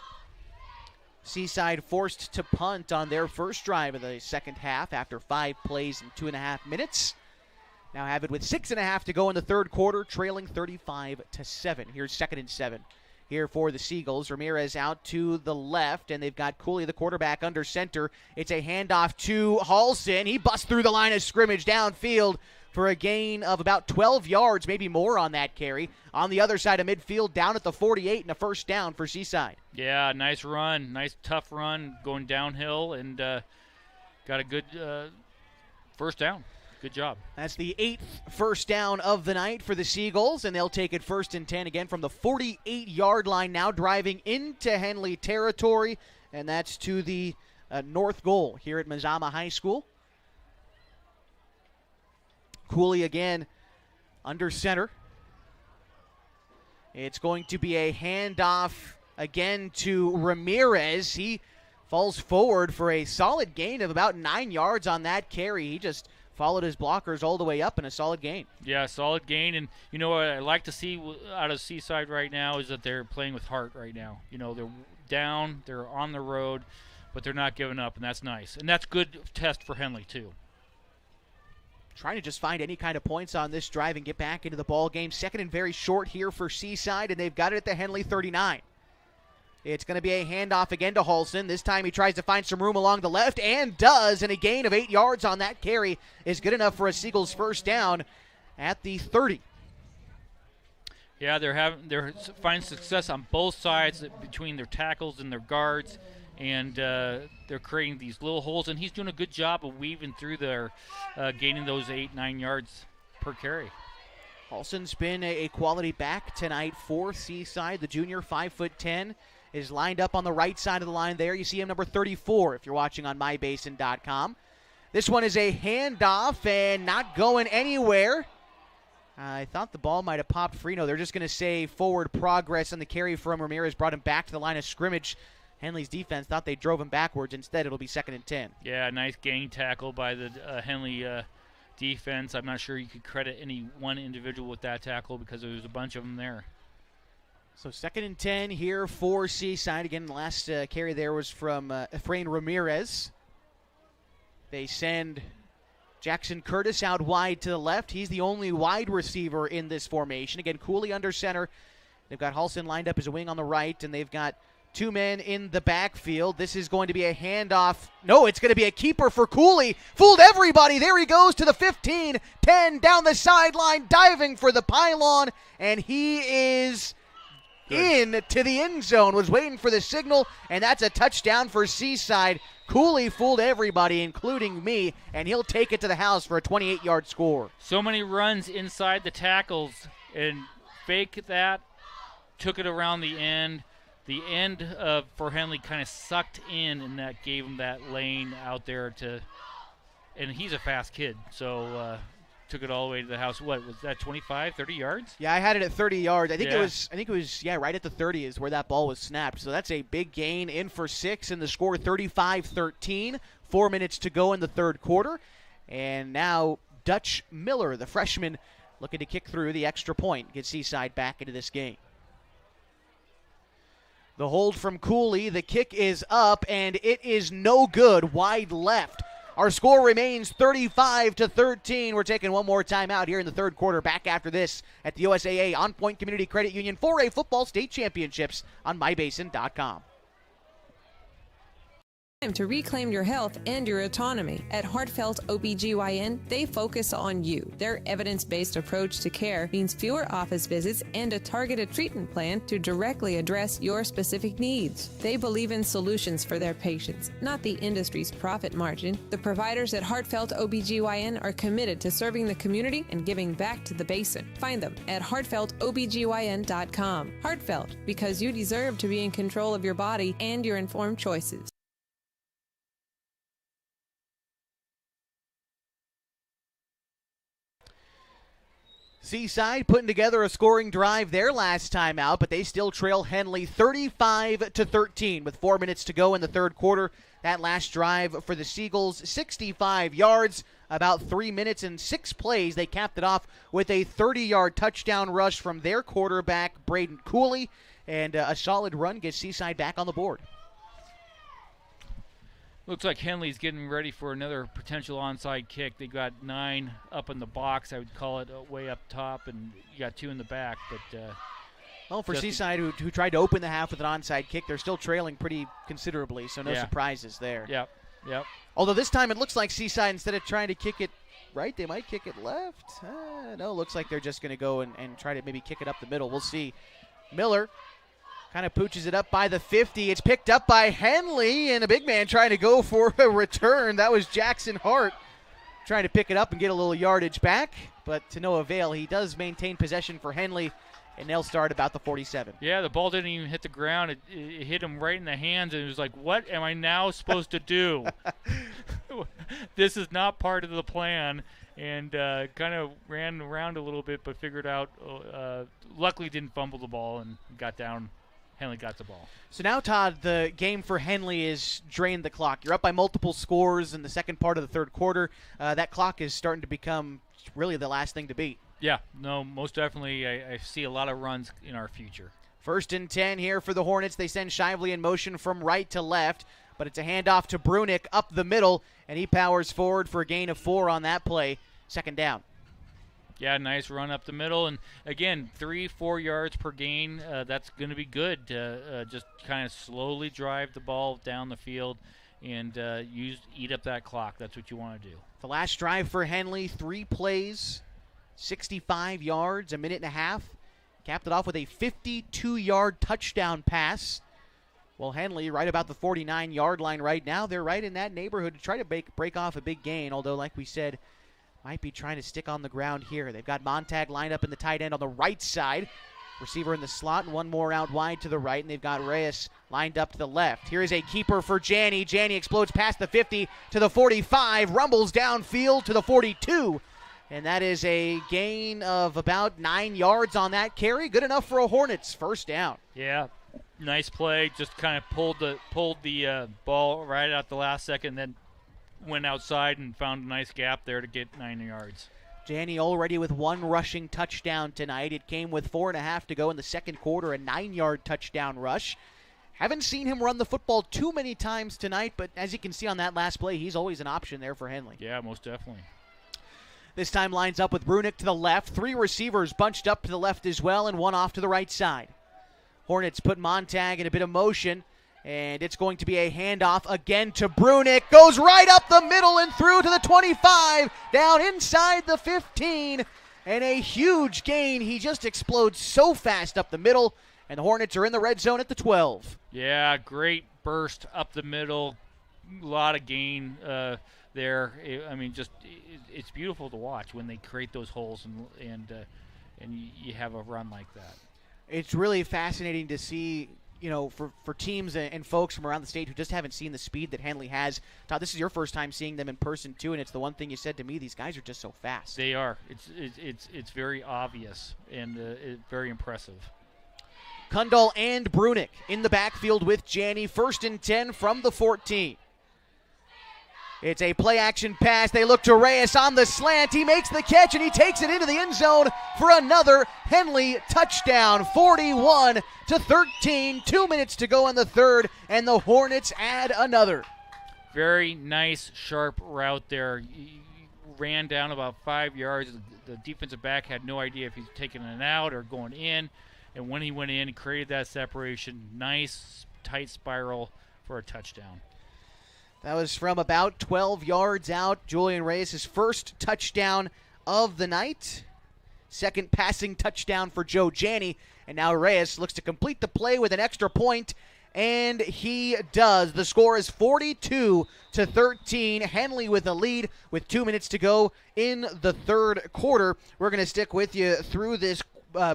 Seaside forced to punt on their first drive of the second half after 5 plays and 2.5 minutes. Now have it with 6.5 to go in the third quarter, trailing 35-7. Here's 2nd and 7 here for the Seagulls. Ramirez out to the left, and they've got Cooley, the quarterback, under center. It's a handoff to Halston. He busts through the line of scrimmage downfield for a gain of about 12 yards, maybe more on that carry. On the other side of midfield, down at the 48, and a first down for Seaside. Yeah, nice run, nice tough run, going downhill, and got a good first down. Good job. That's the 8th first down of the night for the Seagulls, and they'll take it 1st and 10 again from the 48-yard line, now driving into Henley territory, and that's to the north goal here at Mazama High School. Cooley again under center. It's going to be a handoff again to Ramirez. He falls forward for a solid gain of about 9 yards on that carry. He just followed his blockers all the way up in a solid gain. Yeah, solid gain. And, you know, what I like to see out of Seaside right now is that they're playing with heart right now. You know, they're down, they're on the road, but they're not giving up, and that's nice. And that's good test for Henley, too. Trying to just find any kind of points on this drive and get back into the ball game. 2nd and very short here for Seaside, and they've got it at the Henley 39. It's going to be a handoff again to Halston. This time he tries to find some room along the left and does, and a gain of 8 yards on that carry is good enough for a Seagulls first down at the 30. Yeah, they're finding success on both sides between their tackles and their guards, and they're creating these little holes. And he's doing a good job of weaving through there, gaining those 8-9 yards per carry. Halson's been a quality back tonight for Seaside. The junior, 5'10", is lined up on the right side of the line there. You see him, number 34, if you're watching on mybasin.com. This one is a handoff and not going anywhere. I thought the ball might have popped free. No, they're just going to say forward progress, and the carry from Ramirez brought him back to the line of scrimmage. Henley's defense thought they drove him backwards. Instead, it'll be 2nd and 10. Yeah, nice gang tackle by the Henley defense. I'm not sure you could credit any one individual with that tackle because there was a bunch of them there. So 2nd and 10 here for Seaside. Again, the last carry there was from Efrain Ramirez. They send Jackson Curtis out wide to the left. He's the only wide receiver in this formation. Again, Cooley under center. They've got Halson lined up as a wing on the right, and they've got 2 men in the backfield. This is going to be a handoff. No, it's going to be a keeper for Cooley. Fooled everybody. There he goes to the 15, 10, down the sideline, diving for the pylon, and he is in to the end zone. Was waiting for the signal, and that's a touchdown for Seaside. Cooley fooled everybody, including me, and he'll take it to the house for a 28-yard score. So many runs inside the tackles, and fake that, took it around the end. The end for Henley kind of sucked in, and that gave him that lane out there to, and he's a fast kid, so took it all the way to the house. What was that, 25, 30 yards? Yeah, I had it at 30 yards. I think it was right at the 30 is where that ball was snapped. So that's a big gain, in for 6, and the score 35-13. 4 minutes to go in the third quarter. And now Dutch Miller, the freshman, looking to kick through the extra point, get Seaside back into this game. The hold from Cooley, the kick is up, and it is no good, wide left. Our score remains 35-13. We're taking one more time out here in the third quarter. Back after this at the USAA On Point Community Credit Union 4A Football State Championships on mybasin.com. Time to reclaim your health and your autonomy. At Heartfelt OBGYN, they focus on you. Their evidence-based approach to care means fewer office visits and a targeted treatment plan to directly address your specific needs. They believe in solutions for their patients, not the industry's profit margin. The providers at Heartfelt OBGYN are committed to serving the community and giving back to the basin. Find them at heartfeltobgyn.com. Heartfelt, because you deserve to be in control of your body and your informed choices. Seaside putting together a scoring drive their last time out, but they still trail Henley 35-13 with 4 minutes to go in the third quarter. That last drive for the Seagulls, 65 yards, about 3 minutes and 6 plays. They capped it off with a 30-yard touchdown rush from their quarterback, Braden Cooley, and a solid run gets Seaside back on the board. Looks like Henley's getting ready for another potential onside kick. They got 9 up in the box, I would call it, way up top, and you got 2 in the back. But well, for Seaside, who tried to open the half with an onside kick, they're still trailing pretty considerably, so no surprises there. Yep. Although this time it looks like Seaside, instead of trying to kick it right, they might kick it left. No, looks like they're just going to go and try to maybe kick it up the middle. We'll see. Miller kind of pooches it up by the 50. It's picked up by Henley, and a big man trying to go for a return. That was Jackson Hart trying to pick it up and get a little yardage back, but to no avail. He does maintain possession for Henley, and they'll start about the 47. Yeah, the ball didn't even hit the ground. It hit him right in the hands, and it was like, what am I now supposed to do? This is not part of the plan, and kind of ran around a little bit, but figured out, luckily didn't fumble the ball and got down. Henley got the ball. So now, Todd, the game for Henley is drained the clock. You're up by multiple scores in the second part of the third quarter. That clock is starting to become really the last thing to beat. Yeah, no, most definitely. I see a lot of runs in our future. 1st and 10 here for the Hornets. They send Shively in motion from right to left, but it's a handoff to Brunick up the middle, and he powers forward for a gain of 4 on that play. 2nd down. Yeah, nice run up the middle. And, again, 3-4 yards per gain. That's going to be good. Just kind of slowly drive the ball down the field and eat up that clock. That's what you want to do. The last drive for Henley, 3 plays, 65 yards, a minute and a half. capped it off with a 52-yard touchdown pass. Well, Henley right about the 49-yard line right now. They're right in that neighborhood to try to break off a big gain, although, like we said, might be trying to stick on the ground here. They've got Montag lined up in the tight end on the right side. Receiver in the slot and one more out wide to the right, and they've got Reyes lined up to the left. Here is a keeper for Janney. Janney explodes past the 50 to the 45, rumbles downfield to the 42, and that is a gain of about 9 yards on that carry. Good enough for a Hornets first down. Yeah, nice play. Just kind of pulled the ball right at the last second, then went outside and found a nice gap there to get 9 yards. Janney already with one rushing touchdown tonight. It came with 4.5 to go in the second quarter, a 9-yard touchdown rush. Haven't seen him run the football too many times tonight, but as you can see on that last play, he's always an option there for Henley. Yeah, most definitely. This time lines up with Brunick to the left. 3 receivers bunched up to the left as well, and 1 off to the right side. Hornets put Montag in a bit of motion, and it's going to be a handoff again to Brunick. Goes right up the middle and through to the 25, down inside the 15, and a huge gain. He just explodes so fast up the middle, and the Hornets are in the red zone at the 12. Yeah, great burst up the middle. A lot of gain there. It's beautiful to watch when they create those holes and you have a run like that. It's really fascinating to see, for teams and folks from around the state who just haven't seen the speed that Henley has. Todd, this is your first time seeing them in person too, and it's the one thing you said to me, these guys are just so fast. They are. It's very obvious and very impressive. Kundal and Brunick in the backfield with Janney. 1st and 10 from the 14. It's a play-action pass. They look to Reyes on the slant. He makes the catch, and he takes it into the end zone for another Henley touchdown. 41-13. 2 minutes to go in the third, and the Hornets add another. Very nice, sharp route there. He ran down about 5 yards. The defensive back had no idea if he's taking it out or going in. And when he went in, he created that separation. Nice, tight spiral for a touchdown. That was from about 12 yards out. Julian Reyes' first touchdown of the night. Second passing touchdown for Joe Janney. And now Reyes looks to complete the play with an extra point, and he does. The score is 42-13. Henley with a lead with 2 minutes to go in the third quarter. We're going to stick with you through this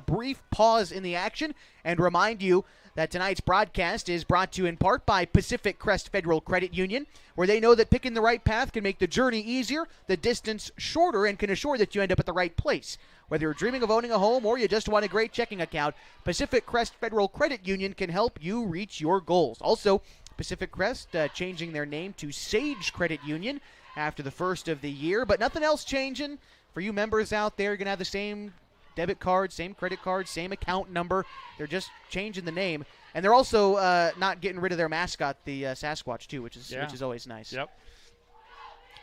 brief pause in the action and remind you that tonight's broadcast is brought to you in part by Pacific Crest Federal Credit Union, where they know that picking the right path can make the journey easier, the distance shorter, and can assure that you end up at the right place. Whether you're dreaming of owning a home or you just want a great checking account, Pacific Crest Federal Credit Union can help you reach your goals. Also, Pacific Crest changing their name to Sage Credit Union after the first of the year, but nothing else changing. For you members out there, you're going to have the same debit card, same credit card, same account number. They're just changing the name. And they're also not getting rid of their mascot, the Sasquatch, too, which is always nice. Yep.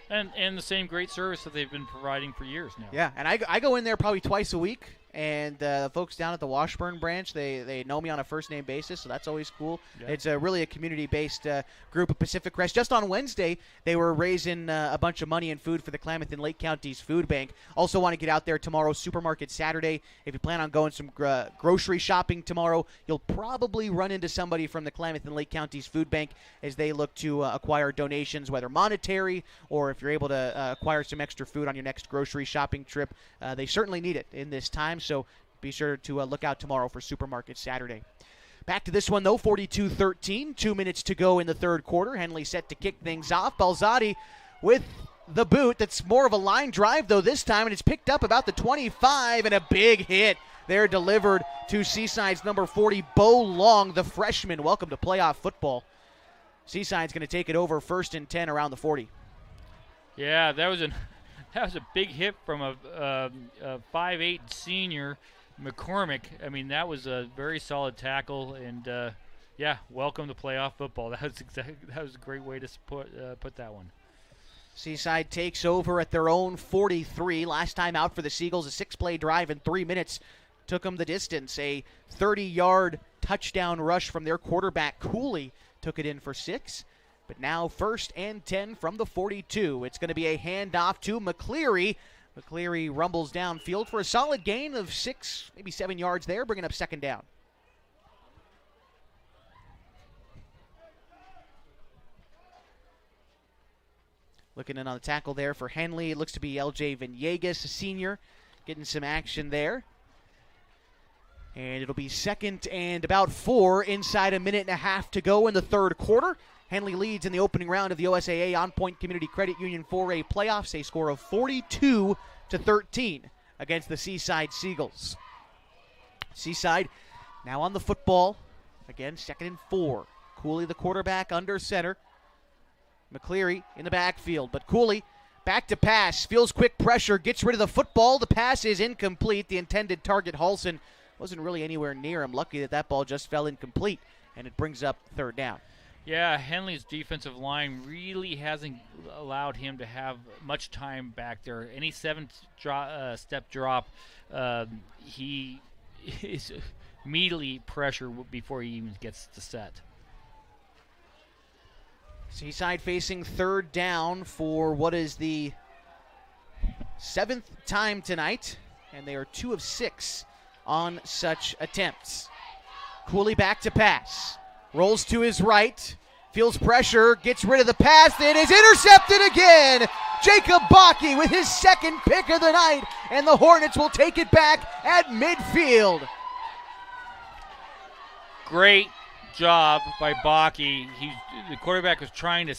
And the same great service that they've been providing for years now. Yeah, and I go in there probably twice a week, and the folks down at the Washburn branch, they know me on a first-name basis, so that's always cool. Yeah. It's really a community-based group of Pacific Crest. Just on Wednesday, they were raising a bunch of money and food for the Klamath and Lake Counties Food Bank. Also want to get out there tomorrow, Supermarket Saturday. If you plan on going some grocery shopping tomorrow, you'll probably run into somebody from the Klamath and Lake Counties Food Bank as they look to acquire donations, whether monetary or if you're able to acquire some extra food on your next grocery shopping trip. They certainly need it in this time, so be sure to look out tomorrow for Supermarket Saturday. Back to this one, though, 42-13. 2 minutes to go in the third quarter. Henley set to kick things off. Balzati with the boot. That's more of a line drive, though, this time, and it's picked up about the 25, and a big hit there delivered to Seaside's number 40, Bo Long, the freshman. Welcome to playoff football. Seaside's going to take it over 1st and 10 around the 40. Yeah, that was a big hit from a 5'8" senior, McCormick. I mean, that was a very solid tackle, and welcome to playoff football. That was a great way to put that one. Seaside takes over at their own 43. Last time out for the Seagulls, a 6-play drive in 3 minutes took them the distance. A 30-yard touchdown rush from their quarterback, Cooley, took it in for 6. But now 1st and 10 from the 42. It's going to be a handoff to McCleary. McCleary rumbles downfield for a solid gain of 6, maybe 7 yards there, bringing up second down. Looking in on the tackle there for Henley. It looks to be L.J. Venegas, a senior, getting some action there. And it'll be 2nd and about 4 inside a minute and a half to go in the third quarter. Henley leads in the opening round of the OSAA On Point Community Credit Union 4A playoffs, a score of 42-13 against the Seaside Seagulls. Seaside now on the football. Again, 2nd and 4. Cooley, the quarterback, under center. McCleary in the backfield, but Cooley back to pass, feels quick pressure, gets rid of the football. The pass is incomplete. The intended target, Halson, wasn't really anywhere near him. Lucky that ball just fell incomplete, and it brings up third down. Yeah, Henley's defensive line really hasn't allowed him to have much time back there. Any step drop, he is immediately pressure before he even gets to set. Seaside facing third down for what is the 7th time tonight, and they are 2 of 6 on such attempts. Cooley back to pass. Rolls to his right, feels pressure, gets rid of the pass, it is intercepted again! Jacob Bakke with his 2nd pick of the night, and the Hornets will take it back at midfield. Great job by Bakke. The quarterback was trying to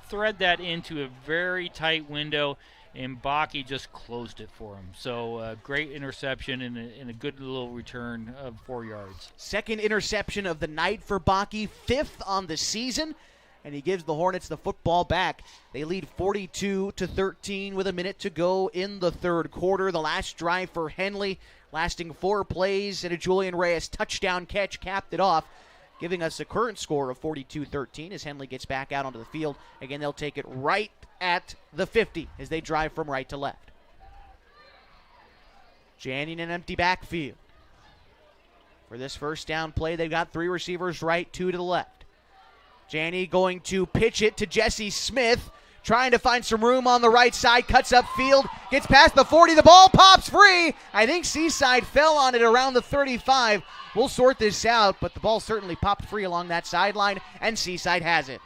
thread that into a very tight window, and Bakke just closed it for him. So great interception and a good little return of 4 yards. 2nd interception of the night for Bakke, 5th on the season, and he gives the Hornets the football back. They lead 42-13 with a minute to go in the third quarter. The last drive for Henley, lasting 4 plays and a Julian Reyes touchdown catch, capped it off, giving us a current score of 42-13 as Henley gets back out onto the field. Again, they'll take it right at the 50 as they drive from right to left. Janney in an empty backfield. For this first down play, they've got 3 receivers right, 2 to the left. Janney going to pitch it to Jesse Smith, trying to find some room on the right side, cuts up field, gets past the 40, the ball pops free. I think Seaside fell on it around the 35. We'll sort this out, but the ball certainly popped free along that sideline, and Seaside has it.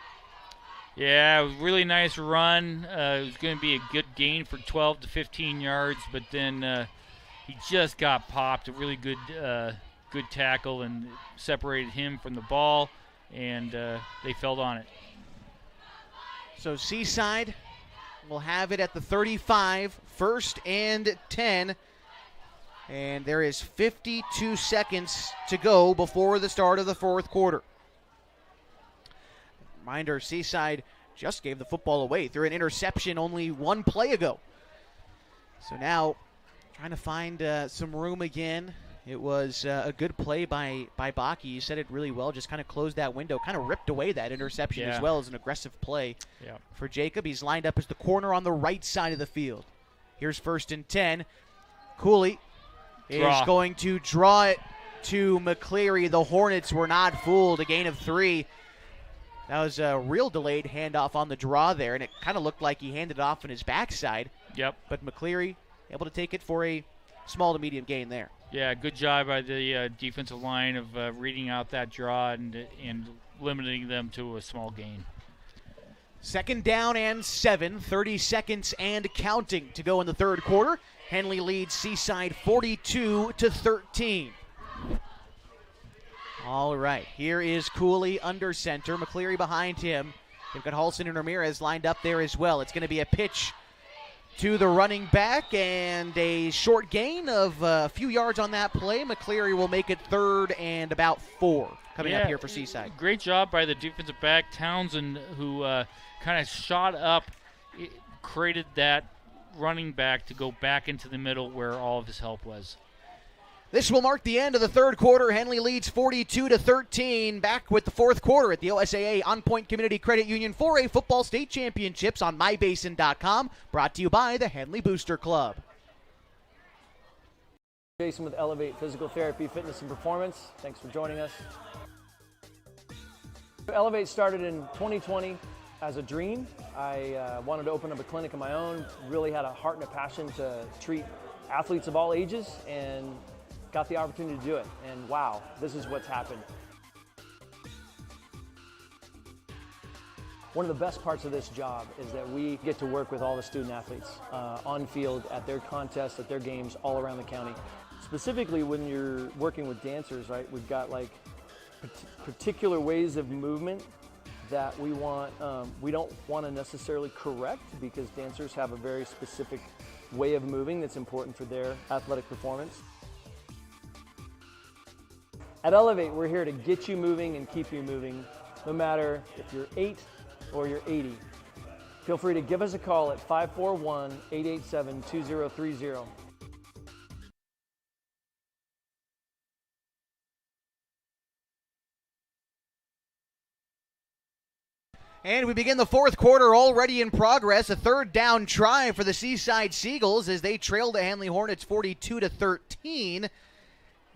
Yeah, it was a really nice run. It was going to be a good gain for 12 to 15 yards, but then he just got popped. A really good tackle and separated him from the ball, and they fell on it. So Seaside will have it at the 35, 1st and 10. And there is 52 seconds to go before the start of the fourth quarter. Reminder, Seaside just gave the football away through an interception only 1 play ago. So now trying to find some room again. It was a good play by Bakke. You said it really well, just kind of closed that window, kind of ripped away that interception as well as an aggressive play for Jacob. He's lined up as the corner on the right side of the field. Here's 1st and 10. Cooley is going to draw it to McCleary. The Hornets were not fooled. A gain of 3. That was a real delayed handoff on the draw there, and it kind of looked like he handed it off on his backside. Yep. But McCleary able to take it for a small to medium gain there. Yeah, good job by the defensive line of reading out that draw and limiting them to a small gain. 2nd down and 7, 30 seconds and counting to go in the third quarter. Henley leads Seaside 42-13. All right, here is Cooley under center, McCleary behind him. They've got Halson and Ramirez lined up there as well. It's going to be a pitch to the running back and a short gain of a few yards on that play. McCleary will make it 3rd and about 4 coming up here for Seaside. Great job by the defensive back, Townsend, who kind of shot up, created that running back to go back into the middle where all of his help was. This will mark the end of the third quarter. Henley leads 42-13. Back with the fourth quarter at the OSAA On Point Community Credit Union 4A Football State Championships on mybasin.com. Brought to you by the Henley Booster Club. Jason with Elevate Physical Therapy, Fitness, and Performance. Thanks for joining us. Elevate started in 2020 as a dream. I wanted to open up a clinic of my own, really had a heart and a passion to treat athletes of all ages, and got the opportunity to do it. And wow, this is what's happened. One of the best parts of this job is that we get to work with all the student athletes on field, at their contests, at their games all around the county. Specifically when you're working with dancers, right, we've got like particular ways of movement that we don't want to necessarily correct, because dancers have a very specific way of moving that's important for their athletic performance. At Elevate, we're here to get you moving and keep you moving, no matter if you're 8 or you're 80. Feel free to give us a call at 541-887-2030. And we begin the fourth quarter already in progress. A third down try for the Seaside Seagulls as they trail the Henley Hornets 42-13.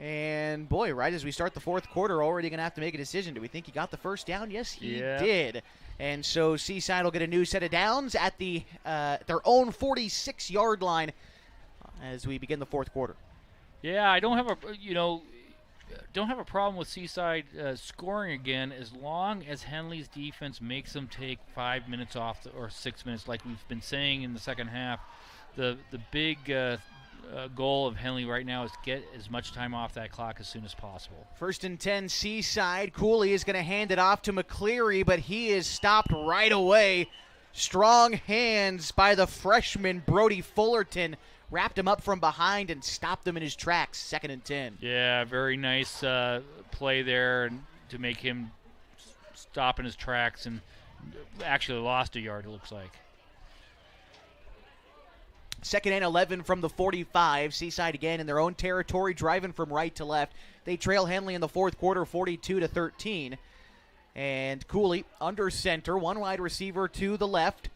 And boy, right as we start the fourth quarter, already going to have to make a decision. Do we think he got the first down? Yes, he did. And so Seaside will get a new set of downs at their own 46-yard line as we begin the fourth quarter. Yeah, I don't have a problem with Seaside scoring again, as long as Henley's defense makes them take 5 minutes off or 6 minutes, like we've been saying in the second half. The big goal of Henley right now is to get as much time off that clock as soon as possible. 1st and 10, Seaside. Cooley is going to hand it off to McCleary, but he is stopped right away. Strong hands by the freshman Brody Fullerton. Wrapped him up from behind and stopped him in his tracks. 2nd and 10. Yeah, very nice play there to make him stop in his tracks, and actually lost a yard, it looks like. 2nd and 11 from the 45. Seaside again in their own territory, driving from right to left. They trail Henley in the fourth quarter 42-13. And Cooley under center, one wide receiver to the left.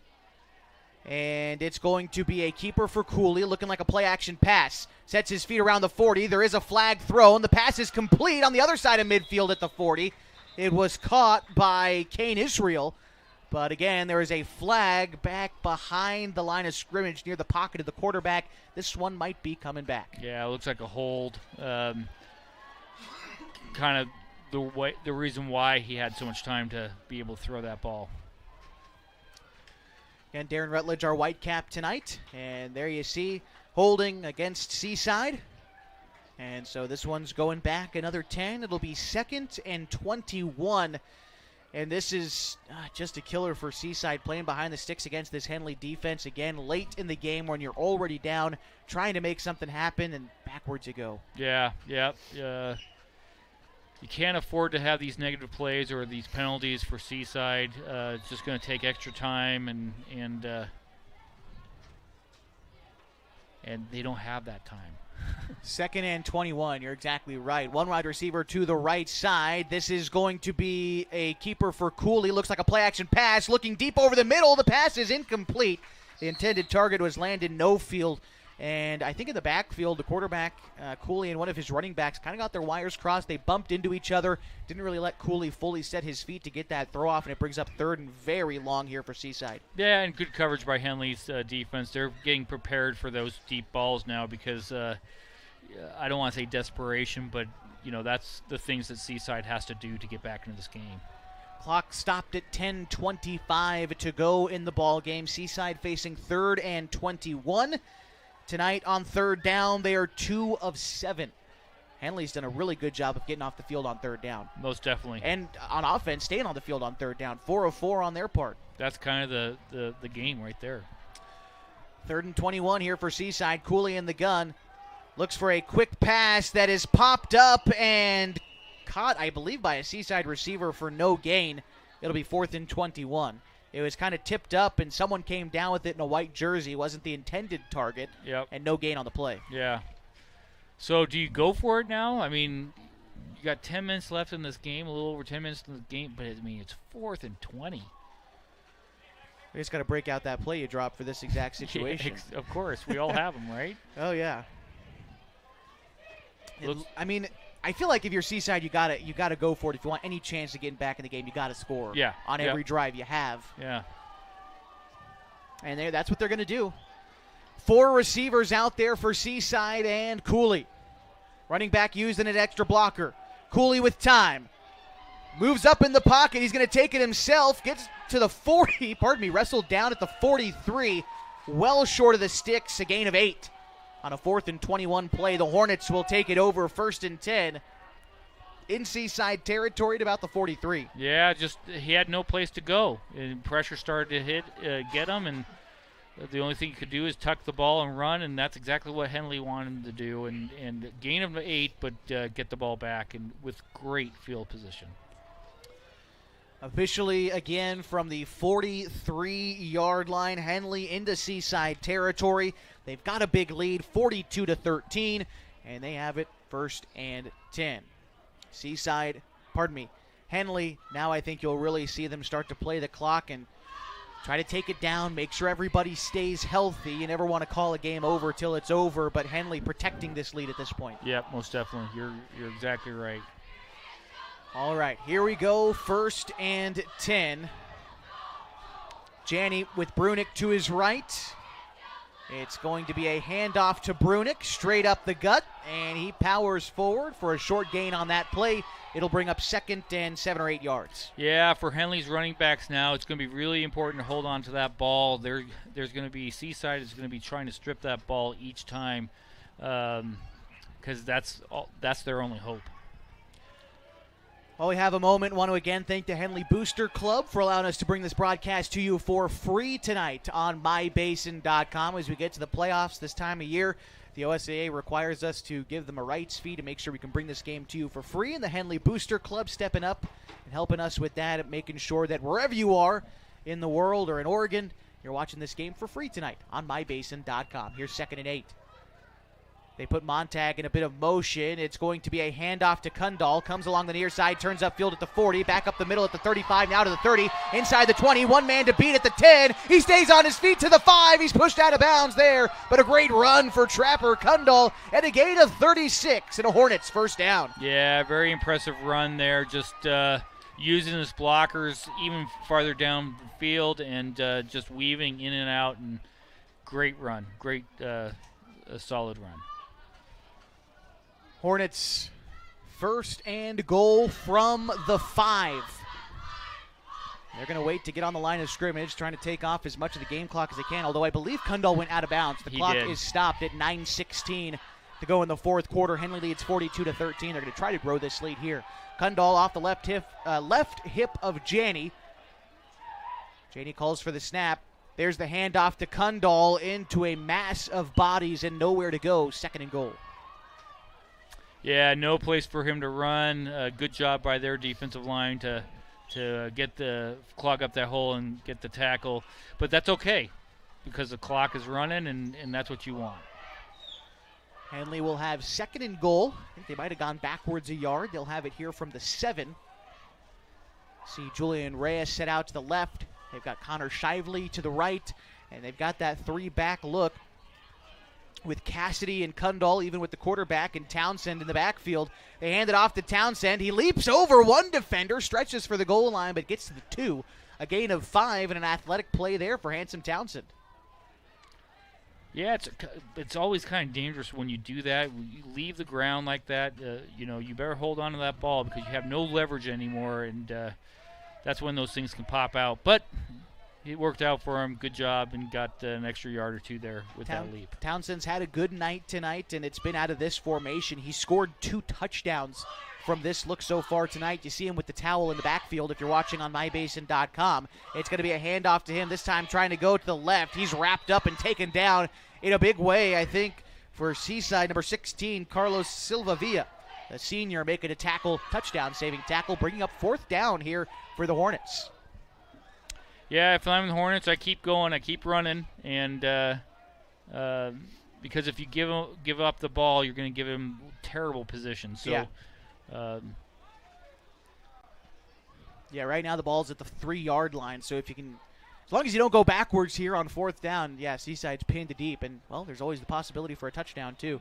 And it's going to be a keeper for Cooley, looking like a play-action pass. Sets his feet around the 40. There is a flag thrown. The pass is complete on the other side of midfield at the 40. It was caught by Kane Israel. But again, there is a flag back behind the line of scrimmage near the pocket of the quarterback. This one might be coming back. Yeah, it looks like a hold. Kind of the reason why he had so much time to be able to throw that ball. And Darren Rutledge, our Whitecap tonight. And there you see, holding against Seaside. And so this one's going back another 10. It'll be 2nd and 21. And this is just a killer for Seaside, playing behind the sticks against this Henley defense. Again, late in the game when you're already down, trying to make something happen, and backwards you go. Yeah. You can't afford to have these negative plays or these penalties for Seaside. It's just going to take extra time, and they don't have that time. 2nd and 21. You're exactly right. One wide receiver to the right side. This is going to be a keeper for Cooley. Looks like a play-action pass. Looking deep over the middle. The pass is incomplete. The intended target was Landon Nofield. And I think in the backfield, the quarterback, Cooley, and one of his running backs kind of got their wires crossed. They bumped into each other. Didn't really let Cooley fully set his feet to get that throw off, and it brings up 3rd and very long here for Seaside. Yeah, and good coverage by Henley's defense. They're getting prepared for those deep balls now because I don't want to say desperation, but that's the things that Seaside has to do to get back into this game. Clock stopped at 10:25 to go in the ball game. Seaside facing 3rd and 21. Tonight on 3rd down, they are 2 of 7. Henley's done a really good job of getting off the field on 3rd down. Most definitely. And on offense, staying on the field on 3rd down. 4 of 4 on their part. That's kind of the game right there. 3rd and 21 here for Seaside. Cooley in the gun. Looks for a quick pass that is popped up and caught, I believe, by a Seaside receiver for no gain. It'll be 4th and 21. It was kind of tipped up, and someone came down with it in a white jersey. It wasn't the intended target. Yep. And no gain on the play. Yeah. So do you go for it now? I mean, you got 10 minutes left in this game, a little over 10 minutes in the game, but it's 4th and 20. We just got to break out that play you dropped for this exact situation. Yeah, of course. We all have them, right? Oh, yeah. I feel like if you're Seaside, you gotta go for it. If you want any chance of getting back in the game, you gotta score. Yeah. On every drive you have. Yeah. And that's what they're going to do. 4 receivers out there for Seaside and Cooley. Running back using an extra blocker. Cooley with time. Moves up in the pocket. He's going to take it himself. Gets to the 40. Wrestled down at the 43. Well short of the sticks. A gain of 8. On a 4th and 21 play, the Hornets will take it over 1st and 10. In Seaside territory at about the 43. Yeah, just he had no place to go. And pressure started to get him, and the only thing he could do is tuck the ball and run, and that's exactly what Henley wanted him to do. And gain of 8, but get the ball back and with great field position. Officially, again, from the 43-yard line, Henley into Seaside territory. They've got a big lead, 42-13, and they have it 1st and 10. Henley, now I think you'll really see them start to play the clock and try to take it down, make sure everybody stays healthy. You never want to call a game over till it's over, but Henley protecting this lead at this point. Yep, most definitely. You're exactly right. All right, here we go, 1st and 10. Janney with Brunick to his right. It's going to be a handoff to Brunick, straight up the gut, and he powers forward for a short gain on that play. It'll bring up 2nd and 7 or 8 yards. Yeah, for Henley's running backs now, it's going to be really important to hold on to that ball. There's going to be Seaside is going to be trying to strip that ball each time because that's their only hope. While we have a moment, want to again thank the Henley Booster Club for allowing us to bring this broadcast to you for free tonight on mybasin.com. As we get to the playoffs this time of year, the OSAA requires us to give them a rights fee to make sure we can bring this game to you for free. And the Henley Booster Club stepping up and helping us with that, making sure that wherever you are in the world or in Oregon, you're watching this game for free tonight on mybasin.com. Here's 2nd and 8. They put Montag in a bit of motion. It's going to be a handoff to Kundal. Comes along the near side, turns upfield at the 40, back up the middle at the 35, now to the 30, inside the 20, one man to beat at the 10. He stays on his feet to the 5. He's pushed out of bounds there, but a great run for Trapper Kundal at a gain of 36 and a Hornets 1st down. Yeah, very impressive run there. Just using his blockers even farther down the field and just weaving in and out. And great run, great a solid run. Hornets 1st and goal from the 5. They're going to wait to get on the line of scrimmage, trying to take off as much of the game clock as they can, although I believe Kundal went out of bounds. The clock is stopped at 9:16 to go in the 4th quarter. Henley leads 42-13. They're going to try to grow this lead here. Kundal off the left hip of Janney. Janney calls for the snap. There's the handoff to Kundal into a mass of bodies and nowhere to go. 2nd and goal. Yeah, no place for him to run. Good job by their defensive line to clog up that hole and get the tackle. But that's okay because the clock is running, and that's what you want. Henley will have 2nd and goal. I think they might have gone backwards a yard. They'll have it here from the 7. See Julian Reyes set out to the left. They've got Connor Shively to the right, and they've got that 3-back look with Cassidy and Kundal, even with the quarterback, and Townsend in the backfield. They hand it off to Townsend. He leaps over one defender, stretches for the goal line, but gets to the 2. A gain of 5 and an athletic play there for Handsome Townsend. Yeah, it's always kind of dangerous when you do that. You leave the ground like that, you better hold on to that ball because you have no leverage anymore, and that's when those things can pop out. But it worked out for him. Good job, and got an extra yard or 2 there with that leap. Townsend's had a good night tonight, and it's been out of this formation. He scored 2 touchdowns from this look so far tonight. You see him with the towel in the backfield if you're watching on mybasin.com. It's going to be a handoff to him, this time trying to go to the left. He's wrapped up and taken down in a big way, I think, for Seaside, number 16, Carlos Silva-Villa, the senior, making a touchdown-saving tackle, bringing up 4th down here for the Hornets. Yeah, if I'm the Hornets, I keep going, I keep running, and because if you give up the ball, you're going to give him terrible position. So, yeah. Right now the ball's at the 3-yard line, so if you can, as long as you don't go backwards here on 4th down, Seaside's pinned deep, and well, there's always the possibility for a touchdown too.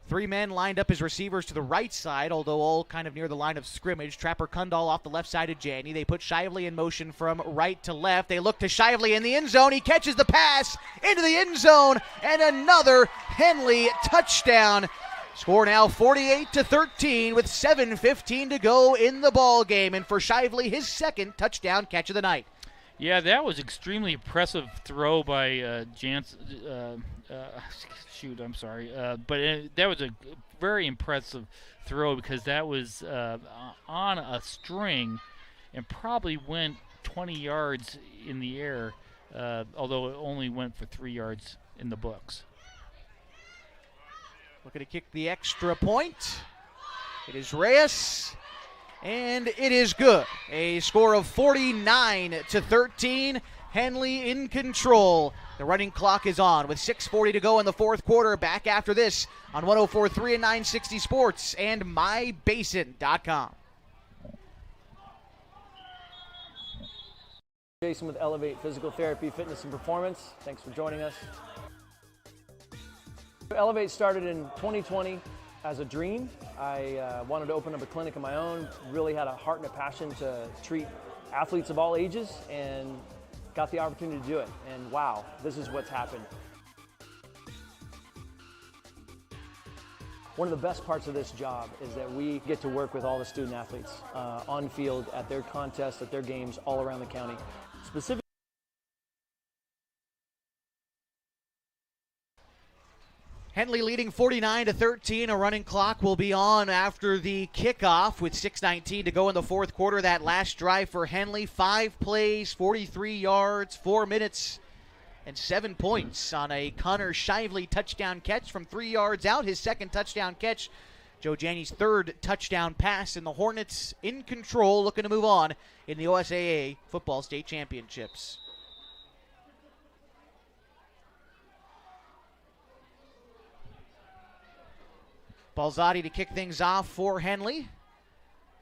Three men lined up as receivers to the right side, although all kind of near the line of scrimmage. Trapper Kundal off the left side of Janney. They put Shively in motion from right to left. They look to Shively in the end zone. He catches the pass into the end zone, and another Henley touchdown. Score now 48-13 with 7:15 to go in the ball game, and for Shively, his second touchdown catch of the night. Yeah, that was extremely impressive throw by that was a very impressive throw because that was on a string and probably went 20 yards in the air, although it only went for 3 yards in the books. Looking to kick the extra point. It is Reyes, and it is good. A score of 49-13. Henley in control. The running clock is on with 6:40 to go in the fourth quarter. Back after this on 104.3 and 960 Sports and mybasin.com. Jason with Elevate Physical Therapy, Fitness, and Performance. Thanks for joining us. Elevate started in 2020 as a dream. I wanted to open up a clinic of my own, really had a heart and a passion to treat athletes of all ages, and got the opportunity to do it. And wow, this is what's happened. One of the best parts of this job is that we get to work with all the student athletes on field, at their contests, at their games all around the county. Specifically, Henley leading 49-13. A running clock will be on after the kickoff with 6:19 to go in the fourth quarter. That last drive for Henley, 5 plays, 43 yards, 4 minutes, and 7 points on a Connor Shively touchdown catch from 3 yards out. His second touchdown catch. Joe Janney's third touchdown pass, and the Hornets in control, looking to move on in the OSAA Football State Championships. Balzotti to kick things off for Henley.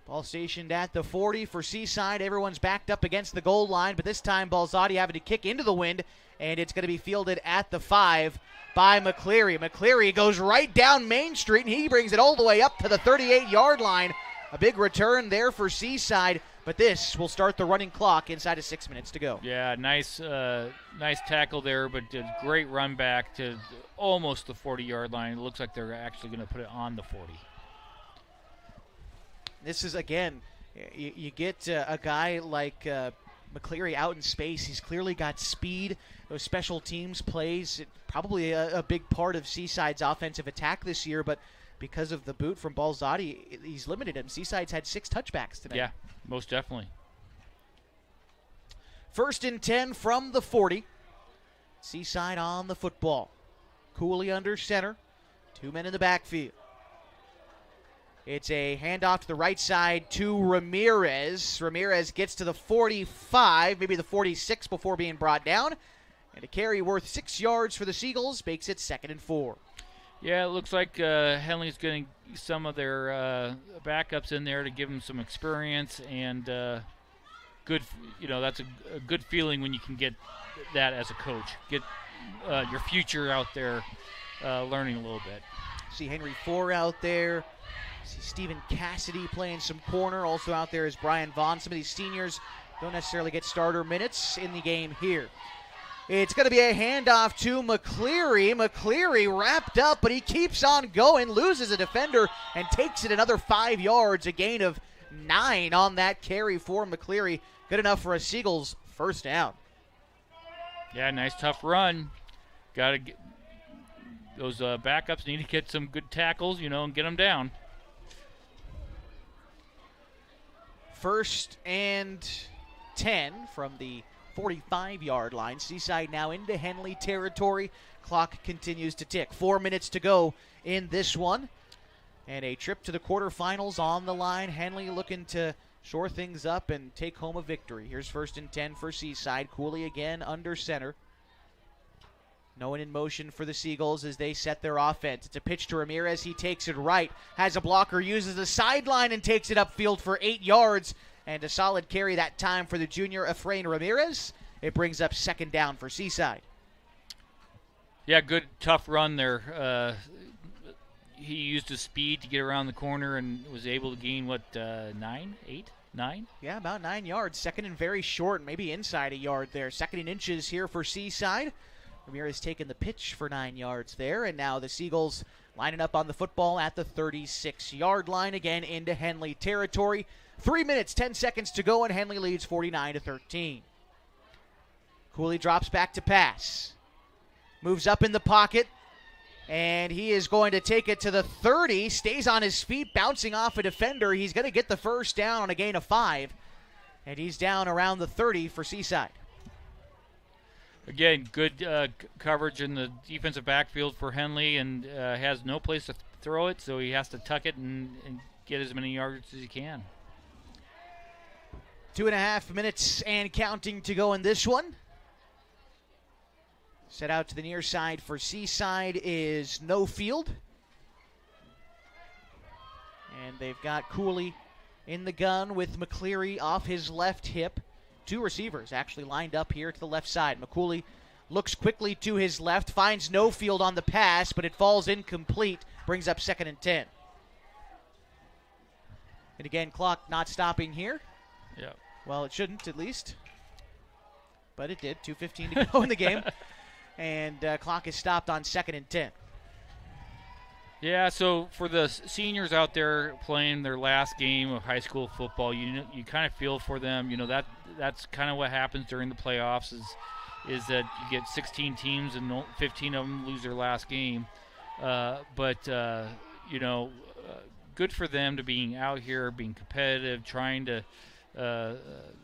Ball stationed at the 40 for Seaside. Everyone's backed up against the goal line, but this time Balzotti having to kick into the wind, and it's going to be fielded at the 5 by McCleary. McCleary goes right down Main Street, and he brings it all the way up to the 38-yard line. A big return there for Seaside, but this will start the running clock inside of 6 minutes to go. Yeah, nice tackle there, but a great run back to almost the 40-yard line. It looks like they're actually going to put it on the 40. This is, again, you get a guy like McCleary out in space. He's clearly got speed. Those special teams plays, probably a big part of Seaside's offensive attack this year, but because of the boot from Balzotti, he's limited him. Seaside's had 6 touchbacks tonight. Yeah, most definitely. 1st and 10 from the 40. Seaside on the football. Cooley under center. 2 men in the backfield. It's a handoff to the right side to Ramirez. Ramirez gets to the 45, maybe the 46 before being brought down. And a carry worth 6 yards for the Seagulls makes it 2nd and 4. Yeah, it looks like Henley's getting some of their backups in there to give them some experience, and good. That's a good feeling when you can get that as a coach. Get your future out there learning a little bit. See Henry Four out there. See Stephen Cassidy playing some corner. Also out there is Brian Vaughn. Some of these seniors don't necessarily get starter minutes in the game here. It's going to be a handoff to McCleary. McCleary wrapped up, but he keeps on going, loses a defender, and takes it another 5 yards, a gain of 9 on that carry for McCleary. Good enough for a Seagulls first down. Yeah, nice tough run. Got to get those backups need to get some good tackles, and get them down. 1st and 10 from the 45-yard line. Seaside now into Henley territory. Clock continues to tick. 4 minutes to go in this one. And a trip to the quarterfinals on the line. Henley looking to shore things up and take home a victory. Here's 1st and 10 for Seaside. Cooley again under center. No one in motion for the Seagulls as they set their offense. It's a pitch to Ramirez. He takes it right. Has a blocker, uses the sideline and takes it upfield for 8 yards. And a solid carry that time for the junior Efrain Ramirez. It brings up 2nd down for Seaside. Yeah, good tough run there. He used his speed to get around the corner and was able to gain, 9? Yeah, about 9 yards. Second and very short, maybe inside a yard there. Second and inches here for Seaside. Ramirez taking the pitch for 9 yards there, and now the Seagulls lining up on the football at the 36-yard line, again into Henley territory. 3 minutes, 10 seconds to go, and Henley leads 49-13. Cooley drops back to pass. Moves up in the pocket, and he is going to take it to the 30. Stays on his feet, bouncing off a defender. He's going to get the first down on a gain of 5, and he's down around the 30 for Seaside. Again, good coverage in the defensive backfield for Henley, and has no place to throw it, so he has to tuck it and get as many yards as he can. 2.5 minutes and counting to go in this one. Set out to the near side for Seaside is No Field. And they've got Cooley in the gun with McCleary off his left hip. 2 receivers actually lined up here to the left side. McCooley looks quickly to his left, finds No Field on the pass, but it falls incomplete, brings up 2nd and 10. And again, clock not stopping here. Yeah. Well, it shouldn't, at least. But it did. 2:15 to go in the game. And clock is stopped on 2nd and 10. Yeah, so for the seniors out there playing their last game of high school football, you kind of feel for them. That's kind of what happens during the playoffs is that you get 16 teams and 15 of them lose their last game. But good for them to being out here, being competitive, trying to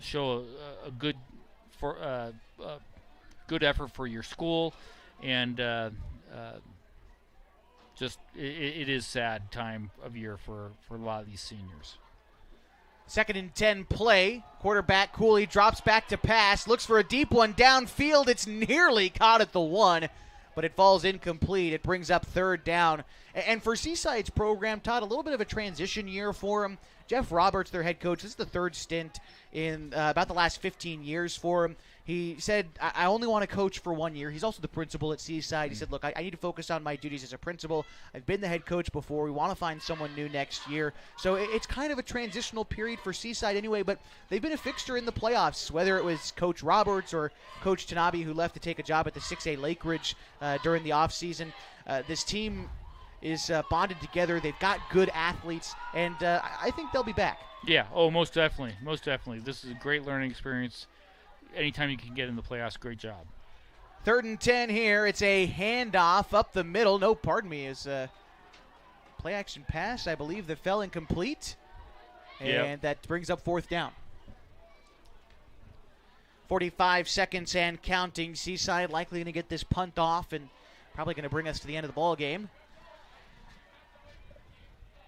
show a good good effort for your school, and it is sad time of year for a lot of these seniors. 2nd and 10 play. Quarterback Cooley drops back to pass, looks for a deep one downfield. It's nearly caught at the 1, but it falls incomplete. It brings up 3rd down. And for Seaside's program, Todd, a little bit of a transition year for him. Jeff Roberts, their head coach, this is the 3rd stint in about the last 15 years for him. He said, I only want to coach for 1 year. He's also the principal at Seaside. He said, look, I need to focus on my duties as a principal. I've been the head coach before. We want to find someone new next year. So it's kind of a transitional period for Seaside anyway, but they've been a fixture in the playoffs, whether it was Coach Roberts or Coach Tanabe, who left to take a job at the 6A Lake Ridge during the offseason. This team is bonded together. They've got good athletes, and I think they'll be back. Yeah, most definitely. Most definitely. This is a great learning experience. Anytime you can get in the playoffs, great job. 3rd and 10 here. It's a handoff up the middle. No, pardon me, is a play action pass, I believe, that fell incomplete. And that brings up 4th down. 45 seconds and counting. Seaside likely going to get this punt off and probably going to bring us to the end of the ball game.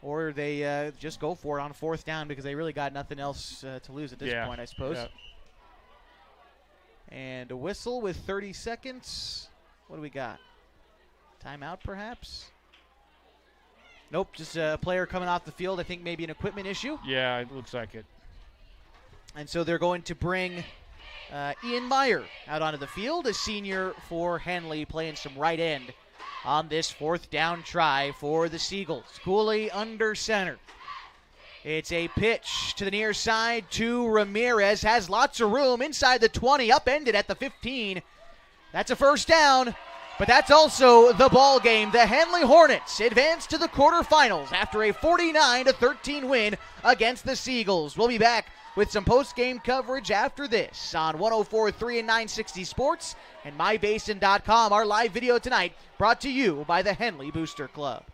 Or they just go for it on 4th down because they really got nothing else to lose at this point, I suppose. Yeah. And a whistle with 30 seconds. What do we got? Timeout, perhaps? Nope, just a player coming off the field. I think maybe an equipment issue. Yeah, it looks like it. And so they're going to bring Ian Meyer out onto the field, a senior for Henley, playing some right end on this 4th down try for the Seagulls. Cooley under center. It's a pitch to the near side to Ramirez. Has lots of room inside the 20, upended at the 15. That's a 1st down, but that's also the ball game. The Henley Hornets advance to the quarterfinals after a 49-13 win against the Seagulls. We'll be back with some post-game coverage after this on 104.3 and 960 Sports and MyBasin.com. Our live video tonight brought to you by the Henley Booster Club.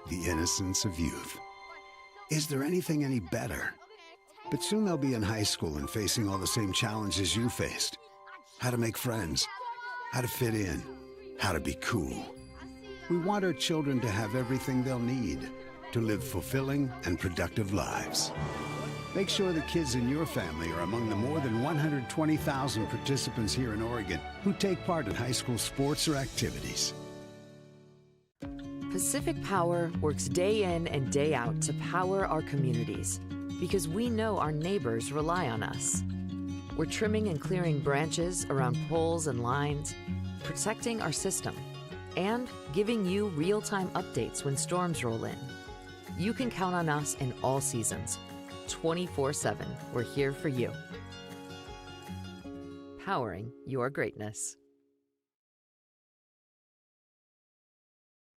The innocence of youth. Is there anything any better? But soon they'll be in high school and facing all the same challenges you faced. How to make friends, how to fit in, how to be cool. We want our children to have everything they'll need to live fulfilling and productive lives. Make sure the kids in your family are among the more than 120,000 participants here in Oregon who take part in high school sports or activities. Pacific Power works day in and day out to power our communities because we know our neighbors rely on us. We're trimming and clearing branches around poles and lines, protecting our system, and giving you real-time updates when storms roll in. You can count on us in all seasons. 24/7, we're here for you. Powering your greatness.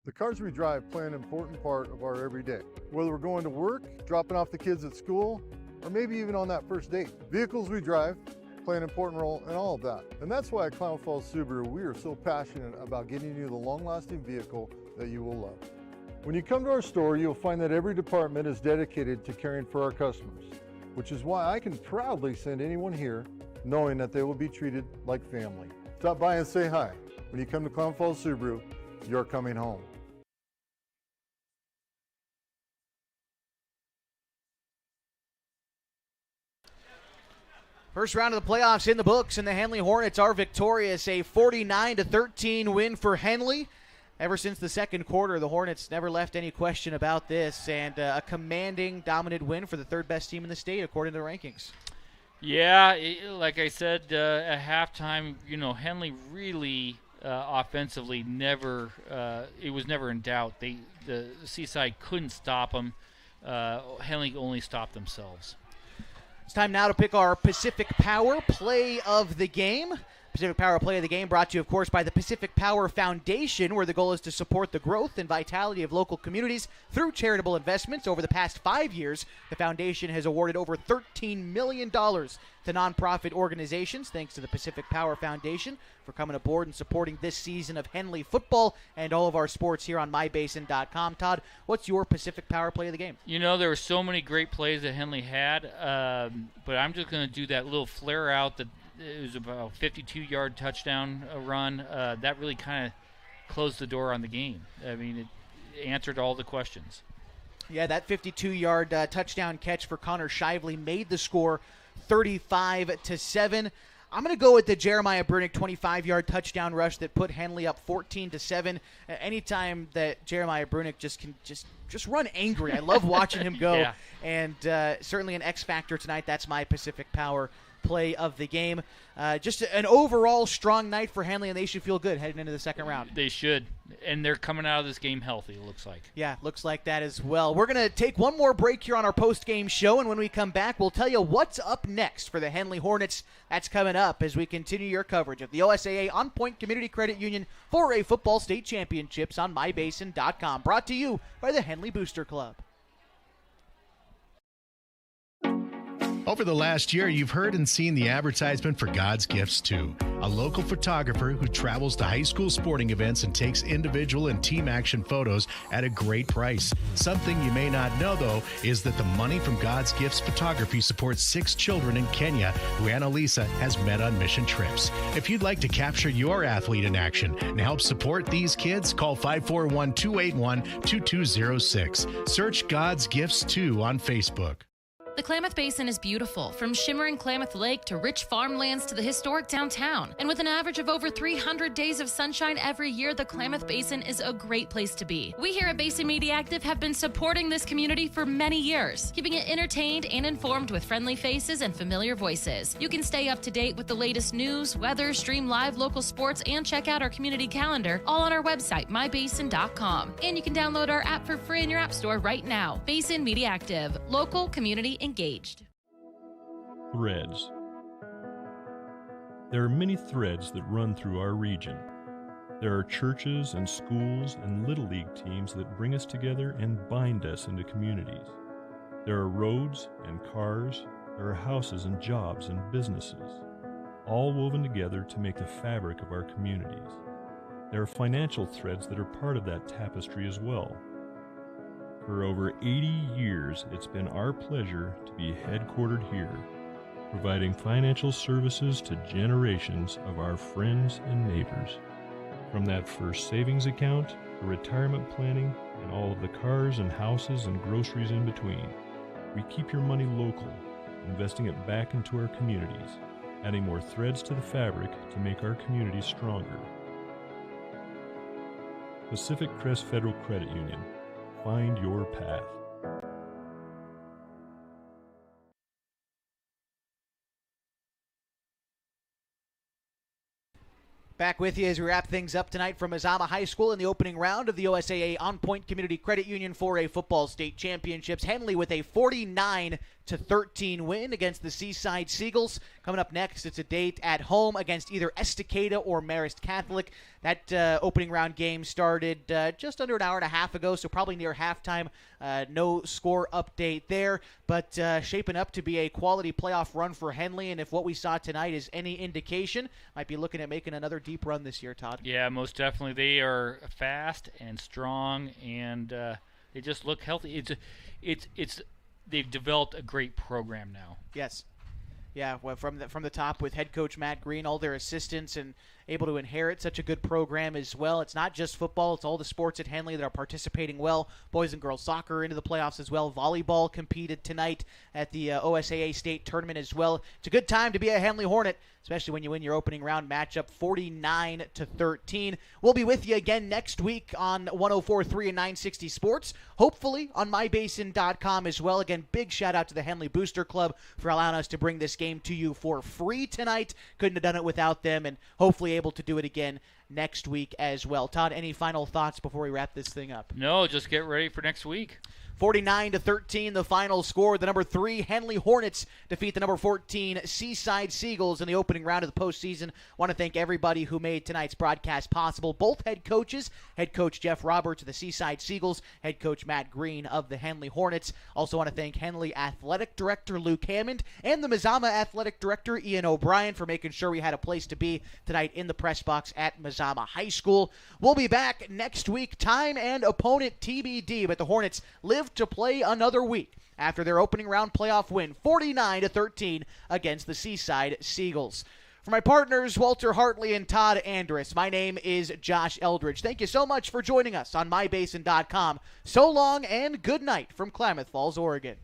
The cars we drive play an important part of our everyday. Whether we're going to work, dropping off the kids at school, or maybe even on that first date. Vehicles we drive play an important role in all of that. And that's why at Klamath Falls Subaru, we are so passionate about getting you the long-lasting vehicle that you will love. When you come to our store, you'll find that every department is dedicated to caring for our customers, which is why I can proudly send anyone here knowing that they will be treated like family. Stop by and say hi. When you come to Klamath Falls Subaru, you're coming home. First round of the playoffs in the books, and the Henley Hornets are victorious. A 49-13 win for Henley. Ever since the second quarter, the Hornets never left any question about this, and a commanding, dominant win for the third-best team in the state, according to the rankings. Yeah, like I said at halftime, Henley really offensively it was never in doubt. The Seaside couldn't stop them. Henley only stopped themselves. It's time now to pick our Pacific Power Play of the Game. Pacific Power Play of the Game brought to you, of course, by the Pacific Power Foundation, where the goal is to support the growth and vitality of local communities through charitable investments. Over the past 5 years, the foundation has awarded over $13 million to nonprofit organizations, thanks to the Pacific Power Foundation for coming aboard and supporting this season of Henley football and all of our sports here on mybasin.com. Todd, what's your Pacific Power Play of the Game? There were so many great plays that Henley had, but I'm just going to do that little flare out that it was about a 52-yard touchdown run. That really kind of closed the door on the game. I mean, it answered all the questions. Yeah, that 52-yard touchdown catch for Connor Shively made the score 35-7. I'm going to go with the Jeremiah Brunick 25-yard touchdown rush that put Henley up 14-7. Anytime that Jeremiah Brunick can run angry, I love watching him go. Yeah. And certainly an X factor tonight. That's my Pacific Power Play of the Game. Just an overall strong night for Henley, and they should feel good heading into the second round. They should, and they're coming out of this game healthy, it looks like. Yeah, looks like that as well. We're going to take one more break here on our post-game show, and when we come back, we'll tell you what's up next for the Henley Hornets. That's coming up as we continue your coverage of the OSAA On Point Community Credit Union 4A Football State Championships on mybasin.com. Brought to you by the Henley Booster Club. Over the last year, you've heard and seen the advertisement for God's Gifts 2, a local photographer who travels to high school sporting events and takes individual and team action photos at a great price. Something you may not know, though, is that the money from God's Gifts Photography supports 6 children in Kenya who Annalisa has met on mission trips. If you'd like to capture your athlete in action and help support these kids, call 541-281-2206. Search God's Gifts 2 on Facebook. The Klamath Basin is beautiful, from shimmering Klamath Lake to rich farmlands to the historic downtown. And with an average of over 300 days of sunshine every year, the Klamath Basin is a great place to be. We here at Basin Media Active have been supporting this community for many years, keeping it entertained and informed with friendly faces and familiar voices. You can stay up to date with the latest news, weather, stream live local sports, and check out our community calendar, all on our website, mybasin.com. And you can download our app for free in your app store right now. Basin Media Active, local community engaged. Threads. There are many threads that run through our region. There are churches and schools and Little League teams that bring us together and bind us into communities. There are roads and cars. There are houses and jobs and businesses, all woven together to make the fabric of our communities. There are financial threads that are part of that tapestry as well. For over 80 years, it's been our pleasure to be headquartered here, providing financial services to generations of our friends and neighbors. From that first savings account to retirement planning and all of the cars and houses and groceries in between, we keep your money local, investing it back into our communities, adding more threads to the fabric to make our communities stronger. Pacific Crest Federal Credit Union. Find your path. Back with you as we wrap things up tonight from Mazama High School in the opening round of the OSAA On Point Community Credit Union 4A Football State Championships. Henley with a 49-13 win against the Seaside Seagulls. Coming up next, it's a date at home against either Estacada or Marist Catholic. That opening round game started just under an hour and a half ago, so probably near halftime. No score update there, but shaping up to be a quality playoff run for Henley. And if what we saw tonight is any indication, might be looking at making another deep run this year, Todd. Yeah, most definitely. They are fast and strong, and they just look healthy. They've developed a great program now. Yes. Yeah, well, from the top with head coach Matt Green, all their assistants, and able to inherit such a good program as well. It's not just football, it's all the sports at Henley that are participating well. Boys and girls soccer into the playoffs as well. Volleyball competed tonight at the OSAA state tournament as well. It's a good time to be a Henley Hornet, especially when you win your opening round matchup 49-13. We'll be with you again next week on 104.3 and 960 Sports, hopefully on mybasin.com as well. Again, big shout out to the Henley Booster Club for allowing us to bring this game to you for free tonight. Couldn't have done it without them, and hopefully able to do it again next week as well. Todd, any final thoughts before we wrap this thing up? No, just get ready for next week. 49-13, the final score. The number 3 Henley Hornets defeat the number 14 Seaside Seagulls in the opening round of the postseason. Want to thank everybody who made tonight's broadcast possible. Both head coaches, head coach Jeff Roberts of the Seaside Seagulls, head coach Matt Green of the Henley Hornets. Also want to thank Henley Athletic Director Luke Hammond and the Mazama Athletic Director Ian O'Brien for making sure we had a place to be tonight in the press box at Mazama High School. We'll be back next week, time and opponent TBD, but the Hornets live to play another week after their opening round playoff win 49-13 against the Seaside Seagulls. For my partners Walter Hartley and Todd Andrus, my name is Josh Eldridge. Thank you so much for joining us on mybasin.com. So long and good night from Klamath Falls, Oregon.